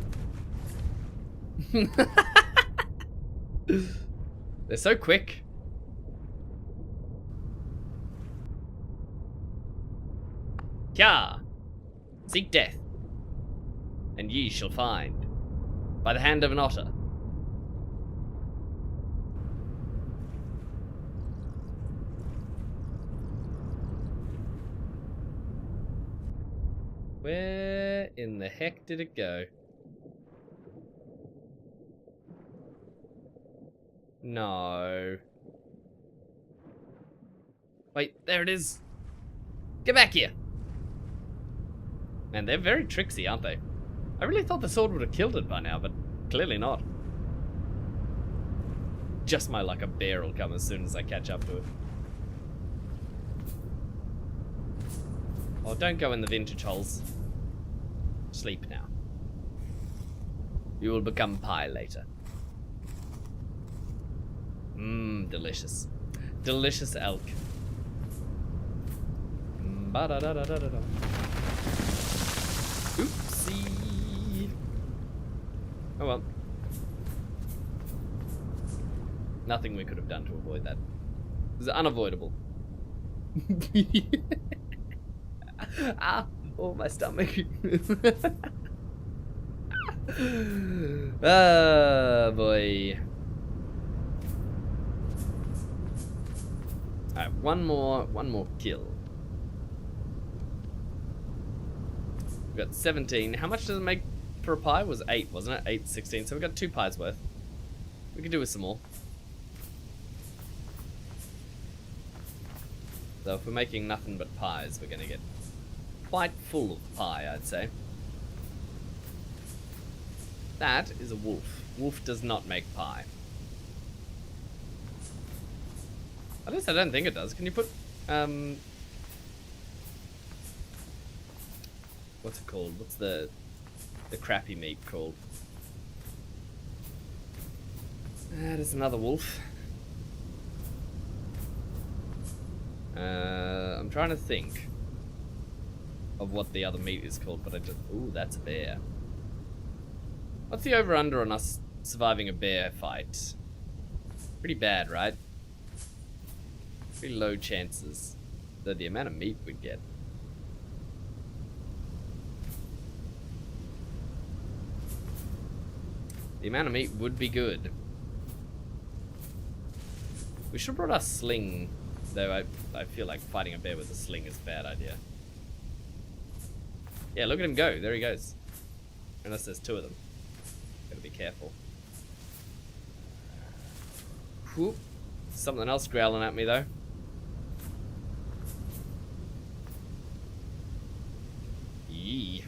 A: They're so quick. Kya! Seek death, and ye shall find, by the hand of an otter. Where in the heck did it go? No. Wait, there it is. Get back here. Man, they're very tricksy, aren't they? I really thought the sword would have killed it by now, but clearly not. Just my luck, a bear will come as soon as I catch up to it. Oh, don't go in the vintage holes. Sleep now. You will become pie later. Mmm, delicious. Delicious elk. Ba-da-da-da-da-da-da. Oopsie. Oh well. Nothing we could have done to avoid that. It was unavoidable. Ah, oh, my stomach. Ah, boy. Alright, one more kill. We got 17. How much does it make for a pie? It was 8, wasn't it? 8, 16. So we got 2 pies worth. We could do with some more. So if we're making nothing but pies, we're gonna get quite full of pie, I'd say. That is a wolf. Wolf does not make pie. At least I don't think it does. Can you put, what's it called? What's the crappy meat called? That is another wolf. I'm trying to think of what the other meat is called, but I just... Ooh, that's a bear. What's the over-under on us surviving a bear fight? Pretty bad, right? Pretty low chances. Though the amount of meat we'd get. The amount of meat would be good. We should have brought our sling, though I feel like fighting a bear with a sling is a bad idea. Yeah, look at him go. There he goes. Unless there's 2 of them. Gotta be careful. Whoop. Something else growling at me, though. Yee.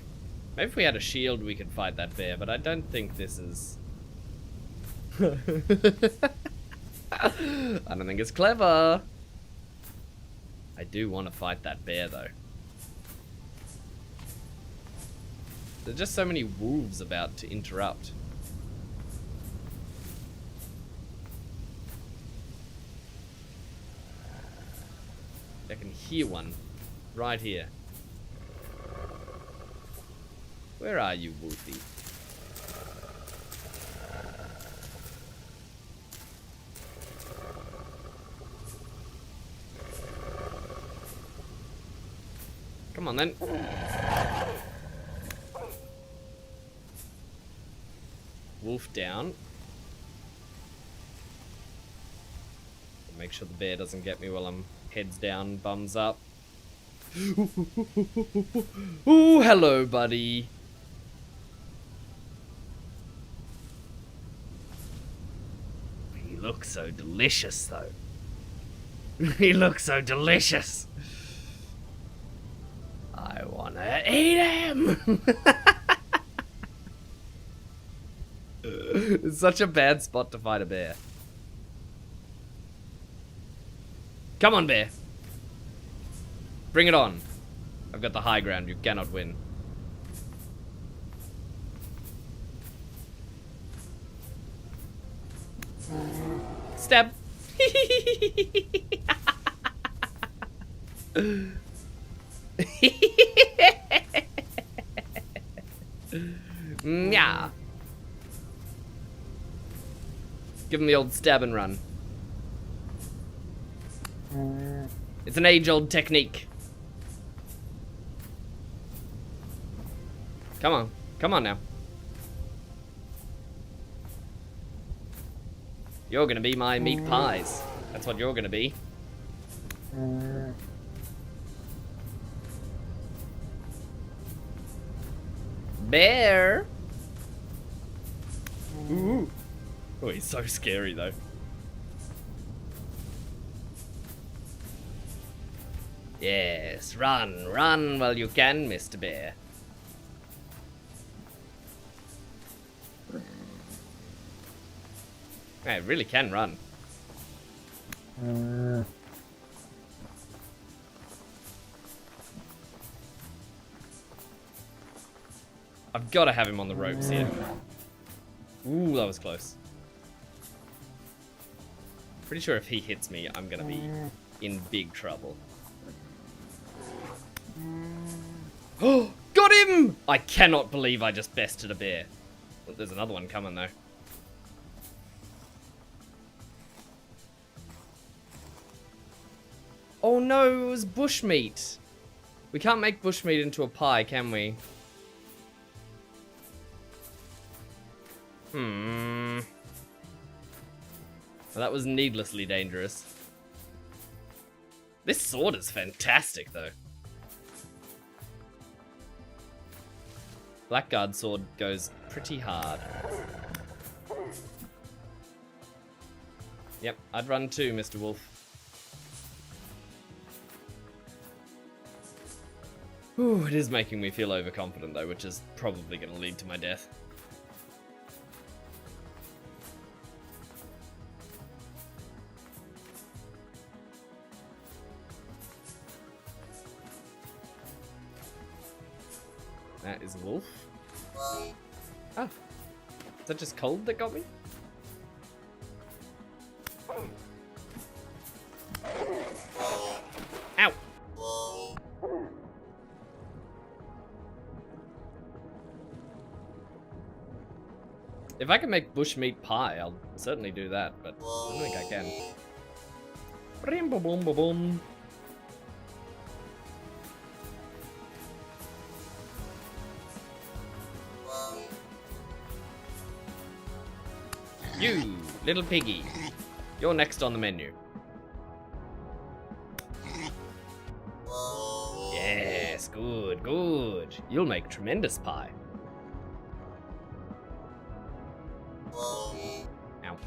A: Maybe if we had a shield we could fight that bear, but I don't think this is... I don't think it's clever. I do want to fight that bear, though. There's just so many wolves about to interrupt. I can hear one right here. Where are you, Wolfie? Come on then. Wolf down. Make sure the bear doesn't get me while I'm heads down, bums up. Ooh, hello, buddy. He looks so delicious, though. He looks so delicious. I wanna eat him. It's such a bad spot to fight a bear. Come on, bear. Bring it on. I've got the high ground. You cannot win. Stab. Yeah. Give him the old stab and run. It's an age-old technique. Come on. Come on now. You're gonna be my meat pies. That's what you're gonna be. Bear! Ooh. Oh, he's so scary though. Yes, run, run while you can, Mr. Bear. I really can run. I've got to have him on the ropes here. Ooh, that was close. Pretty sure if he hits me, I'm gonna be in big trouble. Oh, got him! I cannot believe I just bested a bear. Oh, there's another one coming though. Oh no, it was bushmeat. We can't make bushmeat into a pie, can we? Well, that was needlessly dangerous. This sword is fantastic, though. Blackguard sword goes pretty hard. Yep, I'd run too, Mr. Wolf. Ooh, it is making me feel overconfident, though, which is probably going to lead to my death. That is a wolf. Ah. Is that just cold that got me? Ow! If I can make bushmeat pie, I'll certainly do that, but I don't think I can. Brim boom boom boom. You, little piggy. You're next on the menu. Yes, good, good. You'll make tremendous pie. Ow.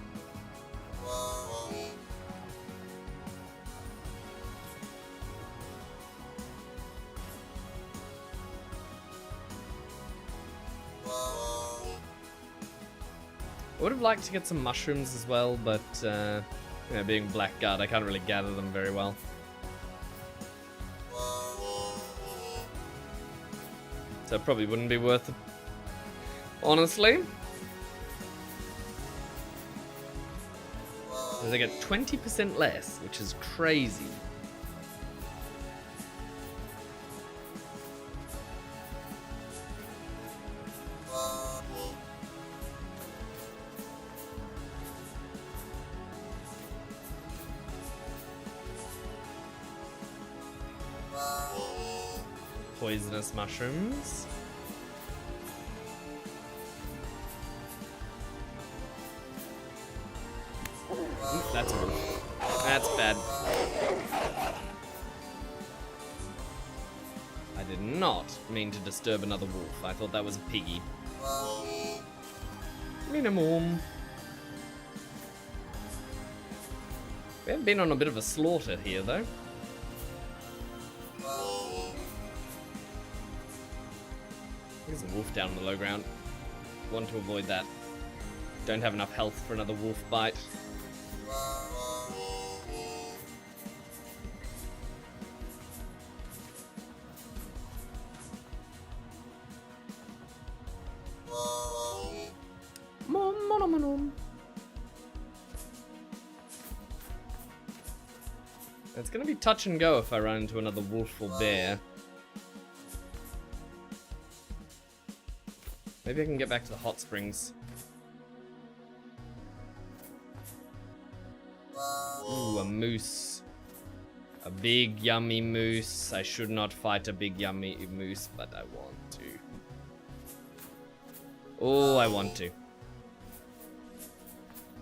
A: I would have liked to get some mushrooms as well, but you know, being blackguard, I can't really gather them very well. So it probably wouldn't be worth it, honestly. Because I get 20% less, which is crazy. Poisonous mushrooms. Ooh, that's a wolf. That's bad. I did not mean to disturb another wolf. I thought that was a piggy. Minimum. We have been on a bit of a slaughter here, though. There's a wolf down on the low ground. Want to avoid that. Don't have enough health for another wolf bite. It's gonna be touch and go if I run into another wolf or bear. Maybe I can get back to the hot springs. Ooh, a moose. A big yummy moose. I should not fight a big yummy moose, but I want to. Oh, I want to.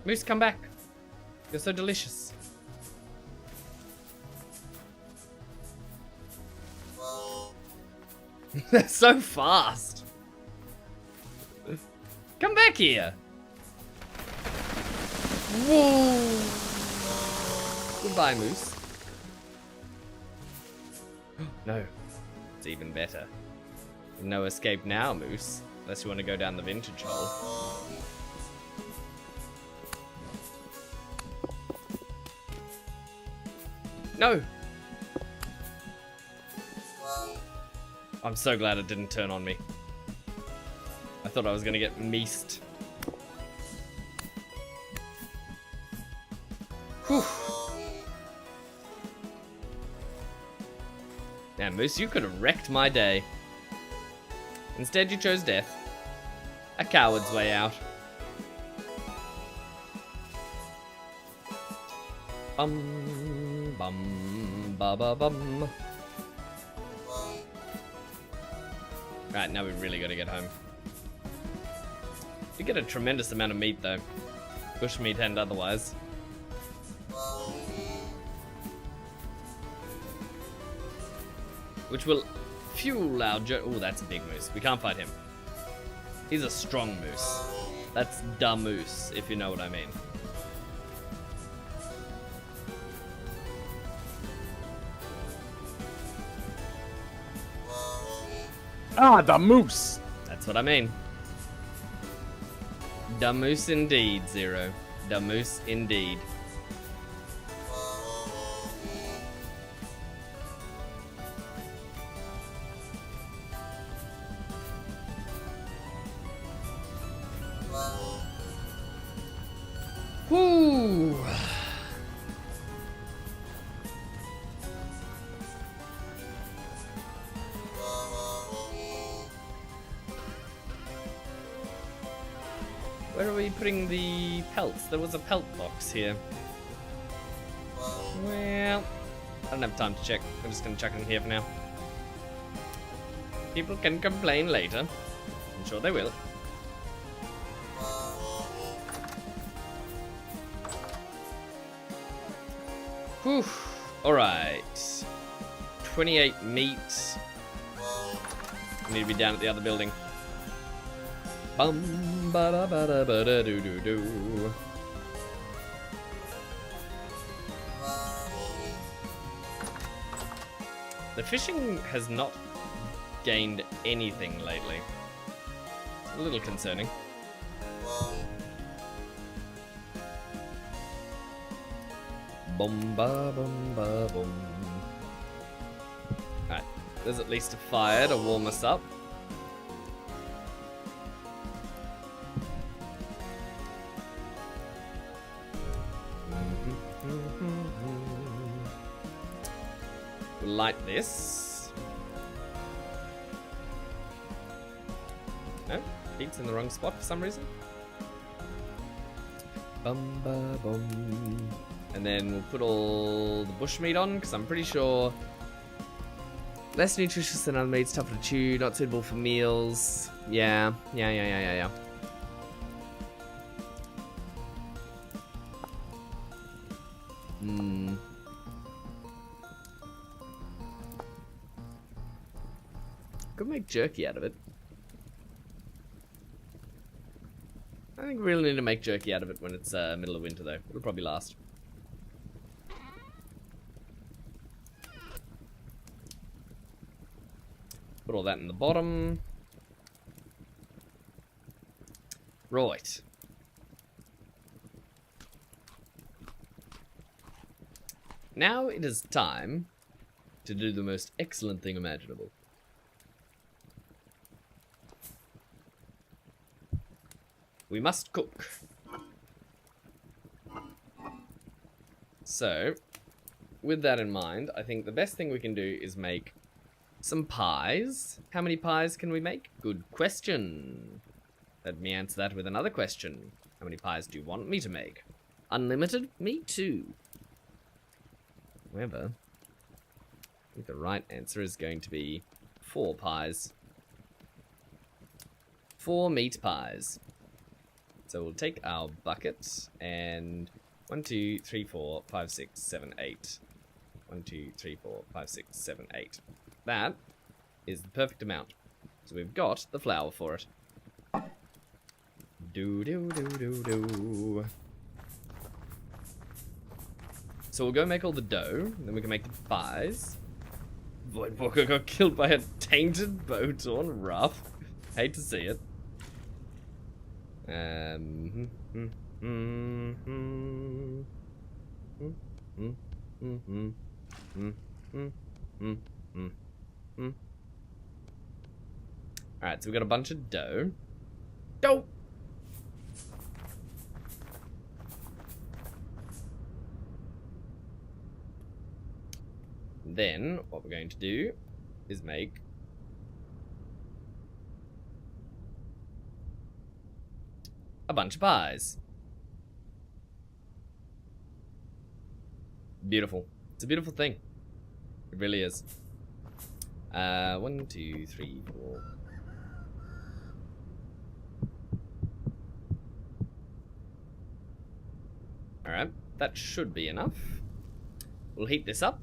A: Moose, come back. You're so delicious. They're so fast. Come back here. Whoa. Goodbye, moose. No, it's even better. No escape now, moose. Unless you want to go down the vintage hole. No! I'm so glad it didn't turn on me. I thought I was gonna get meesed. Whew. Now, Moose, you could have wrecked my day. Instead, you chose death. A coward's way out. Bum, bum, ba ba bum. Right, now we really gotta get home. You get a tremendous amount of meat, though. Bush meat and otherwise. Which will fuel our oh, that's a big moose. We can't fight him. He's a strong moose. That's da moose, if you know what I mean.
B: Ah, the moose!
A: That's what I mean. Da moose indeed, Zero. Da moose indeed. Whoo! Where are we putting the pelts? There was a pelt box here. Well, I don't have time to check. I'm just gonna chuck it in here for now. People can complain later. I'm sure they will. Whew. Alright. 28 meat. I need to be down at the other building. Bum ba da ba da ba da doo doo doo. The fishing has not gained anything lately. It's a little concerning. Bum ba bum ba bum. Alright, there's at least a fire to warm us up. We'll light this. No, peak's in the wrong spot for some reason. Bum ba bum. And then we'll put all the bushmeat on, because I'm pretty sure less nutritious than other meats, tougher to chew, not suitable for meals. Yeah. Could make jerky out of it. I think we really need to make jerky out of it when it's middle of winter, though. It'll probably last. Put all that in the bottom. Right. Now it is time to do the most excellent thing imaginable. We must cook. So, with that in mind, I think the best thing we can do is make some pies. How many pies can we make? Good question. Let me answer that with another question. How many pies do you want me to make? Unlimited? Me too. However, I think the right answer is going to be 4 pies. 4 meat pies. So we'll take our bucket and 1, 2, 3, 4, 5, 6, 7, 8. 1, 2, 3, 4, 5, 6, 7, 8. That is the perfect amount. So we've got the flour for it. Do do do do do. So we'll go make all the dough, then we can make the pies. Voidwalker got killed by a tainted boat on rough. Hate to see it. Alright, so we got a bunch of dough. Dough! Then, what we're going to do is make a bunch of pies. Beautiful. It's a beautiful thing. It really is. 1, 2, 3, 4. Alright, that should be enough. We'll heat this up.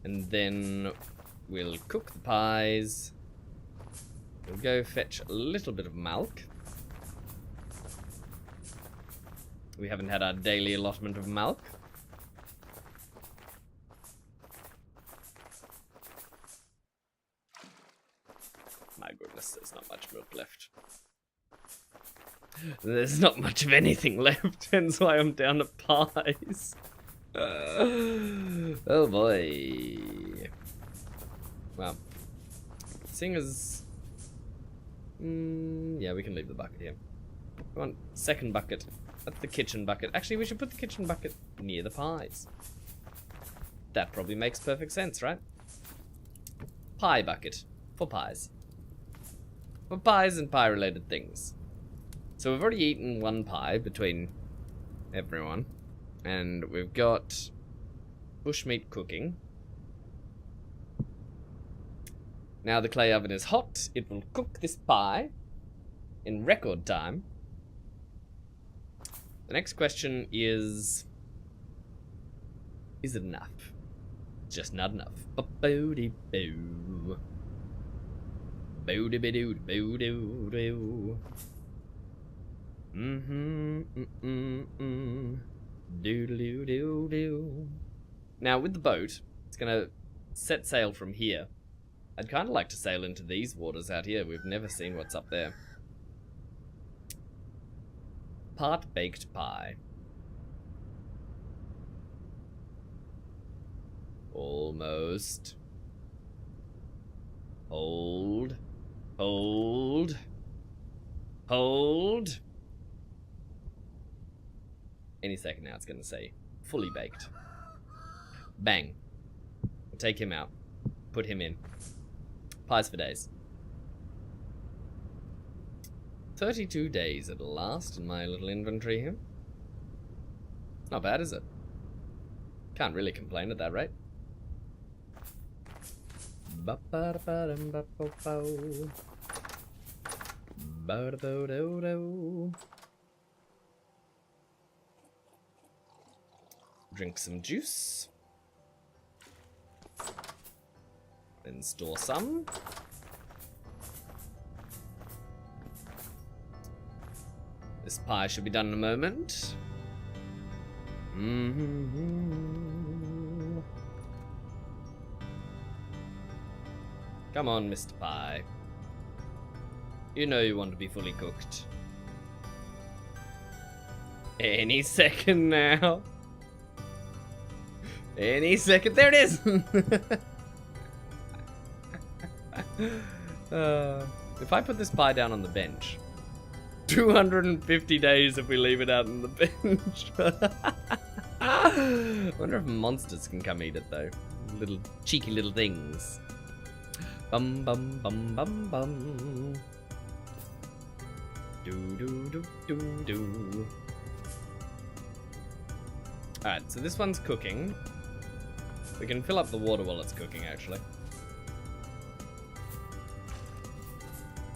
A: And then we'll cook the pies. We'll go fetch a little bit of milk. We haven't had our daily allotment of milk. My goodness, there's not much milk left. There's not much of anything left, hence why I'm down to pies. Oh boy. Well, seeing as... yeah, we can leave the bucket here. Come on, second bucket. That's the kitchen bucket. Actually, we should put the kitchen bucket near the pies. That probably makes perfect sense, right? Pie bucket. For pies. For pies and pie-related things. So we've already eaten 1 pie between everyone. And we've got bushmeat cooking. Now the clay oven is hot. It will cook this pie in record time. The next question is it enough? It's just not enough. Bo-bo-de-boo. Bo-de-be-doo-boo-doo-doo. Doodle-doo-doo-doo. Now with the boat, it's gonna set sail from here. I'd kind of like to sail into these waters out here. We've never seen what's up there. Part baked pie. Almost. Hold. Hold. Hold. Any second now it's going to say fully baked. Bang. We'll take him out. Put him in. Pies for days. 32 days at last in my little inventory here. Not bad, is it? Can't really complain at that rate. Drink some juice. Then store some. This pie should be done in a moment. Come on, Mr. Pie. You know you want to be fully cooked. Any second now. Any second. There it is! If I put this pie down on the bench, 250 days if we leave it out in the bench. I wonder if monsters can come eat it though. Little cheeky little things. Bum bum bum bum bum. Do do do do do. Alright, so this one's cooking. We can fill up the water while it's cooking actually.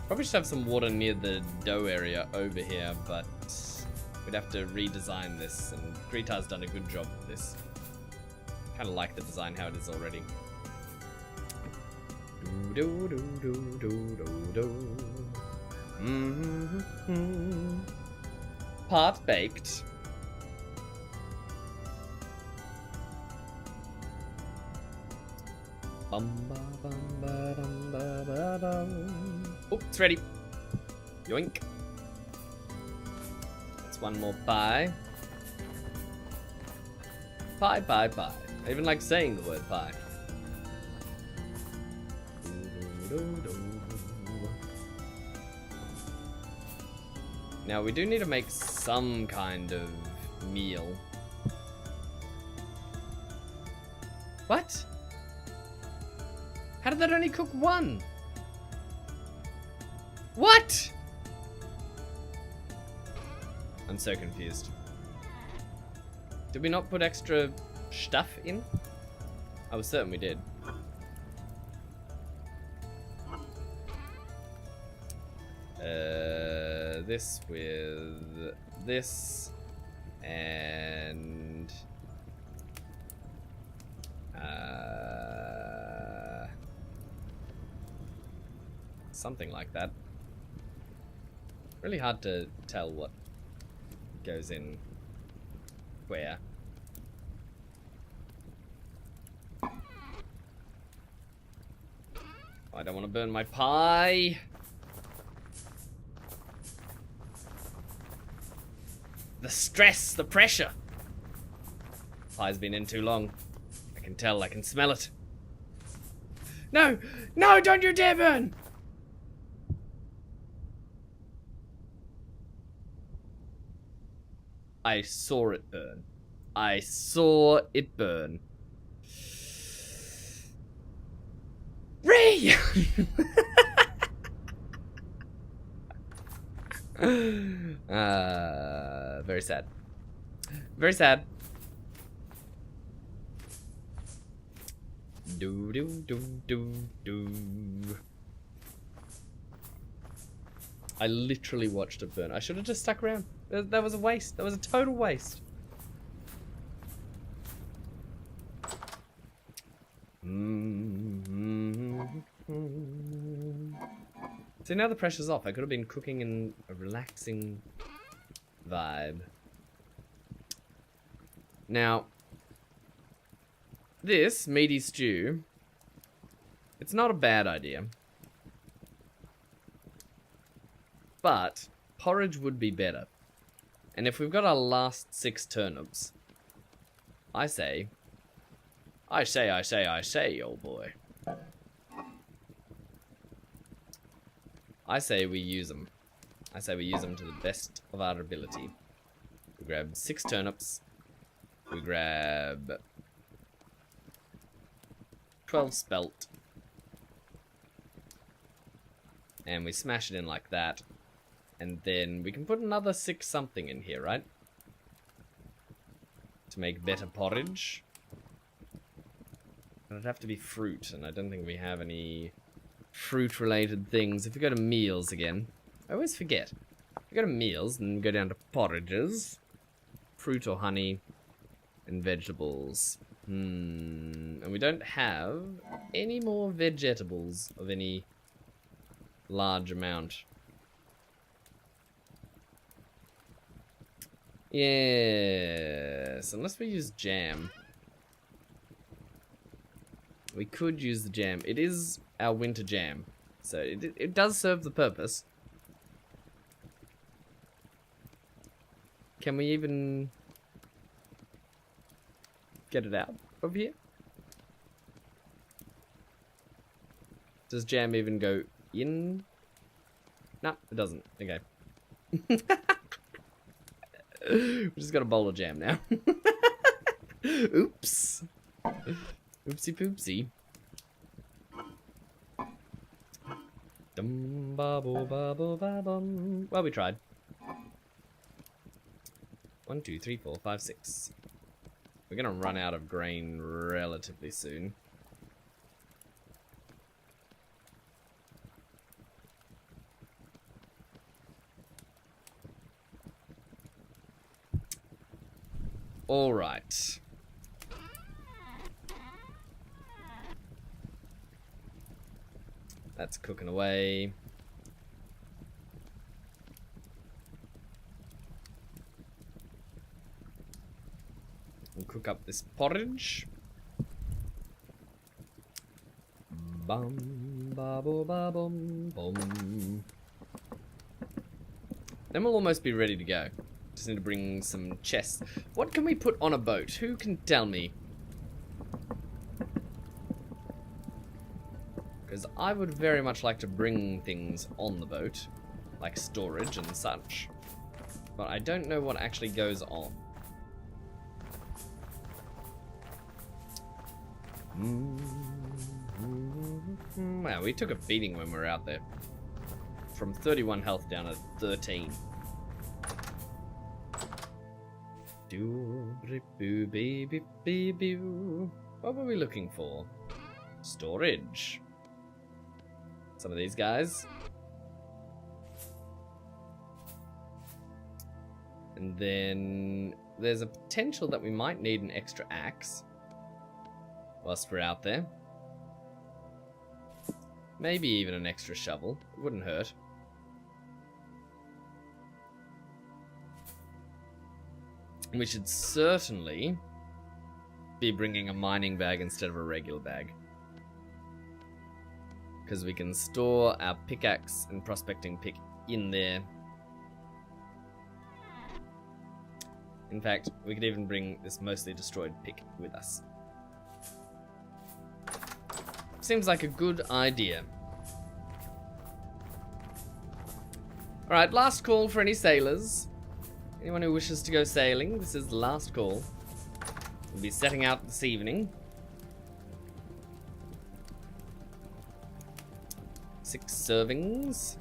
A: Probably should have some water near the dough area over here, but we'd have to redesign this, and Gritar's done a good job with this. Kind of like the design how it is already. Do do do do do do. Mm-hmm. Part baked. Bum ba bum ba dum ba ba dum. Oh, it's ready. Yoink. That's one more pie. Pie, pie, pie. I even like saying the word pie. Now we do need to make some kind of meal. What? How did that only cook one? What? I'm so confused. Did we not put extra stuff in? I was certain we did. This with this and something like that. Really hard to tell what goes in where. I don't want to burn my pie. The stress, the pressure. Pie's been in too long. I can tell, I can smell it. No! No, don't you dare burn! I saw it burn. I saw it burn. Ree! Very sad. Very sad. Do do do do do. I literally watched it burn. I should have just stuck around. That was a waste. That was a total waste. See, now the pressure's off. I could have been cooking in a relaxing vibe. Now, this meaty stew, it's not a bad idea. But porridge would be better. And if we've got our last 6 turnips, I say, old boy. I say we use them. I say we use them to the best of our ability. We grab 6 turnips. We grab 12 spelt. And we smash it in like that. And then we can put another 6 something in here, right? To make better porridge. But it'd have to be fruit, and I don't think we have any fruit-related things. If we go to meals again, I always forget. If we go to meals and go down to porridges, fruit or honey, and vegetables. And we don't have any more vegetables of any large amount. Yes, unless we use jam. We could use the jam. It is our winter jam, so it does serve the purpose. Can we even get it out of here? Does jam even go in? No, it doesn't. Okay. We just got a bowl of jam now. Oops. Oopsie poopsie. Dum ba bo ba bo ba bum. Well, we tried. 1, 2, 3, 4, 5, 6. We're gonna run out of grain relatively soon. All right. That's cooking away. We'll cook up this porridge. Bum ba bo ba bum bum. Then we'll almost be ready to go. Just need to bring some chests. What can we put on a boat? Who can tell me? Because I would very much like to bring things on the boat, like storage and such. But I don't know what actually goes on. Wow, we took a beating when we were out there. From 31 health down to 13. What were we looking for? Storage. Some of these guys. And then there's a potential that we might need an extra axe whilst we're out there. Maybe even an extra shovel. It wouldn't hurt. We should certainly be bringing a mining bag instead of a regular bag. Because we can store our pickaxe and prospecting pick in there. In fact, we could even bring this mostly destroyed pick with us. Seems like a good idea. Alright, last call for any sailors. Anyone who wishes to go sailing, this is the last call. We'll be setting out this evening. 6 servings.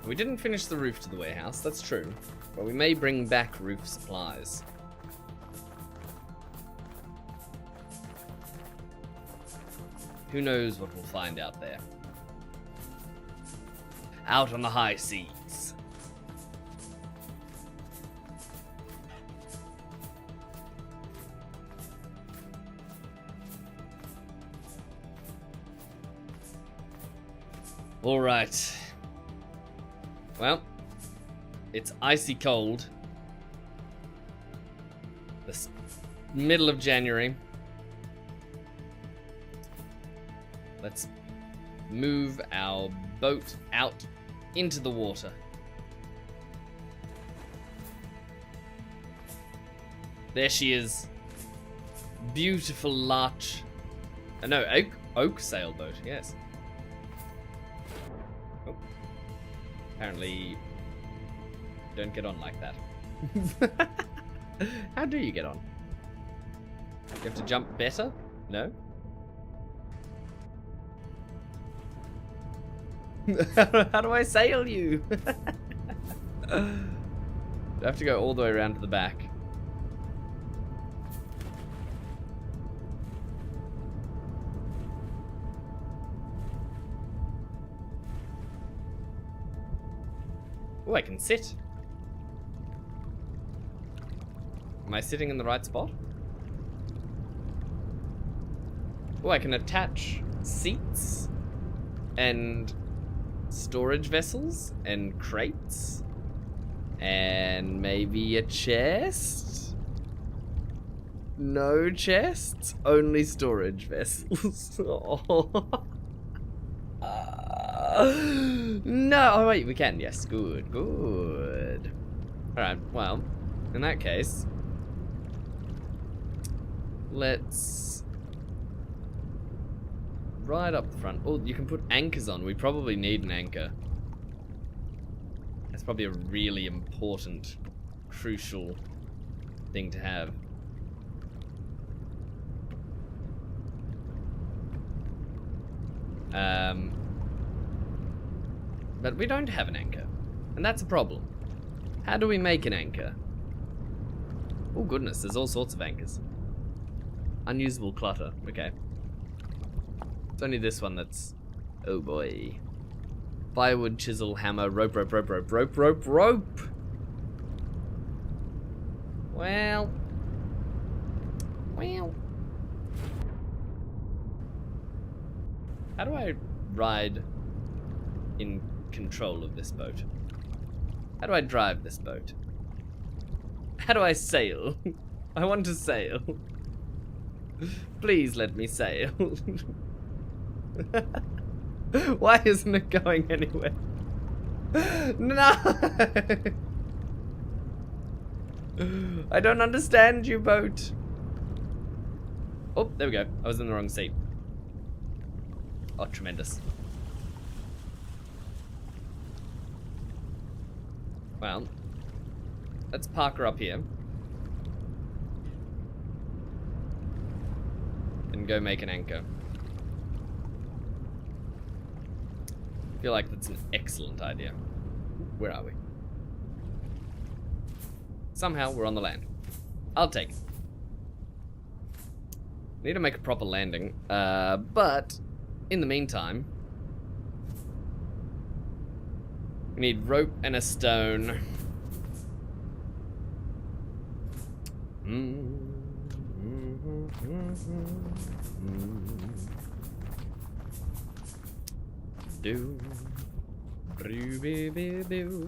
A: We didn't finish the roof to the warehouse, that's true, but we may bring back roof supplies. Who knows what we'll find out there. Out on the high seas. All right. Well, it's icy cold. The middle of January. Let's move our boat out into the water. There she is. Beautiful larch. No, oak sailboat, yes. Oh. Apparently, don't get on like that. How do you get on? You have to jump better? No? How do I sail you? Do I have to go all the way around to the back? Oh, I can sit. Am I sitting in the right spot? Oh, I can attach seats and storage vessels and crates. And maybe a chest? No chests? Only storage vessels. Oh. No, oh wait, we can. Yes, good, good. Alright, well, in that case, let's right up the front. Oh, you can put anchors on. We probably need an anchor. That's probably a really important, crucial thing to have. But we don't have an anchor, and that's a problem. How do we make an anchor? Oh goodness, there's all sorts of anchors. Unusable clutter, okay. It's only this one that's... oh boy. Firewood, chisel, hammer, rope, rope, rope, rope, rope, rope, rope! Well... How do I ride in control of this boat? How do I drive this boat? How do I sail? I want to sail. Please let me sail. Why isn't it going anywhere? No! I don't understand you, boat. Oh, there we go. I was in the wrong seat. Oh, tremendous. Well, let's park her up here. And go make an anchor. I feel like that's an excellent idea. Where are we? Somehow we're on the land. I'll take it. Need to make a proper landing. But in the meantime, we need rope and a stone.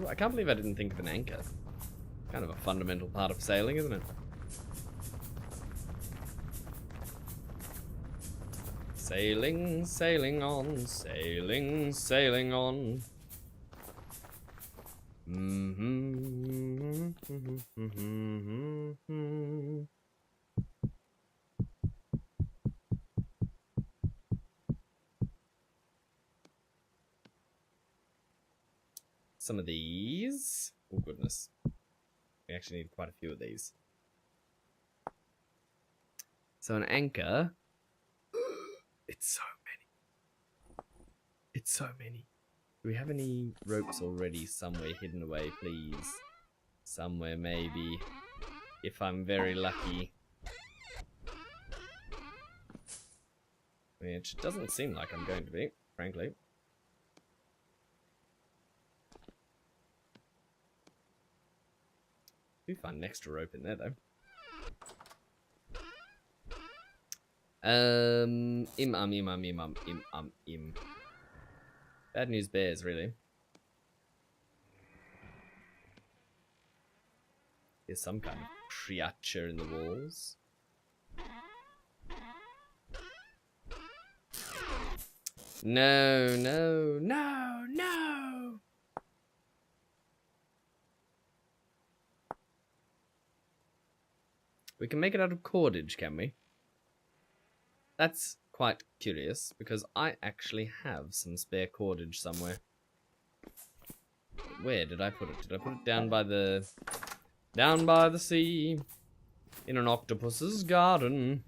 A: I can't believe I didn't think of an anchor. Kind of a fundamental part of sailing, isn't it? Sailing, sailing on, sailing, sailing on. Some of these. Oh goodness. We actually need quite a few of these. So an anchor. It's so many. It's so many. Do we have any ropes already somewhere hidden away, please? Somewhere maybe. If I'm very lucky. Which doesn't seem like I'm going to be, frankly. Do find an extra rope in there though. Im. Bad news bears, really. There's some kind of creature in the walls. No, no, no, no! We can make it out of cordage, can we? That's quite curious, because I actually have some spare cordage somewhere. Where did I put it? Did I put it down by the sea? In an octopus's garden.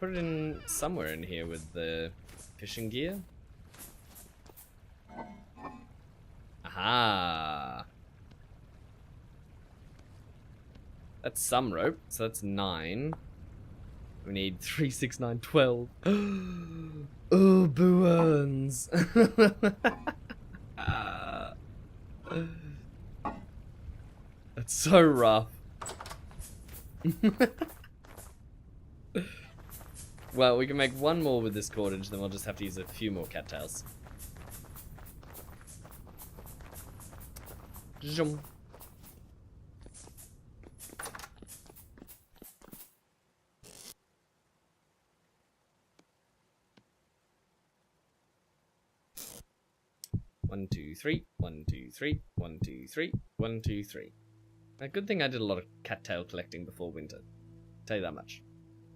A: Put it in somewhere in here with the fishing gear. Aha! That's some rope, so that's 9. We need 3, 6, 9, 12. Oh, booans! That's so rough. Well, we can make one more with this cordage, then we'll just have to use a few more cattails. Zoom. One, two, three. 1, 2, 3. 1, 2, 3. 1, 2, 3. A good thing I did a lot of cattail collecting before winter. Tell you that much.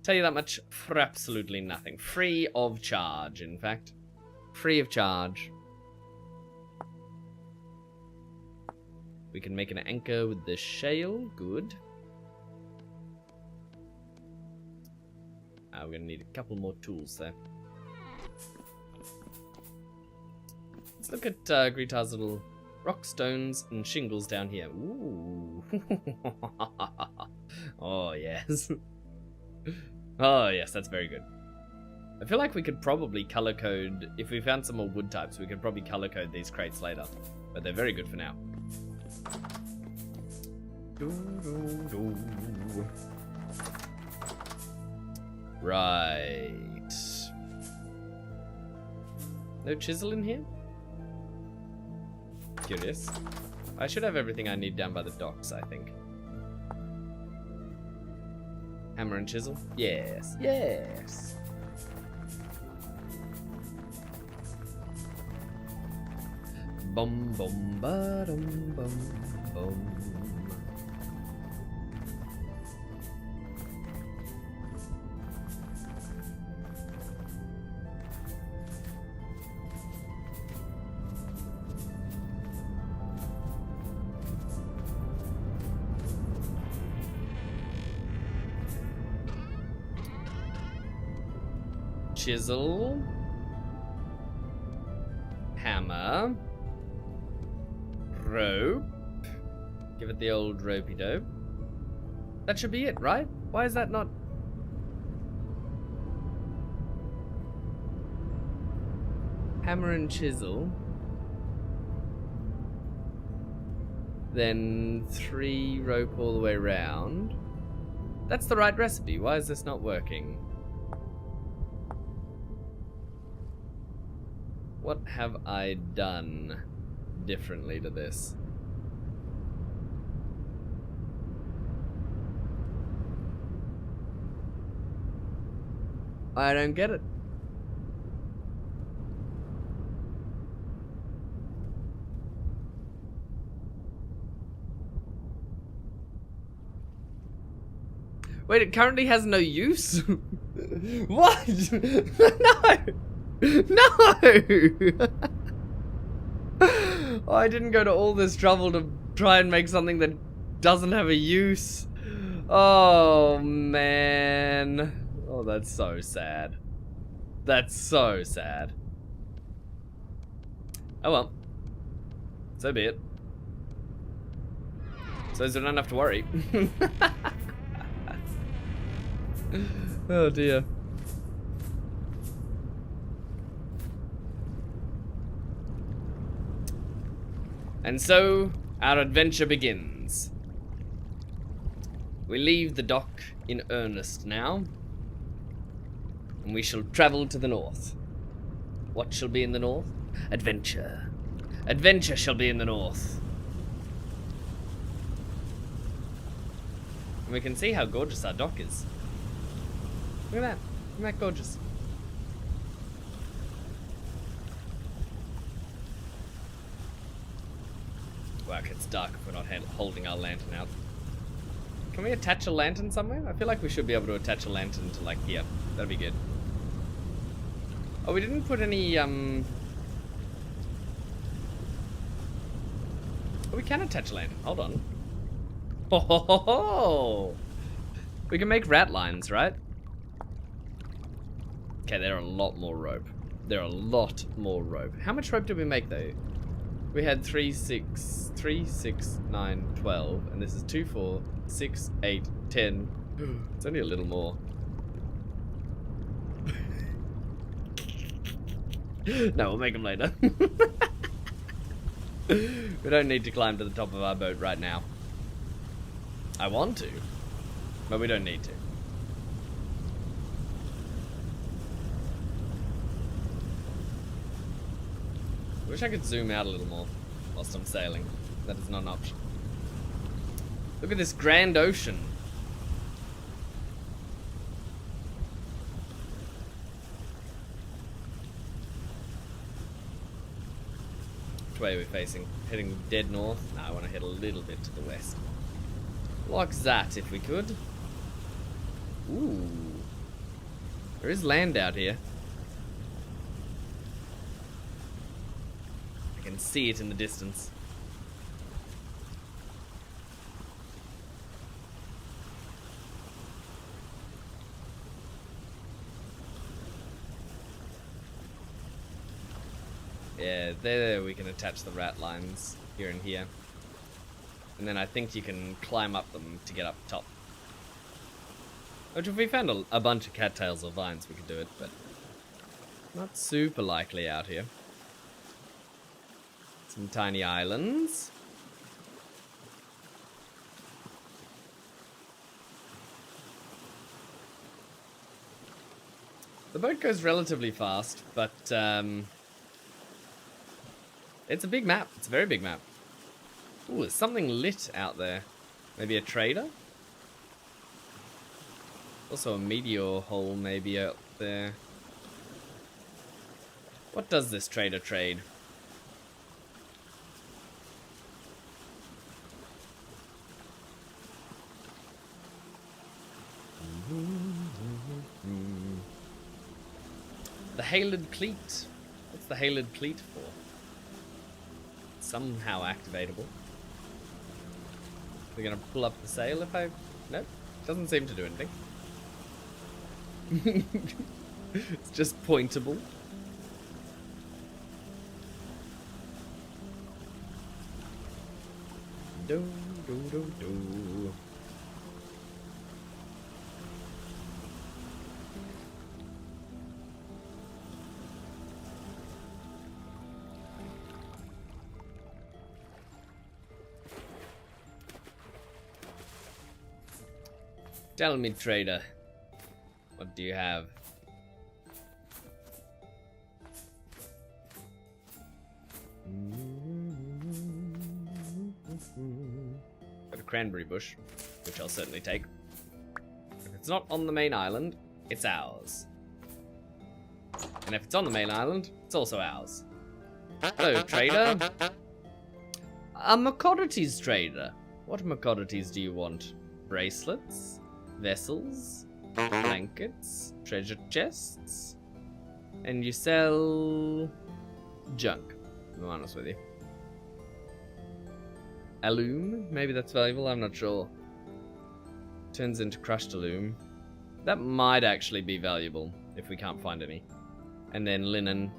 A: Tell you that much for absolutely nothing. Free of charge, in fact. Free of charge. We can make an anchor with the shale. Good. We're gonna need a couple more tools there. Let's look at Gritar's little rock, stones, and shingles down here. Ooh. Oh, yes. Oh, yes, that's very good. I feel like we could probably color code, if we found some more wood types, we could probably color code these crates later. But they're very good for now. Right. No chisel in here? Curious. I should have everything I need down by the docks, I think. Hammer and chisel? Yes, yes. Bum bum ba dum bum bum. Chisel, hammer, rope, give it the old ropey dope. That should be it, right? Why is that not? Hammer and chisel. Then 3 rope all the way around. That's the right recipe. Why is this not working? What have I done differently to this? I don't get it. Wait, it currently has no use? What? No! No! Oh, I didn't go to all this trouble to try and make something that doesn't have a use. Oh, man. Oh, that's so sad. That's so sad. Oh well. So be it. So we don't have to worry. Oh dear. And so, our adventure begins. We leave the dock in earnest now, and we shall travel to the north. What shall be in the north? Adventure. Adventure shall be in the north. And we can see how gorgeous our dock is. Look at that. Isn't that gorgeous? Wow, it's dark if we're not holding our lantern out. Can we attach a lantern somewhere? I feel like we should be able to attach a lantern to, like, here. That'd be good. Oh, we didn't put any, Oh, we can attach a lantern. Hold on. Ho ho ho ho! We can make rat lines, right? Okay, they're a lot more rope. They're a lot more rope. How much rope did we make, though? We had 3, 6, 9, 12, and this is 2, 4, 6, 8, 10. It's only a little more. No, we'll make them later. We don't need to climb to the top of our boat right now. I want to, but we don't need to. Wish I could zoom out a little more whilst I'm sailing. That is not an option. Look at this grand ocean. Which way are we facing? Heading dead north? No, I want to head a little bit to the west. Like that, if we could. Ooh. There is land out here. I can see it in the distance. Yeah, there we can attach the rat lines here and here. And then I think you can climb up them to get up top. Which if we found a bunch of cattails or vines we could do it, but not super likely out here. Some tiny islands. The boat goes relatively fast, but it's a big map. It's a very big map. Ooh, there's something lit out there. Maybe a trader? Also a meteor hole maybe out there. What does this trader trade? The Halid Cleat. What's the Halid Cleat for? Somehow activatable. We're gonna pull up the sail if I... Nope. Doesn't seem to do anything. It's just pointable. Do, do, do, do. Tell me, trader, what do you have? Got a cranberry bush, which I'll certainly take. If it's not on the main island, it's ours. And if it's on the main island, it's also ours. Hello, trader. I'm a commodities trader. What commodities do you want? Bracelets? Vessels? Blankets? Treasure chests? And you sell... junk, to be honest with you. Alum? Maybe that's valuable, I'm not sure. Turns into crushed alum. That might actually be valuable, if we can't find any. And then linen.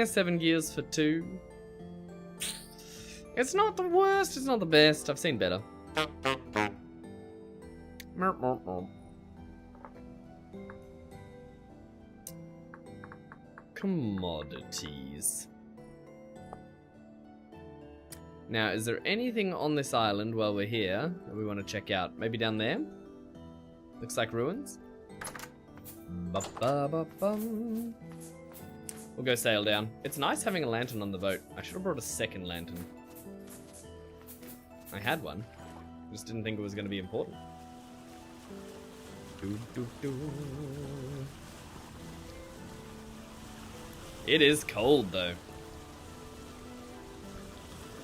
A: 7 gears for 2. It's not the worst, it's not the best. I've seen better. Commodities. Now, is there anything on this island while we're here that we want to check out? Maybe down there? Looks like ruins. Ba-ba-ba-bum. We'll go sail down. It's nice having a lantern on the boat. I should have brought a second lantern. I had one. Just didn't think it was going to be important. Doo, doo, doo. It is cold though.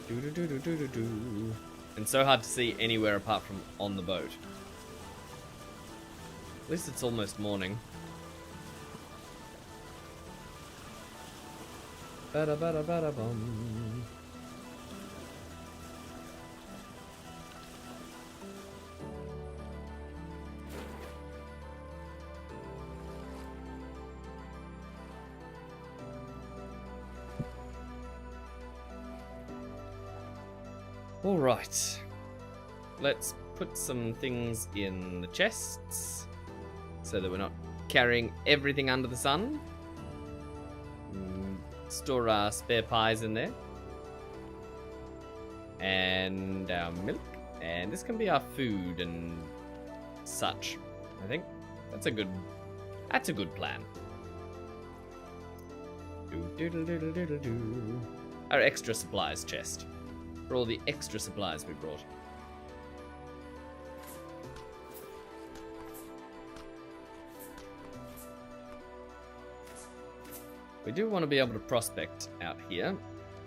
A: Doo, doo, doo, doo, doo, doo, doo. And so hard to see anywhere apart from on the boat. At least it's almost morning. Bada bada bada bum. All right. Let's put some things in the chests so that we're not carrying everything under the sun. Store our spare pies in there. And our milk And this can be our food and such, I think. That's a good plan. Our extra supplies chest. For all the extra supplies we brought. We do want to be able to prospect out here,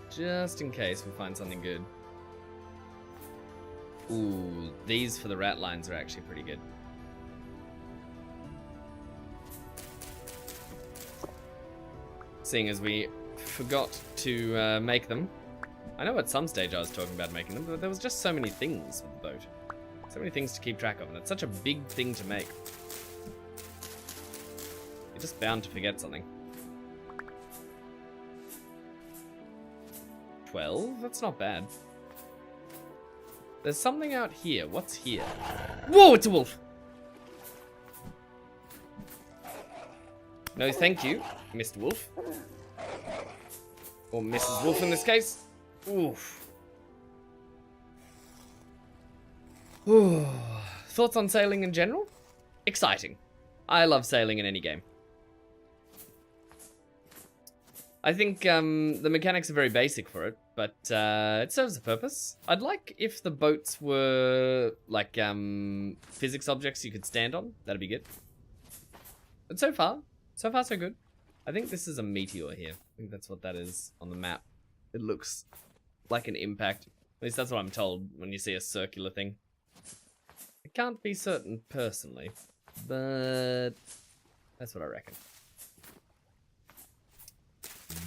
A: just in case we find something good. Ooh, these for the rat lines are actually pretty good. Seeing as we forgot to make them. I know at some stage I was talking about making them, but there was just so many things with the boat. So many things to keep track of, and it's such a big thing to make. You're just bound to forget something. 12? That's not bad. There's something out here. What's here? Whoa, it's a wolf! No, thank you, Mr. Wolf. Or Mrs. Wolf in this case. Oof. Ooh. Thoughts on sailing in general? Exciting. I love sailing in any game. I think the mechanics are very basic for it, but it serves a purpose. I'd like if the boats were like physics objects you could stand on. That'd be good. But so far so good. I think this is a meteor here. I think that's what that is on the map. It looks like an impact. At least that's what I'm told when you see a circular thing. I can't be certain personally, but that's what I reckon.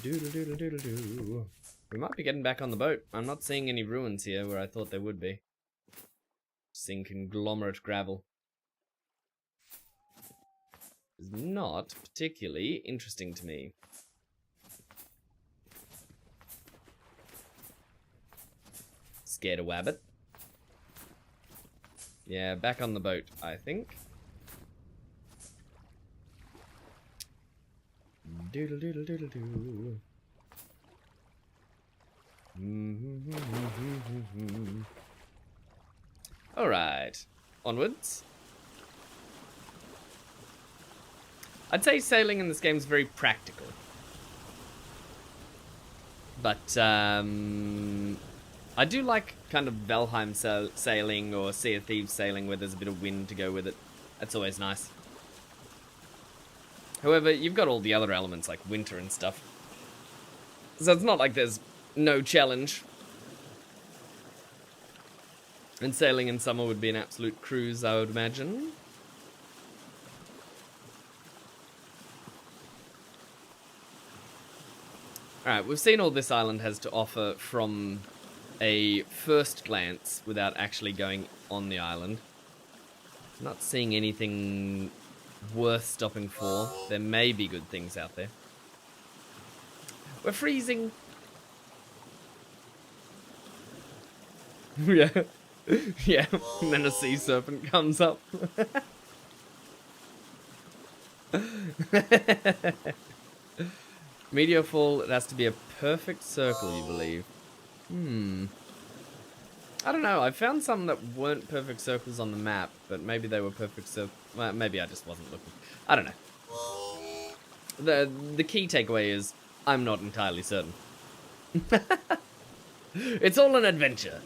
A: Doodle-doodle-doodle-doo. We might be getting back on the boat. I'm not seeing any ruins here where I thought there would be. Seeing conglomerate gravel. Is not particularly interesting to me. Scared a wabbit. Yeah, back on the boat, I think. Doodle doodle doodle doo. Alright, onwards. I'd say sailing in this game is very practical. But, I do like kind of Valheim sailing or Sea of Thieves sailing where there's a bit of wind to go with it. That's always nice. However, you've got all the other elements like winter and stuff. So it's not like there's no challenge. And sailing in summer would be an absolute cruise, I would imagine. Alright, we've seen all this island has to offer from a first glance without actually going on the island. Not seeing anything worth stopping for. There may be good things out there. We're freezing. Yeah. Yeah, and then a sea serpent comes up. Meteor fall, it has to be a perfect circle, you believe? I don't know, I found some that weren't perfect circles on the map, but maybe they were perfect circles. Well, maybe I just wasn't looking. I don't know. The key takeaway is, I'm not entirely certain. It's all an adventure.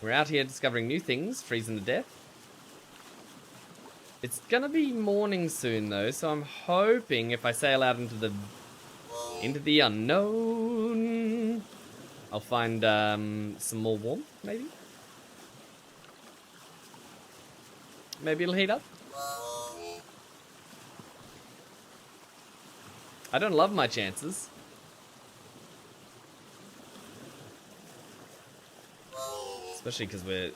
A: We're out here discovering new things, freezing to death. It's gonna be morning soon though, so I'm hoping if I sail out into the unknown, I'll find some more warmth, maybe? Maybe it'll heat up? I don't love my chances. Especially because we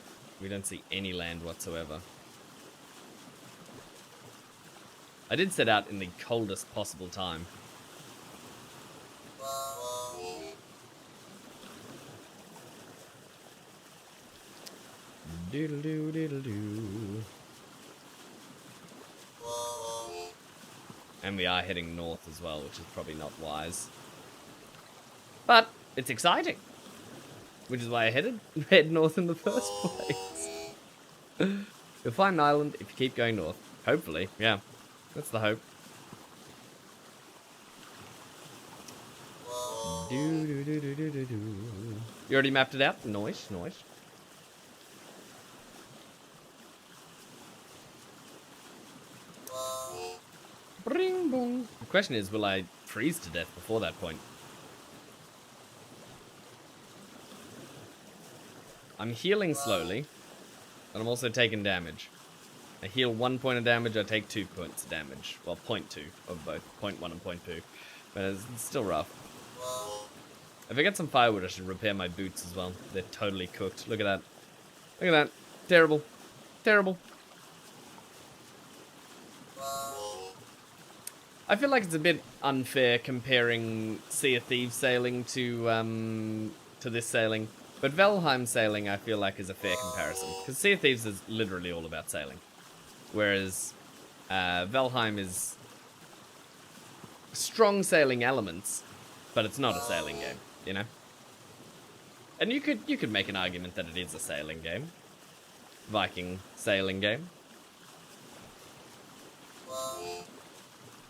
A: don't see any land whatsoever. I did set out in the coldest possible time. Doodle doo doodle doo. And we are heading north as well, which is probably not wise. But it's exciting. which is why I head north in the first place. You'll find an island if you keep going north. Hopefully, yeah. That's the hope. You already mapped it out? Nice, nice. Bring bong. The question is, will I freeze to death before that point? I'm healing slowly, but I'm also taking damage. I heal 1 point of damage, I take 2 points of damage. Well, 0.2 of both, 0.1 and 0.2. But it's still rough. If I get some firewood, I should repair my boots as well. They're totally cooked. Look at that. Look at that. Terrible. Terrible. I feel like it's a bit unfair comparing Sea of Thieves sailing to this sailing. But Valheim sailing, I feel like, is a fair comparison. Because Sea of Thieves is literally all about sailing. Whereas Valheim is strong sailing elements, but it's not a sailing game, you know? And you could make an argument that it is a sailing game. Viking sailing game.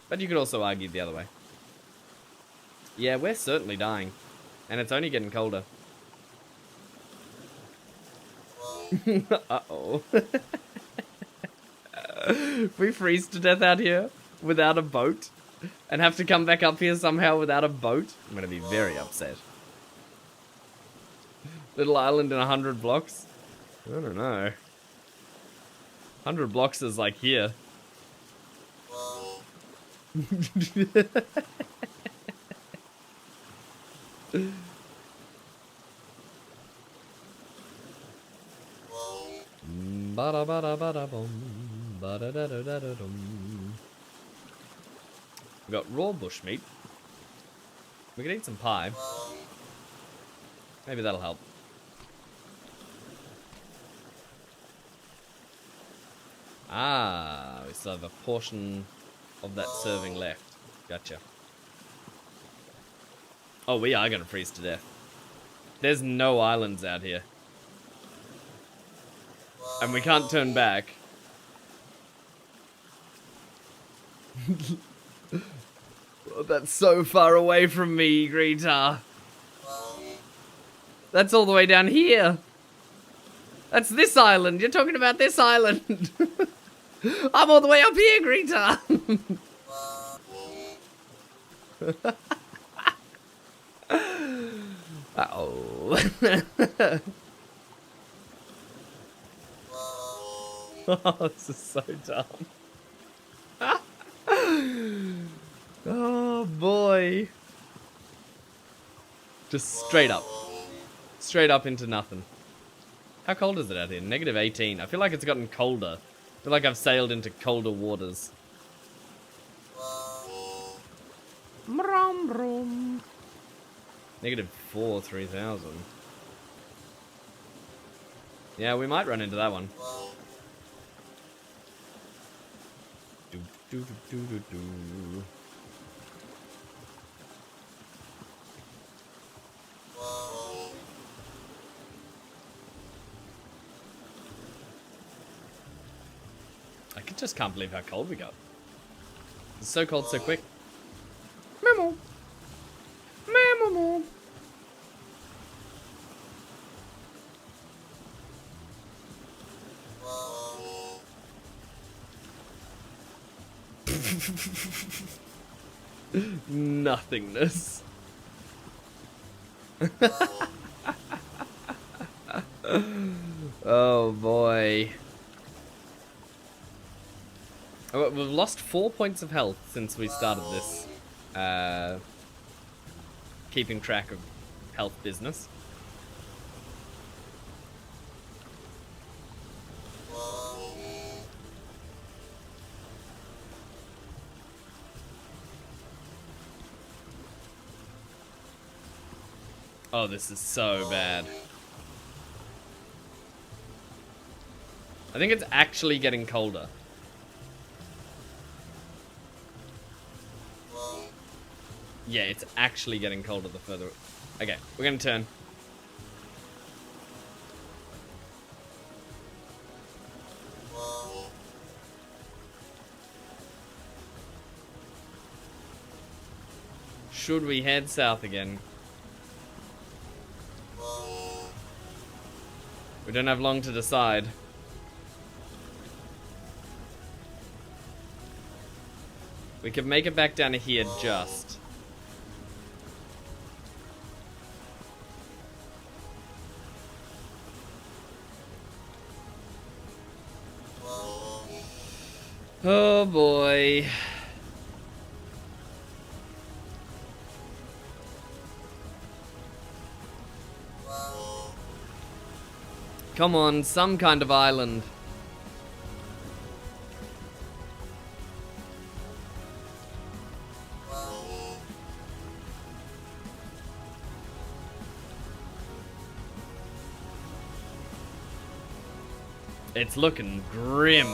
A: But you could also argue the other way. Yeah, we're certainly dying. And it's only getting colder. Uh-oh. We freeze to death out here without a boat and have to come back up here somehow without a boat. I'm going to be very upset. Little island in 100 blocks? I don't know. 100 blocks is like here. We got raw bushmeat. We could eat some pie. Maybe that'll help. Ah, we still have a portion of that serving left. Gotcha. Oh, we are gonna freeze to death. There's no islands out here. And we can't turn back. Oh, that's so far away from me, Greta. That's all the way down here. That's this island. You're talking about this island. I'm all the way up here, Greta. Uh-oh. Oh, this is so dumb. Oh, boy. Just straight up. Straight up into nothing. How cold is it out here? Negative 18. I feel like it's gotten colder. I feel like I've sailed into colder waters. Brum, brum. Negative 4, 3,000. Yeah, we might run into that one. Do, do, do, do, do, do. I just can't believe how cold we got. It's so cold so quick. Memo. Memo. Nothingness. Oh boy. Oh, we've lost 4 points of health since we started this keeping track of health business. Oh, this is so bad. I think it's actually getting colder. Yeah, it's actually getting colder the further... Okay, we're gonna turn. should we head south again? We don't have long to decide. We could make it back down to here just. Oh boy. Come on, some kind of island. It's looking grim.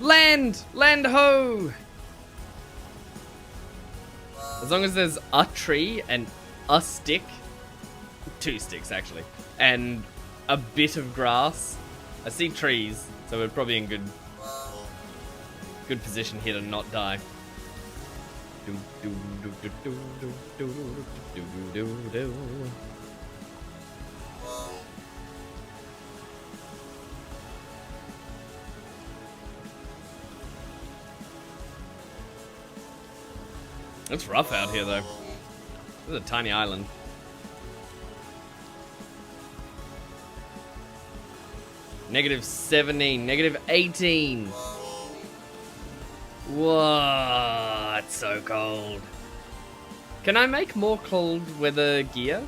A: Land! Land ho! As long as there's a tree and a stick, 2 sticks actually, and a bit of grass. I see trees, so we're probably in good position here to not die. It's rough out here, though. This is a tiny island. -17, -18. Whoa, it's so cold. Can I make more cold weather gear?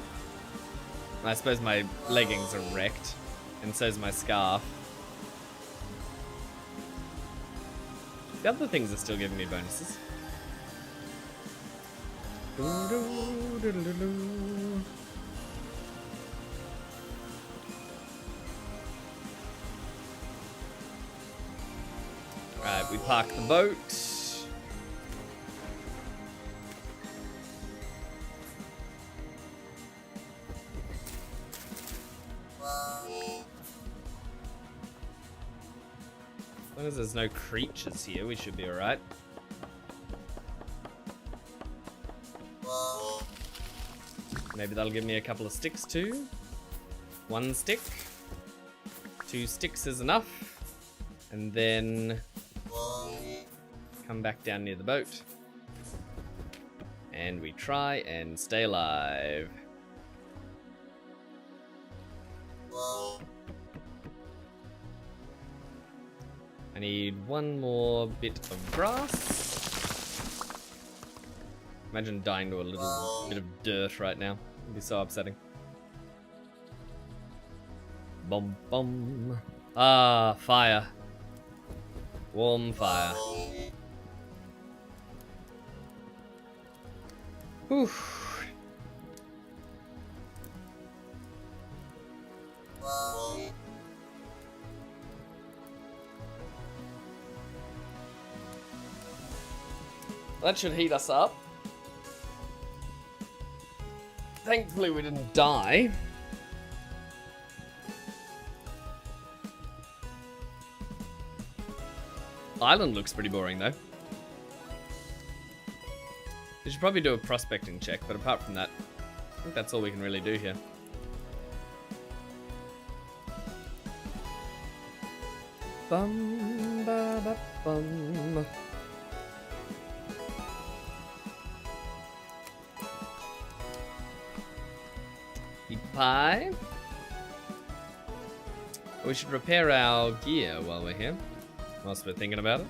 A: I suppose my leggings are wrecked, and so's my scarf. The other things are still giving me bonuses. Right, we park the boat. As long as there's no creatures here, we should be alright. Maybe that'll give me a couple of sticks too. 1 stick. 2 sticks is enough. And then come back down near the boat. And we try and stay alive. I need 1 more bit of grass. Imagine dying to a little bit of dirt right now. It'd be so upsetting. Bum bum. Ah, fire. Warm fire. Whew. That should heat us up. Thankfully we didn't die. Island looks pretty boring though. We should probably do a prospecting check, but apart from that, I think that's all we can really do here. Bum ba ba bum. Pie. We should repair our gear while we're here. Whilst we're thinking about it.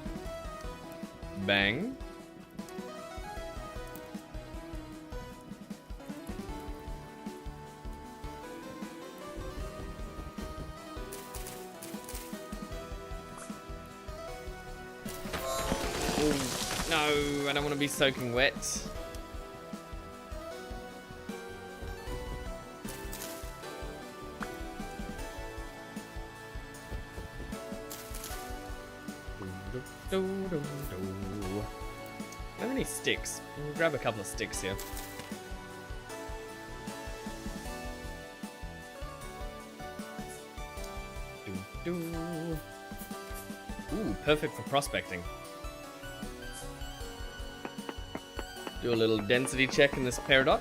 A: Bang. Oh, no, I don't want to be soaking wet. How many sticks? We'll grab a couple of sticks here. Ooh, perfect for prospecting. Do a little density check in this peridot.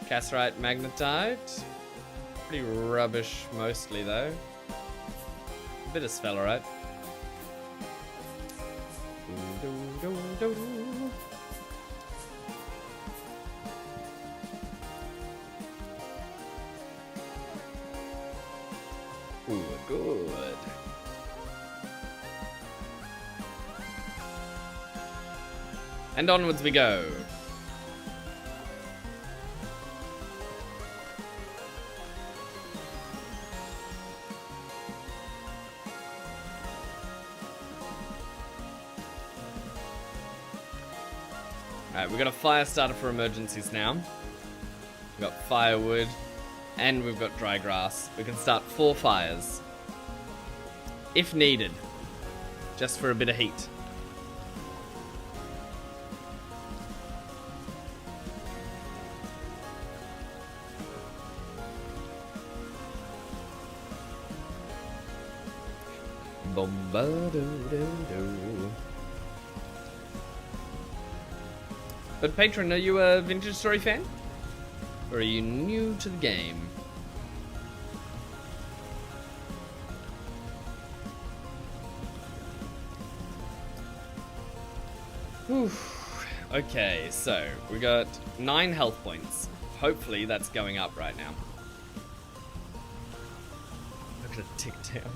A: Cassiterite, magnetite. Pretty rubbish mostly though. A bit of sphelerite. Ooh, good. And onwards we go. Alright, we've got a fire starter for emergencies now. We've got firewood, and we've got dry grass. We can start 4 fires. If needed. Just for a bit of heat. Boom-ba-doo-doo-doo. But Patron, are you a Vintage Story fan? Or are you new to the game? Whew. Okay, so we got 9 health points. Hopefully that's going up right now. Look at it tick down.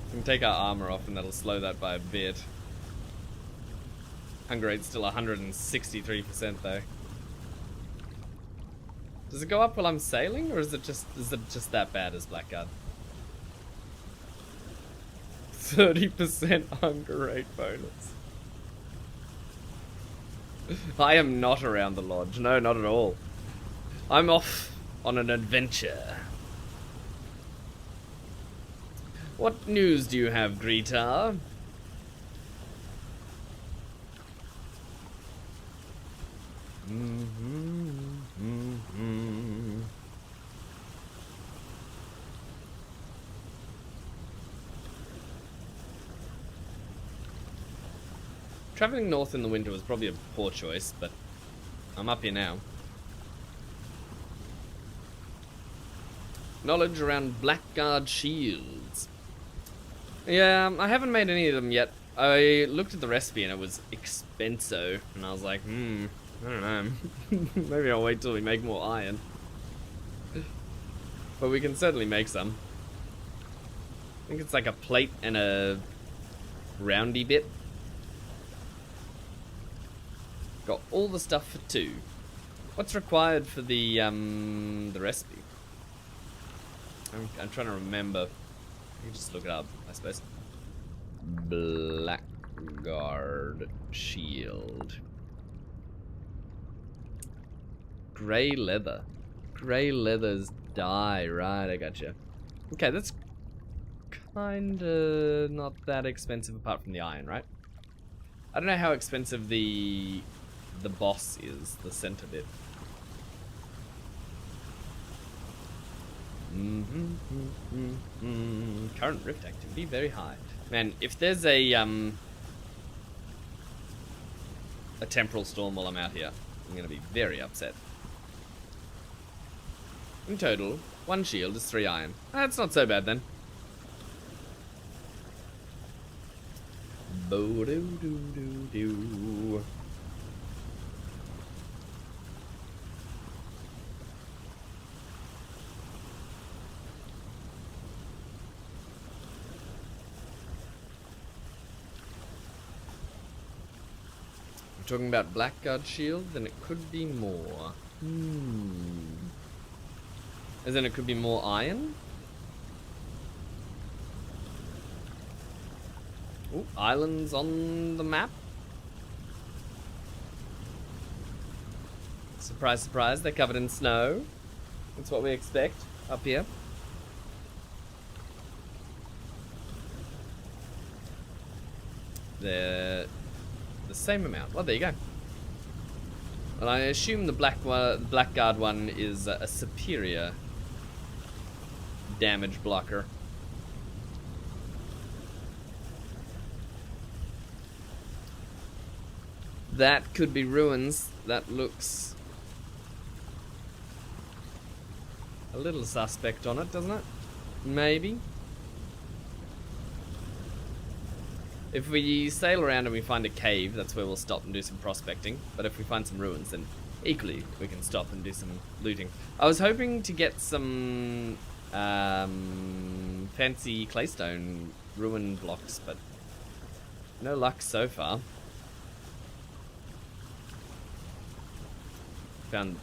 A: We can take our armor off and that'll slow that by a bit. Hunger rate's still 163% though. Does it go up while I'm sailing, or is it just that bad as Blackguard? 30% hunger rate bonus. I am not around the lodge. No, not at all. I'm off on an adventure. What news do you have, Greetar? Traveling north in the winter was probably a poor choice, but I'm up here now. Knowledge around Blackguard shields. Yeah, I haven't made any of them yet. I looked at the recipe and it was expensive, and I was like, I don't know. Maybe I'll wait till we make more iron. But we can certainly make some. I think it's like a plate and a roundy bit. Got all the stuff for 2. What's required for the recipe? I'm trying to remember. You can just look it up, I suppose. Blackguard shield. Grey leather. Grey leather's dye, right, I gotcha. Okay, that's kinda not that expensive apart from the iron, right? I don't know how expensive the boss is, the center bit. Current rift activity very high. Man, if there's a temporal storm while I'm out here, I'm gonna be very upset. In total, 1 shield is 3 iron. That's not so bad then. Bo-do-do-do-do. Talking about Blackguard shield, then it could be more. As in it could be more iron? Ooh, islands on the map. Surprise, surprise, they're covered in snow. That's what we expect up here. They're the same amount. Well, there you go. Well, I assume the Blackguard one is a superior damage blocker. That could be ruins. That looks a little suspect on it, doesn't it? Maybe. If we sail around and we find a cave, that's where we'll stop and do some prospecting. But if we find some ruins, then equally we can stop and do some looting. I was hoping to get some fancy claystone ruin blocks, but no luck so far. Found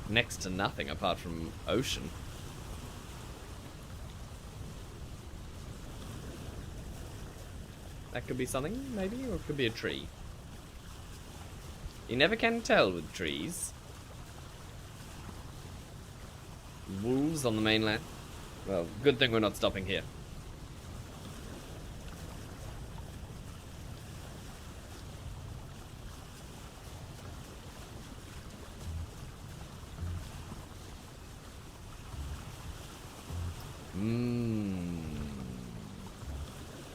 A: next to nothing apart from ocean. That could be something, maybe, or it could be a tree. You never can tell with trees. Wolves on the mainland. Well, good thing we're not stopping here.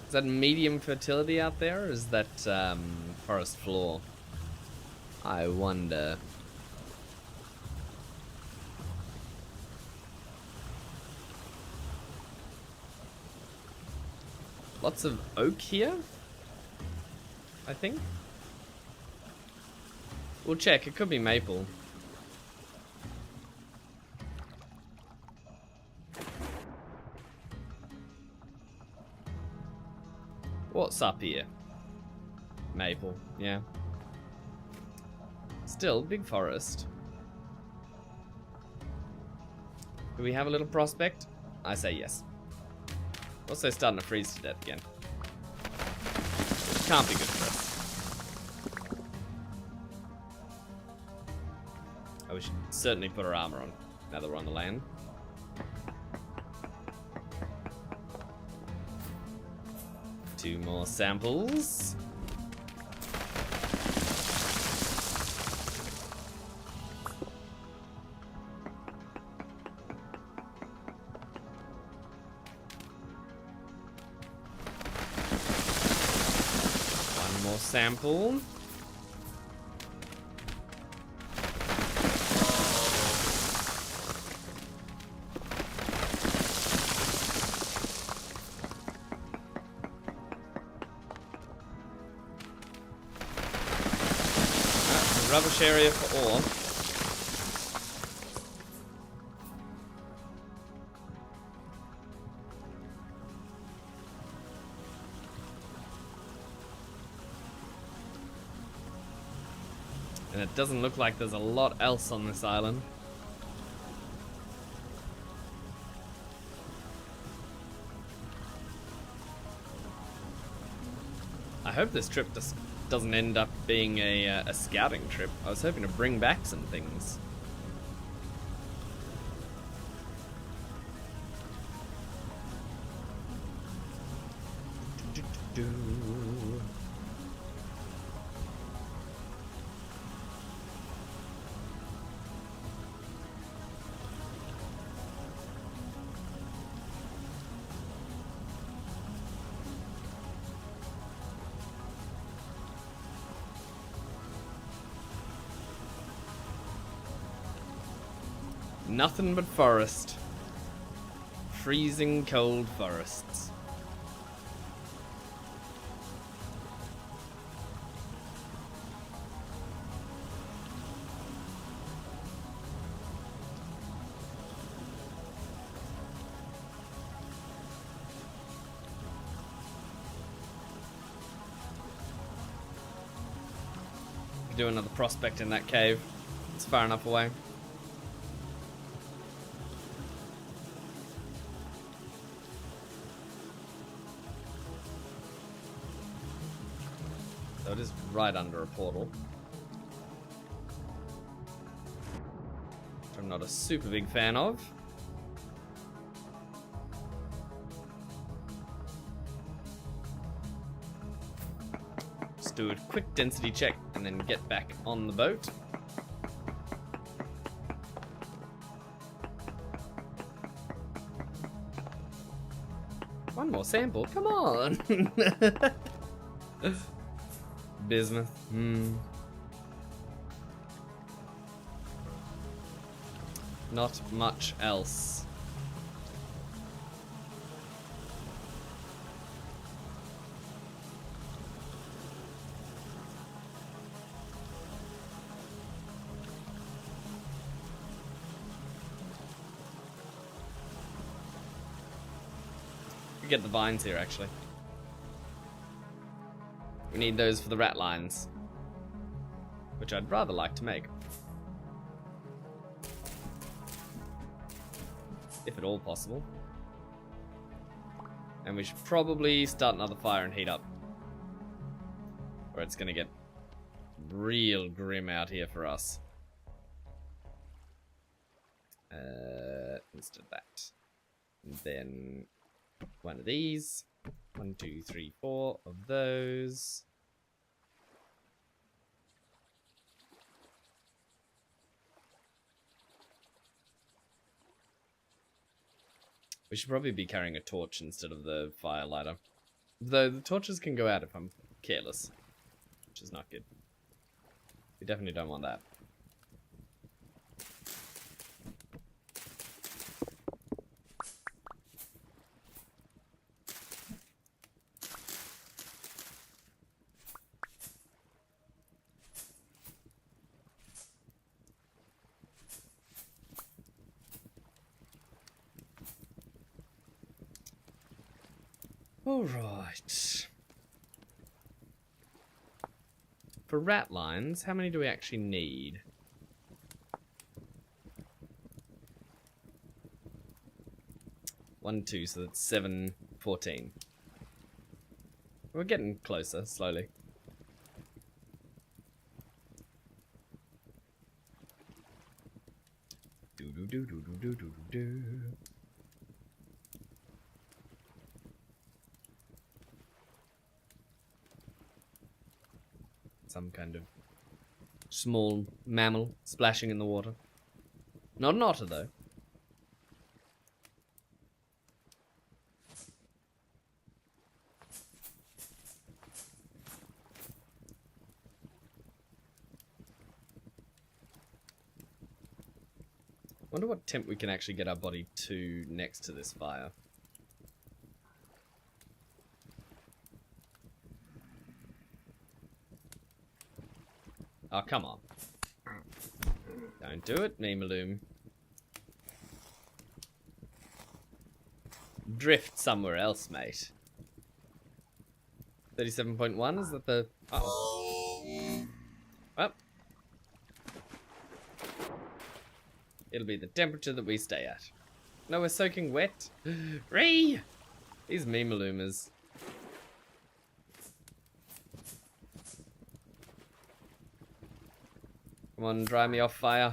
A: Is that medium fertility out there, or is that forest floor? I wonder. Lots of oak here, I think. We'll check, it could be maple. What's up here? Maple, yeah. Still, big forest. Do we have a little prospect? I say yes. Also starting to freeze to death again. Can't be good for us. Oh, we should certainly put our armor on now that we're on the land. Two more samples. One more sample. Rubbish area for ore. And it doesn't look like there's a lot else on this island. I hope this trip doesn't end up being a scouting trip. I was hoping to bring back some things. Nothing but forest. Freezing cold forests. Do another prospect in that cave. It's far enough away. So it is right under a portal. Which I'm not a super big fan of. do a quick density check and then get back on the boat. One more sample, come on! Bismuth. Not much else. We get the vines here, actually. We need those for the rat lines, which I'd rather like to make. If at all possible. And we should probably start another fire and heat up, or it's gonna get real grim out here for us. Instead of that. And then one of these. 1, 2, 3, 4 of those. We should probably be carrying a torch instead of the fire lighter. Though the torches can go out if I'm careless, which is not good. We definitely don't want that. Alright. For rat lines, how many do we actually need? One, 2, so that's 7, 14. We're getting closer, slowly. Do do do do do do do do. Some kind of small mammal splashing in the water. Not an otter, though. Wonder what temp we can actually get our body to next to this fire. Oh, come on. Don't do it, Meemaloom. Drift somewhere else, mate. 37.1, is that the... Uh-oh. Well. It'll be the temperature that we stay at. No, we're soaking wet. Ree! These Meemaloomers. Come on, dry me off, fire.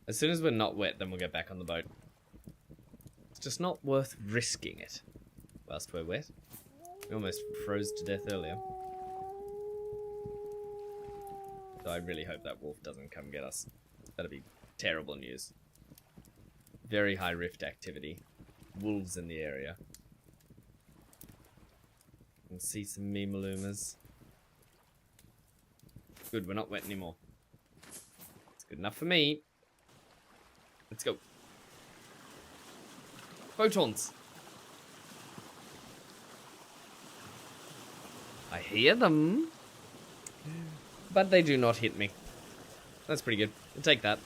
A: As soon as we're not wet, then we'll get back on the boat. It's just not worth risking it whilst we're wet. We almost froze to death earlier. So I really hope that wolf doesn't come get us. That'd be terrible news. Very high rift activity. Wolves in the area. And see some Meemaloomers. Good, we're not wet anymore. It's good enough for me. Let's go. Photons. I hear them, but they do not hit me. That's pretty good. I'll take that.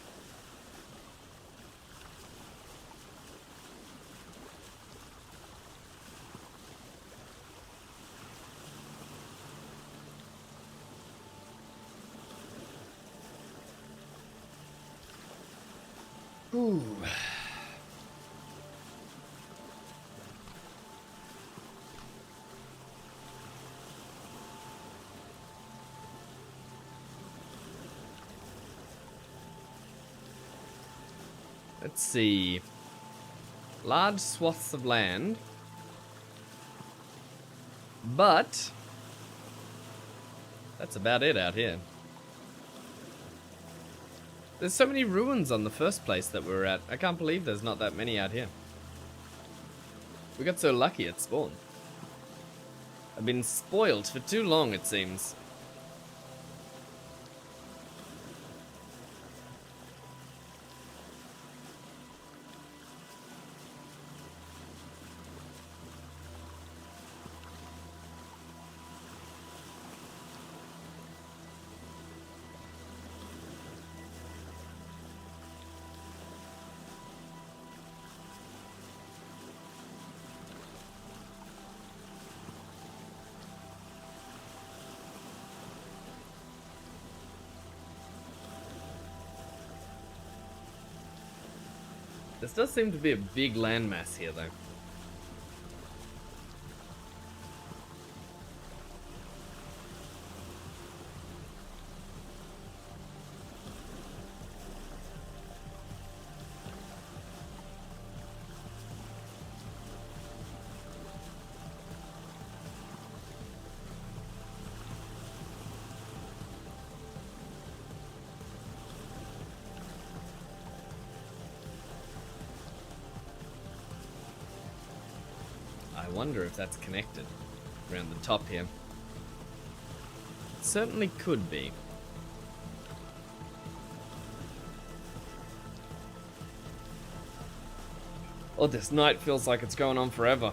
A: Ooh. Let's see. Large swaths of land. But that's about it out here. There's so many ruins on the first place that we were at. I can't believe there's not that many out here. We got so lucky at spawn. I've been spoiled for too long, it seems. This does seem to be a big landmass here, though. I wonder if that's connected around the top here. It certainly could be. Oh, this night feels like it's going on forever.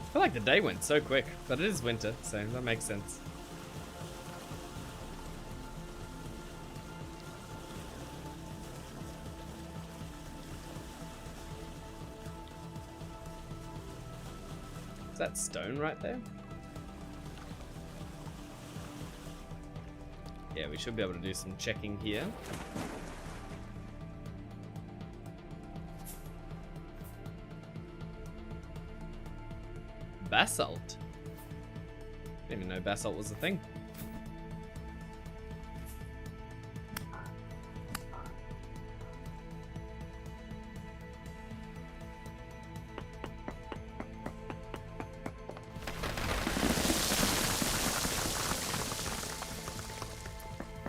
A: I feel like the day went so quick, but it is winter, so that makes sense. Is that stone right there? Yeah, we should be able to do some checking here. Basalt? Didn't even know basalt was a thing.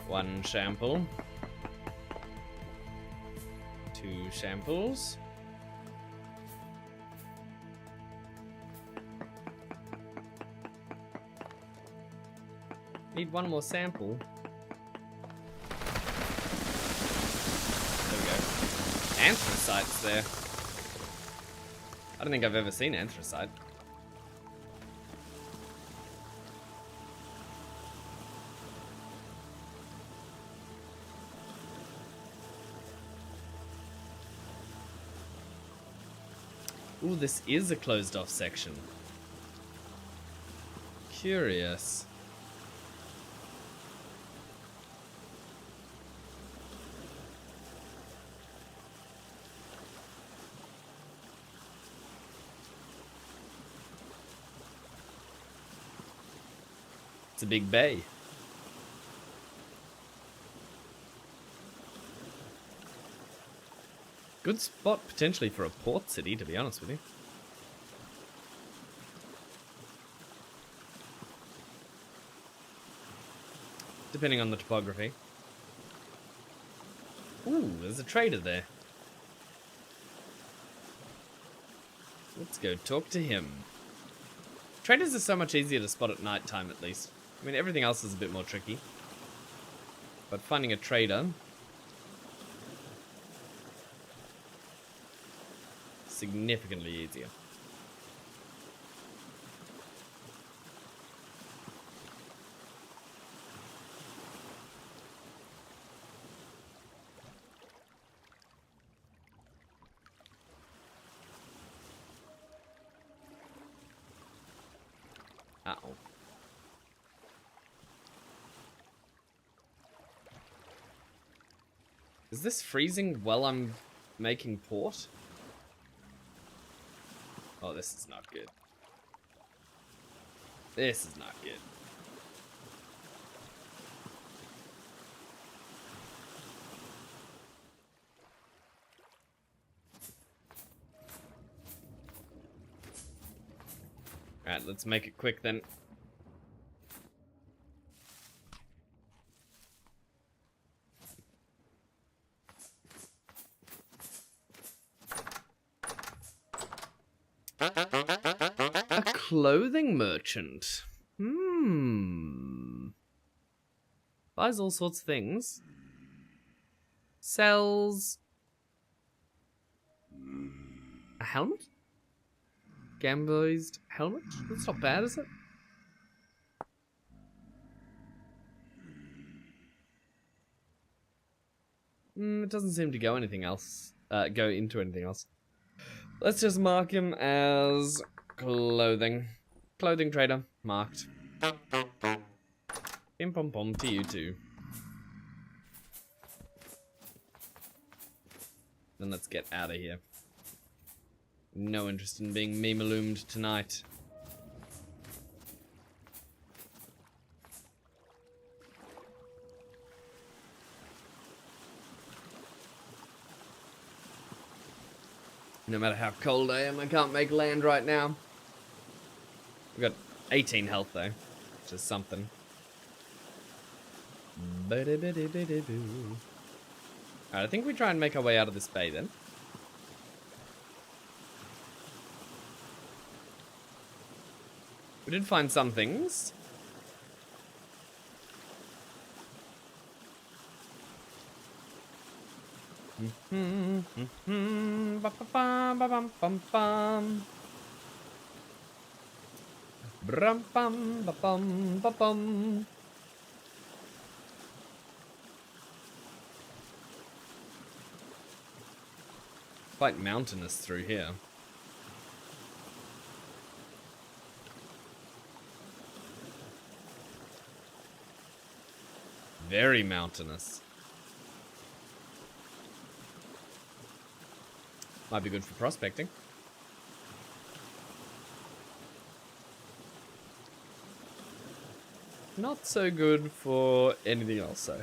A: One sample. 2 samples. Need one more sample. There we go. Anthracite's there. I don't think I've ever seen anthracite. Ooh, this is a closed off section. Curious. It's a big bay. Good spot potentially for a port city, to be honest with you. Depending on the topography. Ooh, there's a trader there. Let's go talk to him. Traders are so much easier to spot at night time, at least. I mean, everything else is a bit more tricky. But finding a trader... significantly easier. Uh-oh. Is this freezing while I'm making port? Oh, this is not good. This is not good. Alright, let's make it quick then. A clothing merchant. Buys all sorts of things. Sells a helmet? Gamboized helmet? That's not bad, is it? It doesn't seem to go anything else. Go into anything else. Let's just mark him as clothing. Clothing trader. Marked. Pim pom pom to you too. Then let's get out of here. No interest in being meme-illumed tonight. No matter how cold I am, I can't make land right now. We've got 18 health though, which is something. Alright, I think we try and make our way out of this bay then. We did find some things. Brum bum ba bum ba bum. Quite mountainous through here. Very mountainous. Might be good for prospecting. Not so good for anything else though.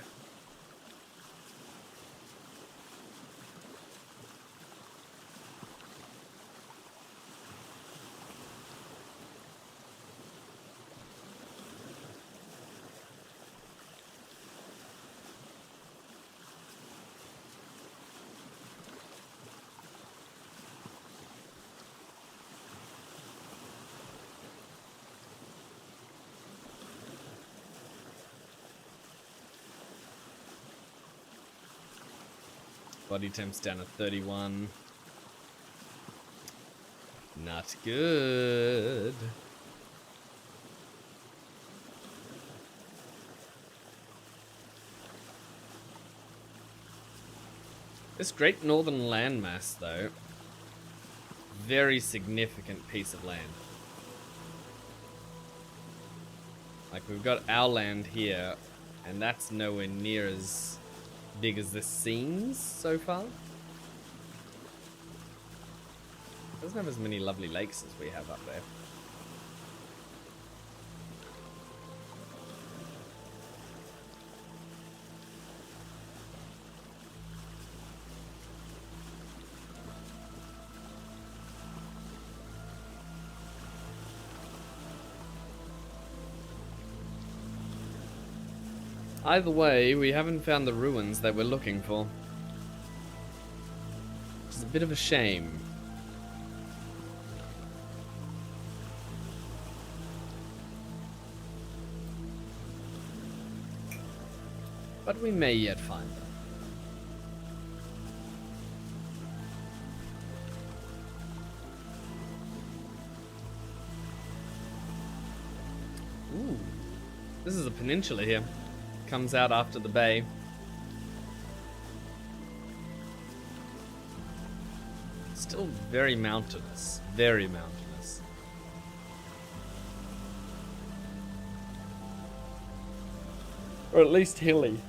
A: Body temp's down at 31. Not good. This great northern landmass, though, very significant piece of land. Like, we've got our land here, and that's nowhere near as big as this seems so far. Doesn't have as many lovely lakes as we have up there. Either way, we haven't found the ruins that we're looking for. Which is a bit of a shame. But we may yet find them. Ooh. This is a peninsula here. Comes out after the bay. Still very mountainous. Very mountainous. Or at least hilly.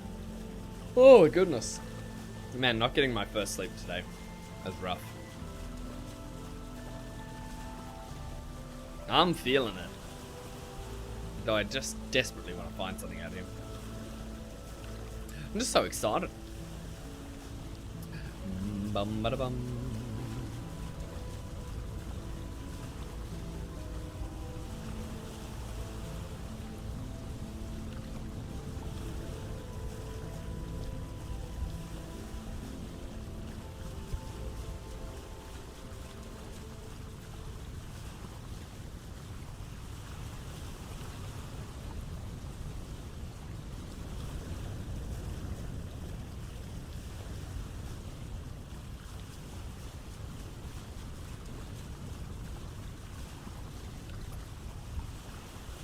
A: Oh, goodness. Man, not getting my first sleep today. That's rough. I'm feeling it. Though I just desperately want to find something out of him. I'm just so excited. Bum ba da bum.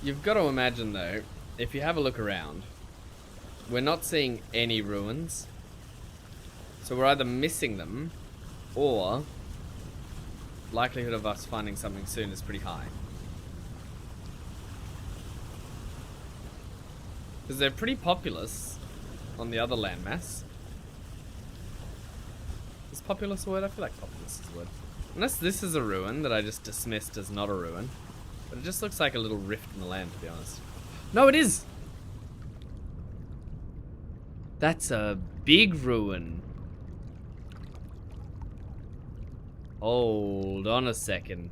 A: You've got to imagine, though, if you have a look around, we're not seeing any ruins. So we're either missing them, or likelihood of us finding something soon is pretty high. Because they're pretty populous on the other landmass. Is populous a word? I feel like populous is a word. Unless this is a ruin that I just dismissed as not a ruin. But it just looks like a little rift in the land, to be honest. No, it is! That's a big ruin. Hold on a second.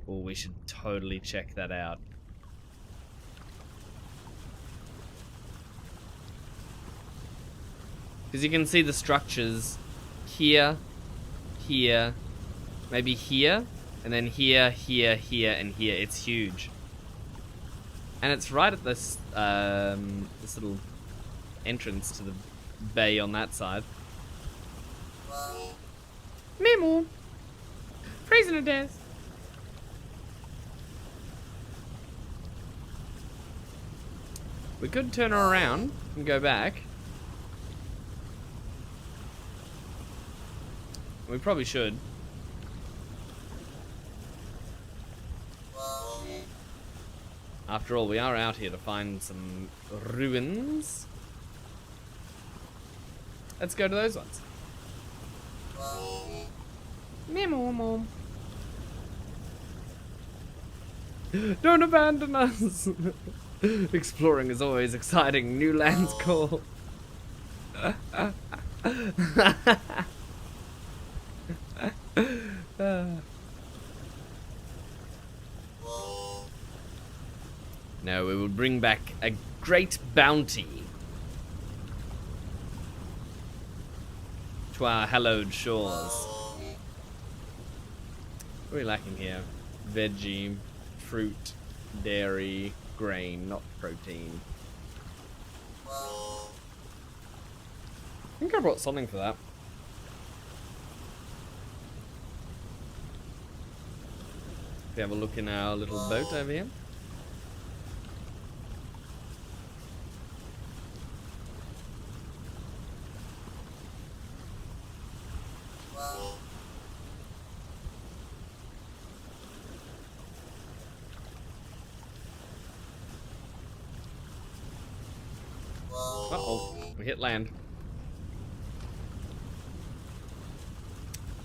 A: Oh, we should totally check that out. Because you can see the structures here, here, maybe here, and then here, here, here, and here. It's huge. And it's right at this, this little entrance to the bay on that side. Memo! Freezing to death. We could turn her around and go back. We probably should. After all, we are out here to find some ruins. Let's go to those ones. Memo, Mom. Don't abandon us. Exploring is always exciting. New lands call. No, we will bring back a great bounty to our hallowed shores. What are we lacking here? Veggie, fruit, dairy, grain, not protein. I think I brought something for that. We have a look in our little boat over here. Uh-oh, we hit land.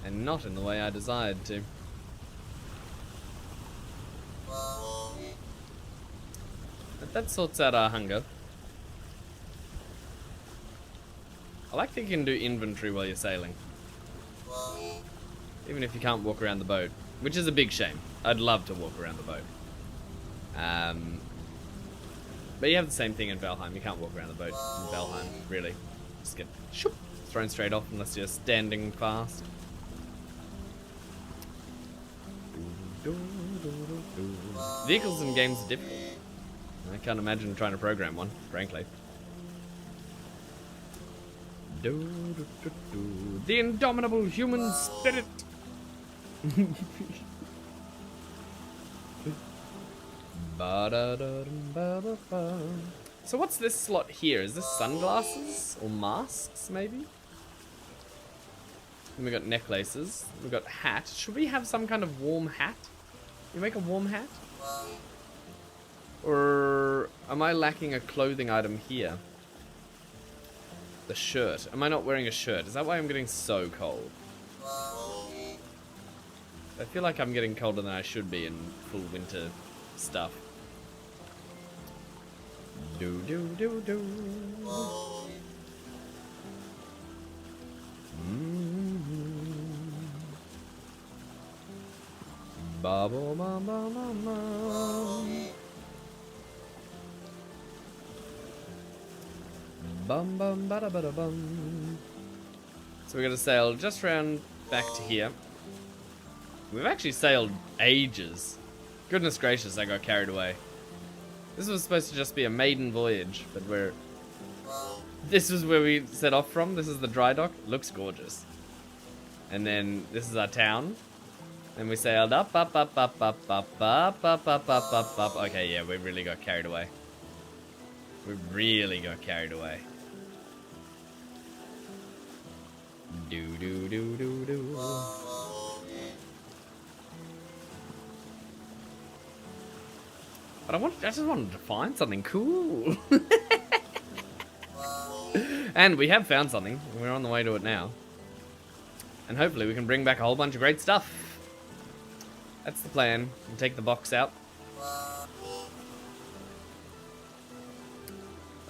A: And not in the way I desired to. But that sorts out our hunger. I like that you can do inventory while you're sailing. Even if you can't walk around the boat. Which is a big shame. I'd love to walk around the boat. But you have the same thing in Valheim. You can't walk around the boat in Valheim, really. Just get shoop, thrown straight off unless you're standing fast. Vehicles in games are difficult. I can't imagine trying to program one, frankly. The indomitable human spirit! So what's this slot here? Is this sunglasses? Or masks, maybe? And we got necklaces. We got hat. Should we have some kind of warm hat? You make a warm hat? Or am I lacking a clothing item here? The shirt. Am I not wearing a shirt? Is that why I'm getting so cold? I feel like I'm getting colder than I should be in full winter stuff. Do do do do. Ba ba ba ba ba ba. Bum bum ba da ba da bum. So we're gonna sail just round back to here. We've actually sailed ages. Goodness gracious, I got carried away. This was supposed to just be a maiden voyage, but this is where we set off from. This is the dry dock. Looks gorgeous. And then this is our town. Then we sailed up, up, up, up, up, up, up, up, up, up, up, up. Okay, yeah, we really got carried away. We really got carried away. Do do do do do. But I just wanted to find something cool. And we have found something. We're on the way to it now. And hopefully we can bring back a whole bunch of great stuff. That's the plan. We'll take the box out.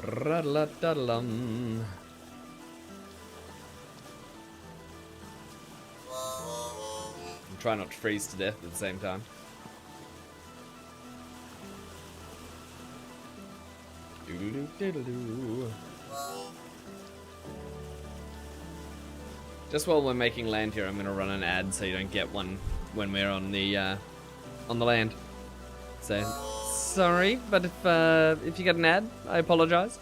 A: Ra-la-da-lum. And try not to freeze to death at the same time. Doodle-doo-diddle-doo. Just while we're making land here, I'm going to run an ad so you don't get one when we're on the land. So, sorry, but if you get an ad, I apologize.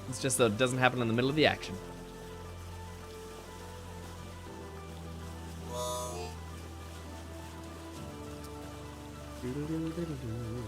A: It's just that it doesn't happen in the middle of the action. Doodle-doo-diddle-doo.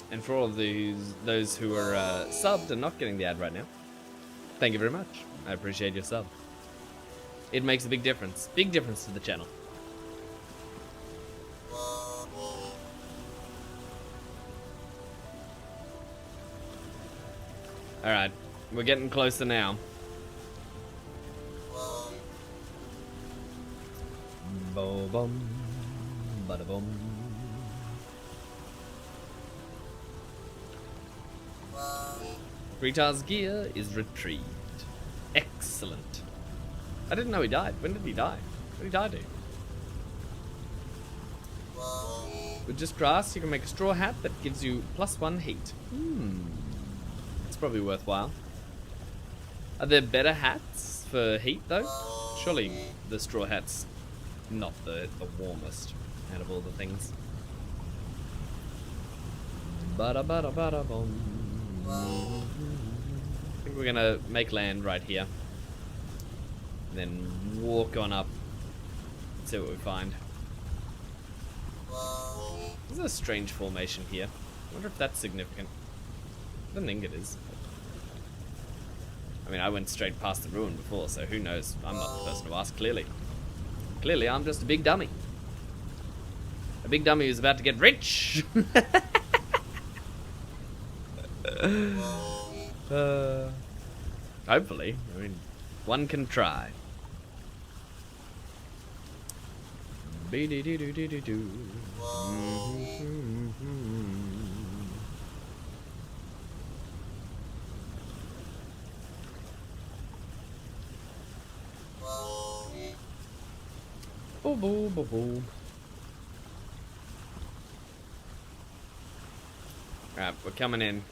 A: And for all of those who are subbed and not getting the ad right now, thank you very much. I appreciate your sub. It makes a big difference. Big difference to the channel. Alright, we're getting closer now. Bo-bum, bada-bum. Ritar's gear is retrieved. Excellent. I didn't know he died. When did he die? What did he die to? With just grass, you can make a straw hat that gives you +1 heat. It's probably worthwhile. Are there better hats for heat, though? Surely the straw hat's not the warmest out of all the things. Bada-bada-bada-bum. I think we're gonna make land right here. And then walk on up. See what we find. There's a strange formation here. I wonder if that's significant. I don't think it is. I mean, I went straight past the ruin before, so who knows? I'm not the person to ask, clearly. Clearly, I'm just a big dummy. A big dummy who's about to get rich! Hopefully. I mean, one can try. Be-dee-dee-doo-dee-doo. Boom, boom, boom, boom. Alright, we're coming in.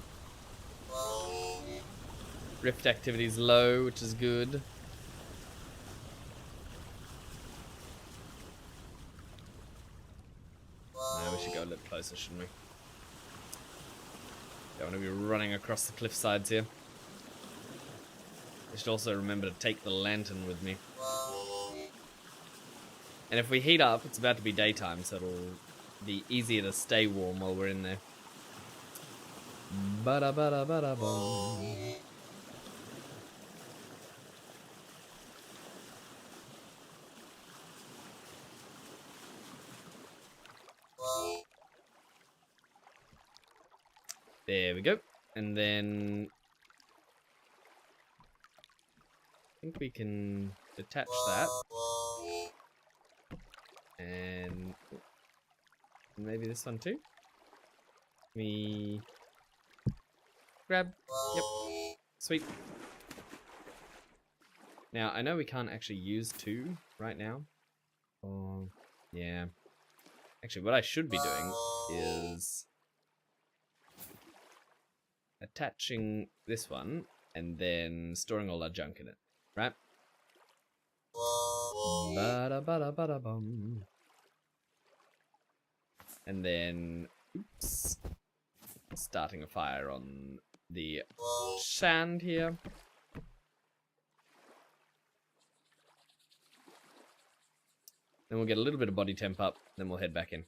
A: Rift activity's low, which is good. Now we should go a little closer, shouldn't we? Don't want to be running across the cliff sides here. I should also remember to take the lantern with me. And if we heat up, it's about to be daytime, so it'll be easier to stay warm while we're in there. Ba-da-ba-da-ba-da-bum. There we go. And then I think we can detach that. And maybe this one too. Me grab. Yep. Sweet. Now, I know we can't actually use 2 right now. Oh, yeah. Actually, what I should be doing is attaching this one and then storing all our junk in it, right? Ba-da-ba-da-ba-da-bum. And then, oops, starting a fire on the sand here. Then we'll get a little bit of body temp up, then we'll head back in.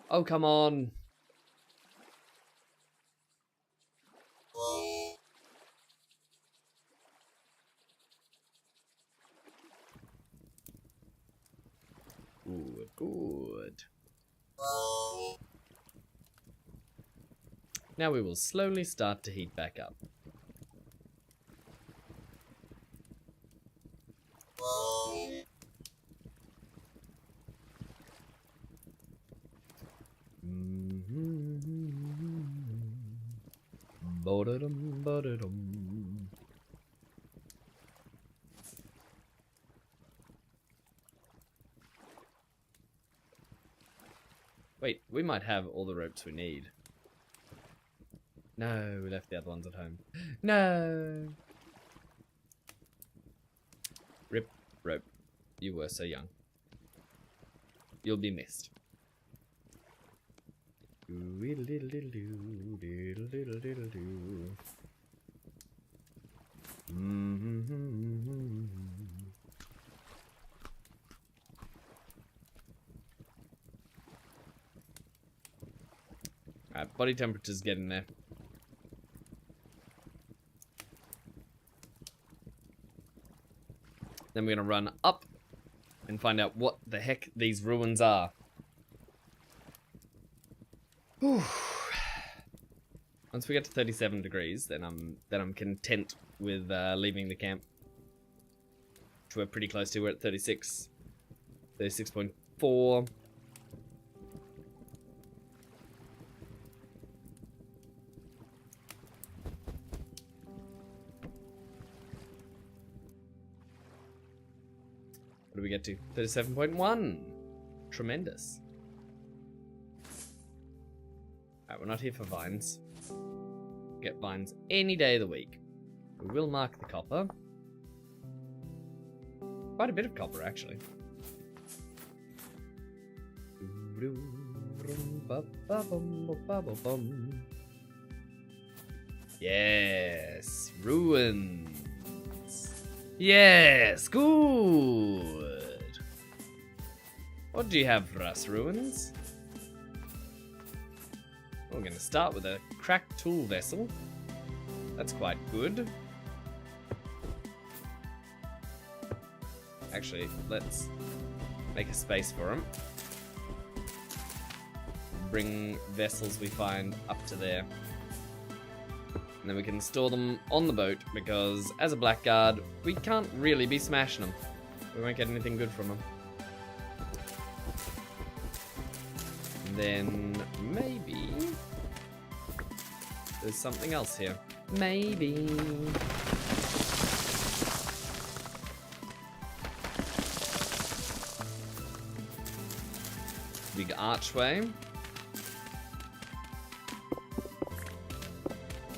A: Oh, come on. Good, good. Now we will slowly start to heat back up. Ba-da-dum, ba-da-dum. Wait, we might have all the ropes we need. No, we left the other ones at home. No! Rip, rope. You were so young. You'll be missed. Alright, body temperature's getting there. Then we're gonna run up and find out what the heck these ruins are. Whew. Once we get to 37 degrees, then I'm content with leaving the camp. Which we're pretty close to. We're at 36, 36.4. What do we get to? 37.1. Tremendous. Alright, we're not here for vines. Get vines any day of the week. We will mark the copper. Quite a bit of copper, actually. Yes, ruins. Yes, good. What do you have for us, ruins? We're going to start with a cracked tool vessel. That's quite good. Actually, let's make a space for them. Bring vessels we find up to there. And then we can store them on the boat, because as a blackguard, we can't really be smashing them. We won't get anything good from them. And then maybe there's something else here. Maybe. Big archway.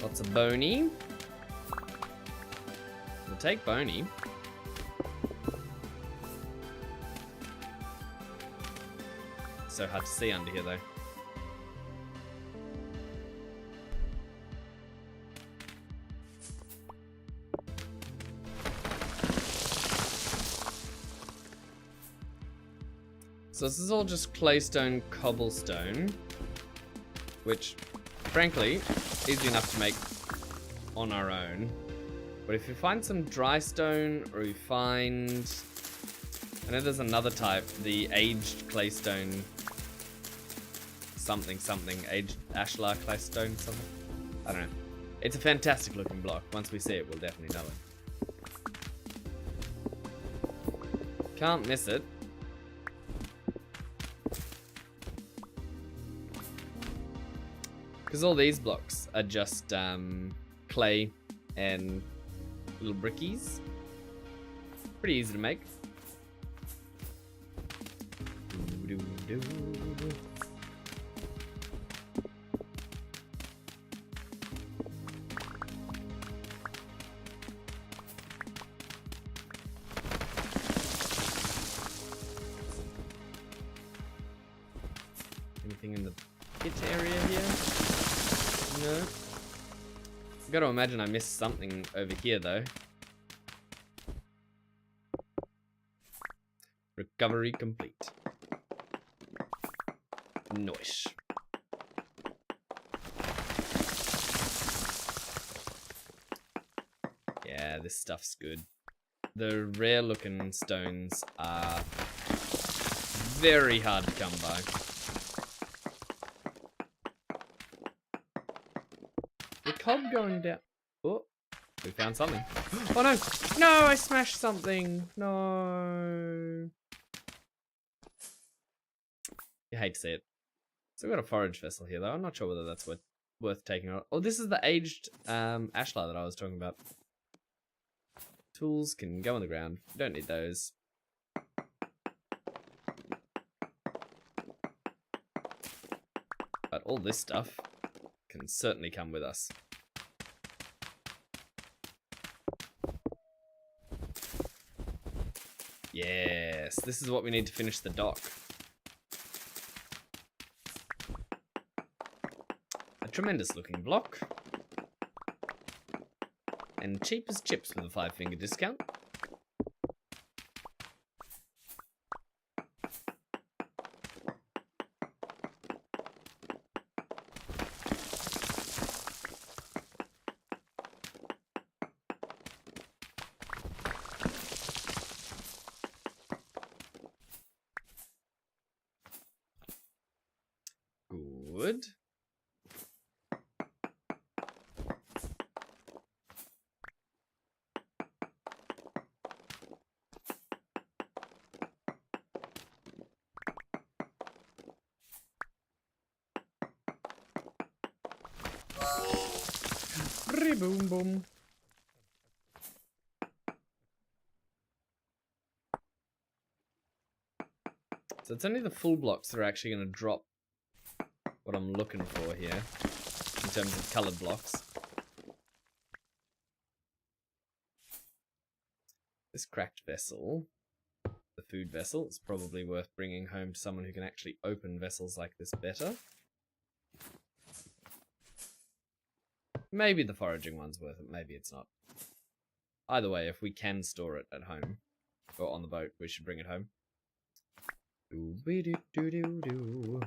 A: Lots of bony. We'll take bony. So hard to see under here though. So this is all just claystone, cobblestone, which, frankly, easy enough to make on our own. But if you find some dry stone, or you find, I know there's another type, the aged claystone, something, aged ashlar claystone, something. I don't know. It's a fantastic looking block. Once we see it, we'll definitely know it. Can't miss it. Because all these blocks are just clay and little brickies. Pretty easy to make. Anything in the pit area here? No. I've got to imagine I missed something over here though. Recovery complete. Nice. Yeah, this stuff's good. The rare looking stones are very hard to come by. The cob going down. Oh, we found something. Oh no! No, I smashed something. No. You hate to see it. So we've got a forage vessel here though. I'm not sure whether that's worth taking out. Oh, this is the aged ashlar that I was talking about. Tools can go on the ground. You don't need those. But all this stuff can certainly come with us. Yes, this is what we need to finish the dock. A tremendous looking block. And cheap as chips with a 5-finger discount. Good. Boom boom. So it's only the full blocks that are actually going to drop what I'm looking for here in terms of coloured blocks. This cracked vessel, the food vessel, is probably worth bringing home to someone who can actually open vessels like this better. Maybe the foraging one's worth it, maybe it's not. Either way, if we can store it at home, or on the boat, we should bring it home. Doo-be-doo-doo-doo-doo.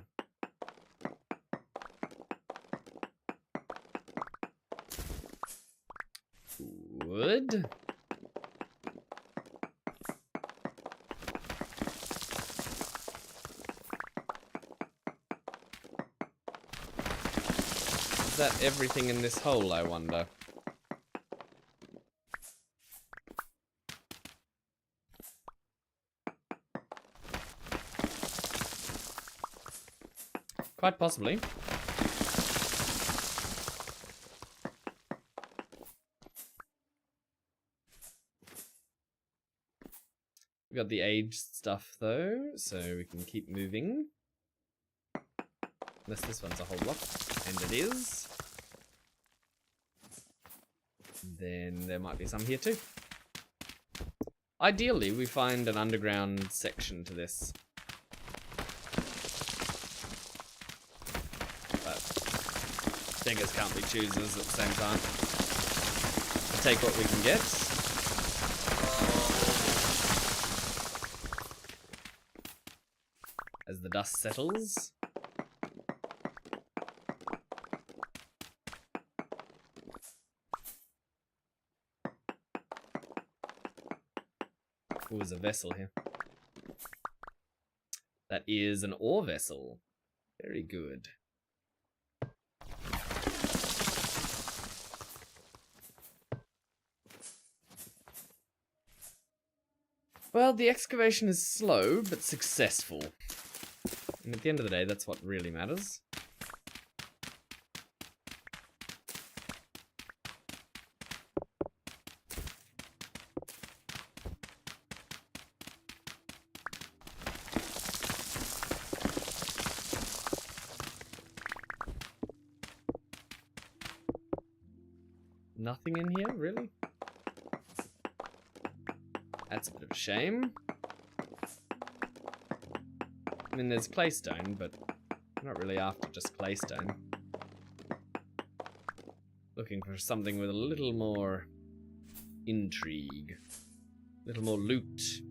A: Good. Is that everything in this hole, I wonder? Quite possibly. We got the aged stuff though, so we can keep moving. Unless this one's a whole block, and it is. Then there might be some here too. Ideally, we find an underground section to this. But beggars can't be choosers at the same time. We'll take what we can get. As the dust settles. Oh, there's a vessel here. That is an ore vessel. Very good. Well, the excavation is slow, but successful. And at the end of the day, that's what really matters. Nothing in here, really? That's a bit of a shame. I mean, there's claystone, but I'm not really after just claystone. Looking for something with a little more intrigue. A little more loot.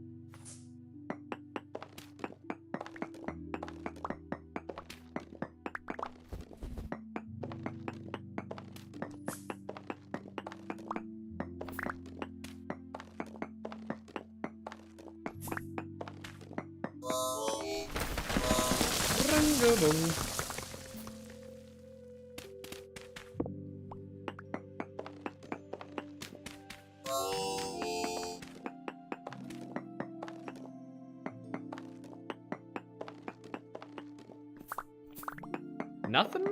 A: Ring-a-dong. Nothing?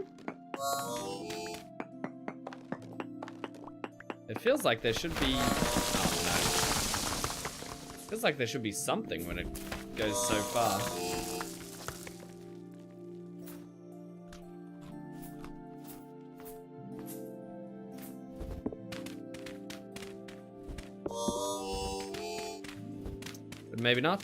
A: It feels like there should be... Oh, no. Feels like there should be something when it goes so far. But maybe not.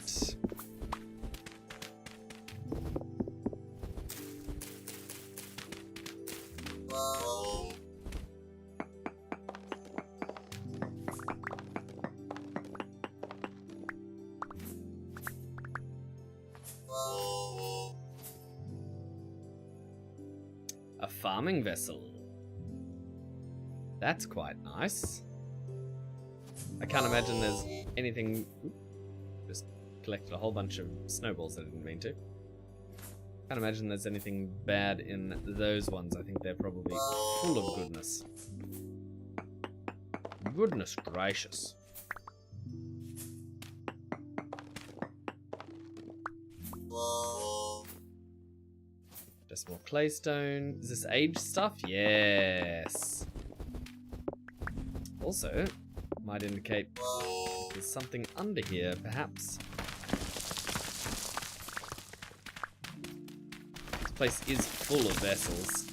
A: A farming vessel. That's quite nice. I can't imagine there's anything... Oop, just collected a whole bunch of snowballs I didn't mean to. Can't imagine there's anything bad in those ones. I think they're probably full of goodness. Goodness gracious. Just more claystone. Is this age stuff? Yes. Also, might indicate there's something under here, perhaps. This place is full of vessels.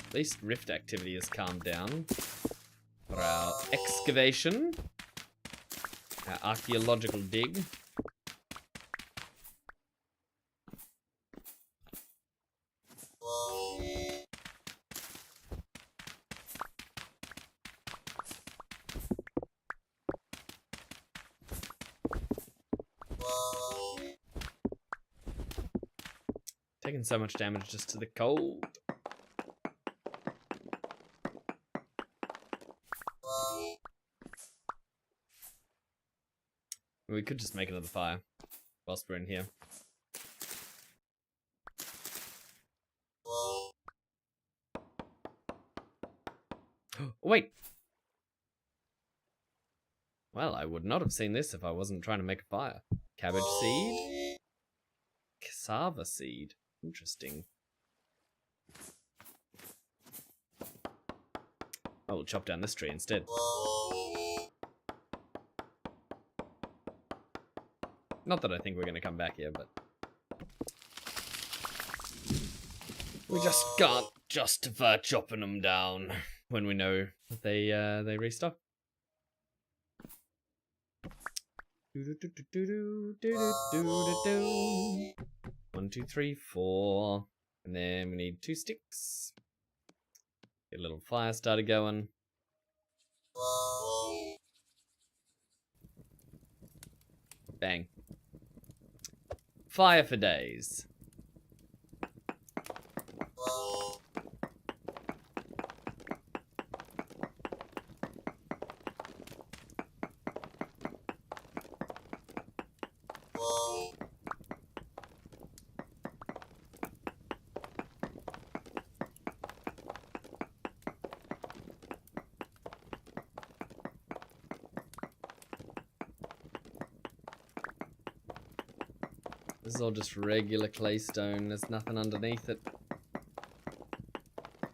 A: At least rift activity has calmed down for our excavation. Our archaeological dig. Taking so much damage just to the cold. We could just make another fire whilst we're in here. Wait! Well, I would not have seen this if I wasn't trying to make a fire. Cabbage seed? Cassava seed. Interesting. I will chop down this tree instead. Not that I think we're going to come back here, but... we just can't justify chopping them down when we know that they restock. 1, 2, 3, 4. And then we need 2 sticks. Get a little fire starter going. Bang. Fire for days. This is all just regular claystone. There's nothing underneath it.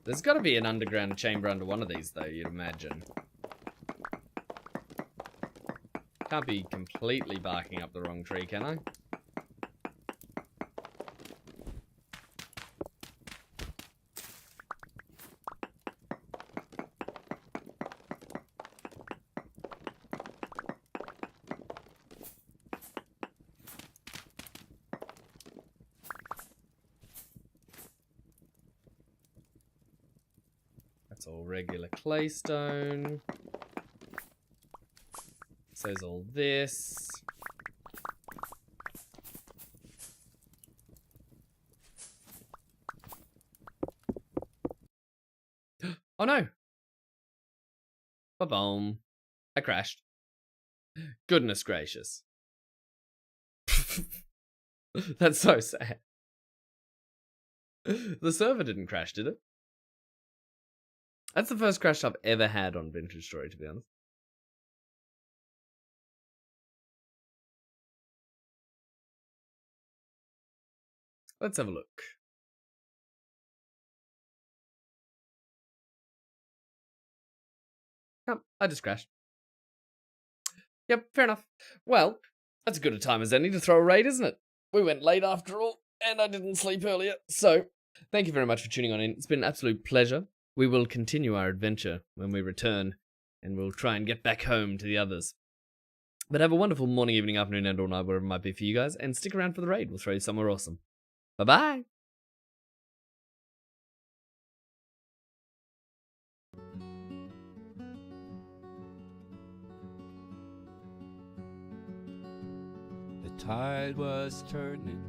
A: There's got to be an underground chamber under one of these, though, you'd imagine. Can't be completely barking up the wrong tree, can I? all regular claystone. So's all this. Oh no! Ba-boom. I crashed. Goodness gracious. That's so sad. The server didn't crash, did it? That's the first crash I've ever had on Vintage Story, to be honest. Let's have a look. Oh, I just crashed. Yep, fair enough. Well, that's as good a time as any to throw a raid, isn't it? We went late after all, and I didn't sleep earlier. So, thank you very much for tuning on in. It's been an absolute pleasure. We will continue our adventure when we return, and we'll try and get back home to the others. But have a wonderful morning, evening, afternoon, and or night, wherever it might be for you guys, and stick around for the raid. We'll throw you somewhere awesome. Bye-bye!
E: The tide was turning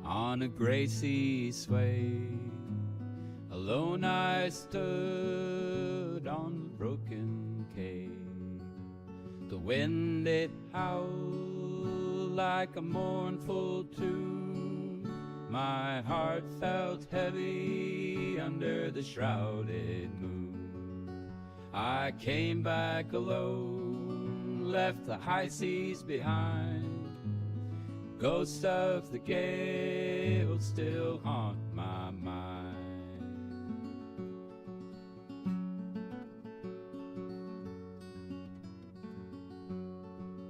E: on a gray sea sway. Alone I stood on the broken quay. The wind it howled like a mournful tune. My heart felt heavy under the shrouded moon. I came back alone, left the high seas behind. Ghosts of the gale still haunt my mind.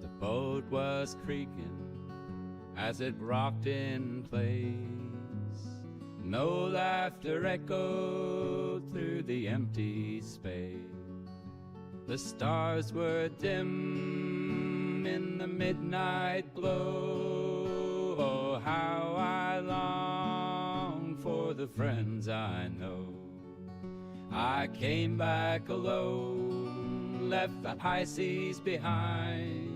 E: The boat was creaking as it rocked in place. No laughter echoed through the empty space. The stars were dim in the midnight glow. Oh, how I long for the friends I know. I came back alone, left the high seas behind.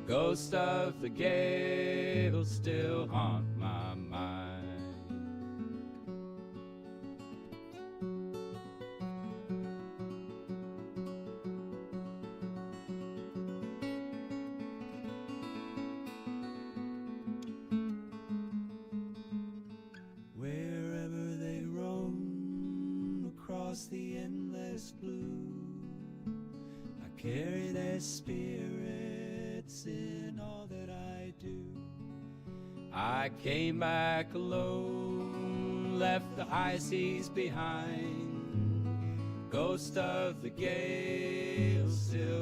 E: Ghosts of the gale still haunt my mind. Wherever they roam across the endless blue, I carry their spirits in all that I do. I came back alone, left the high seas behind. Ghost of the gale still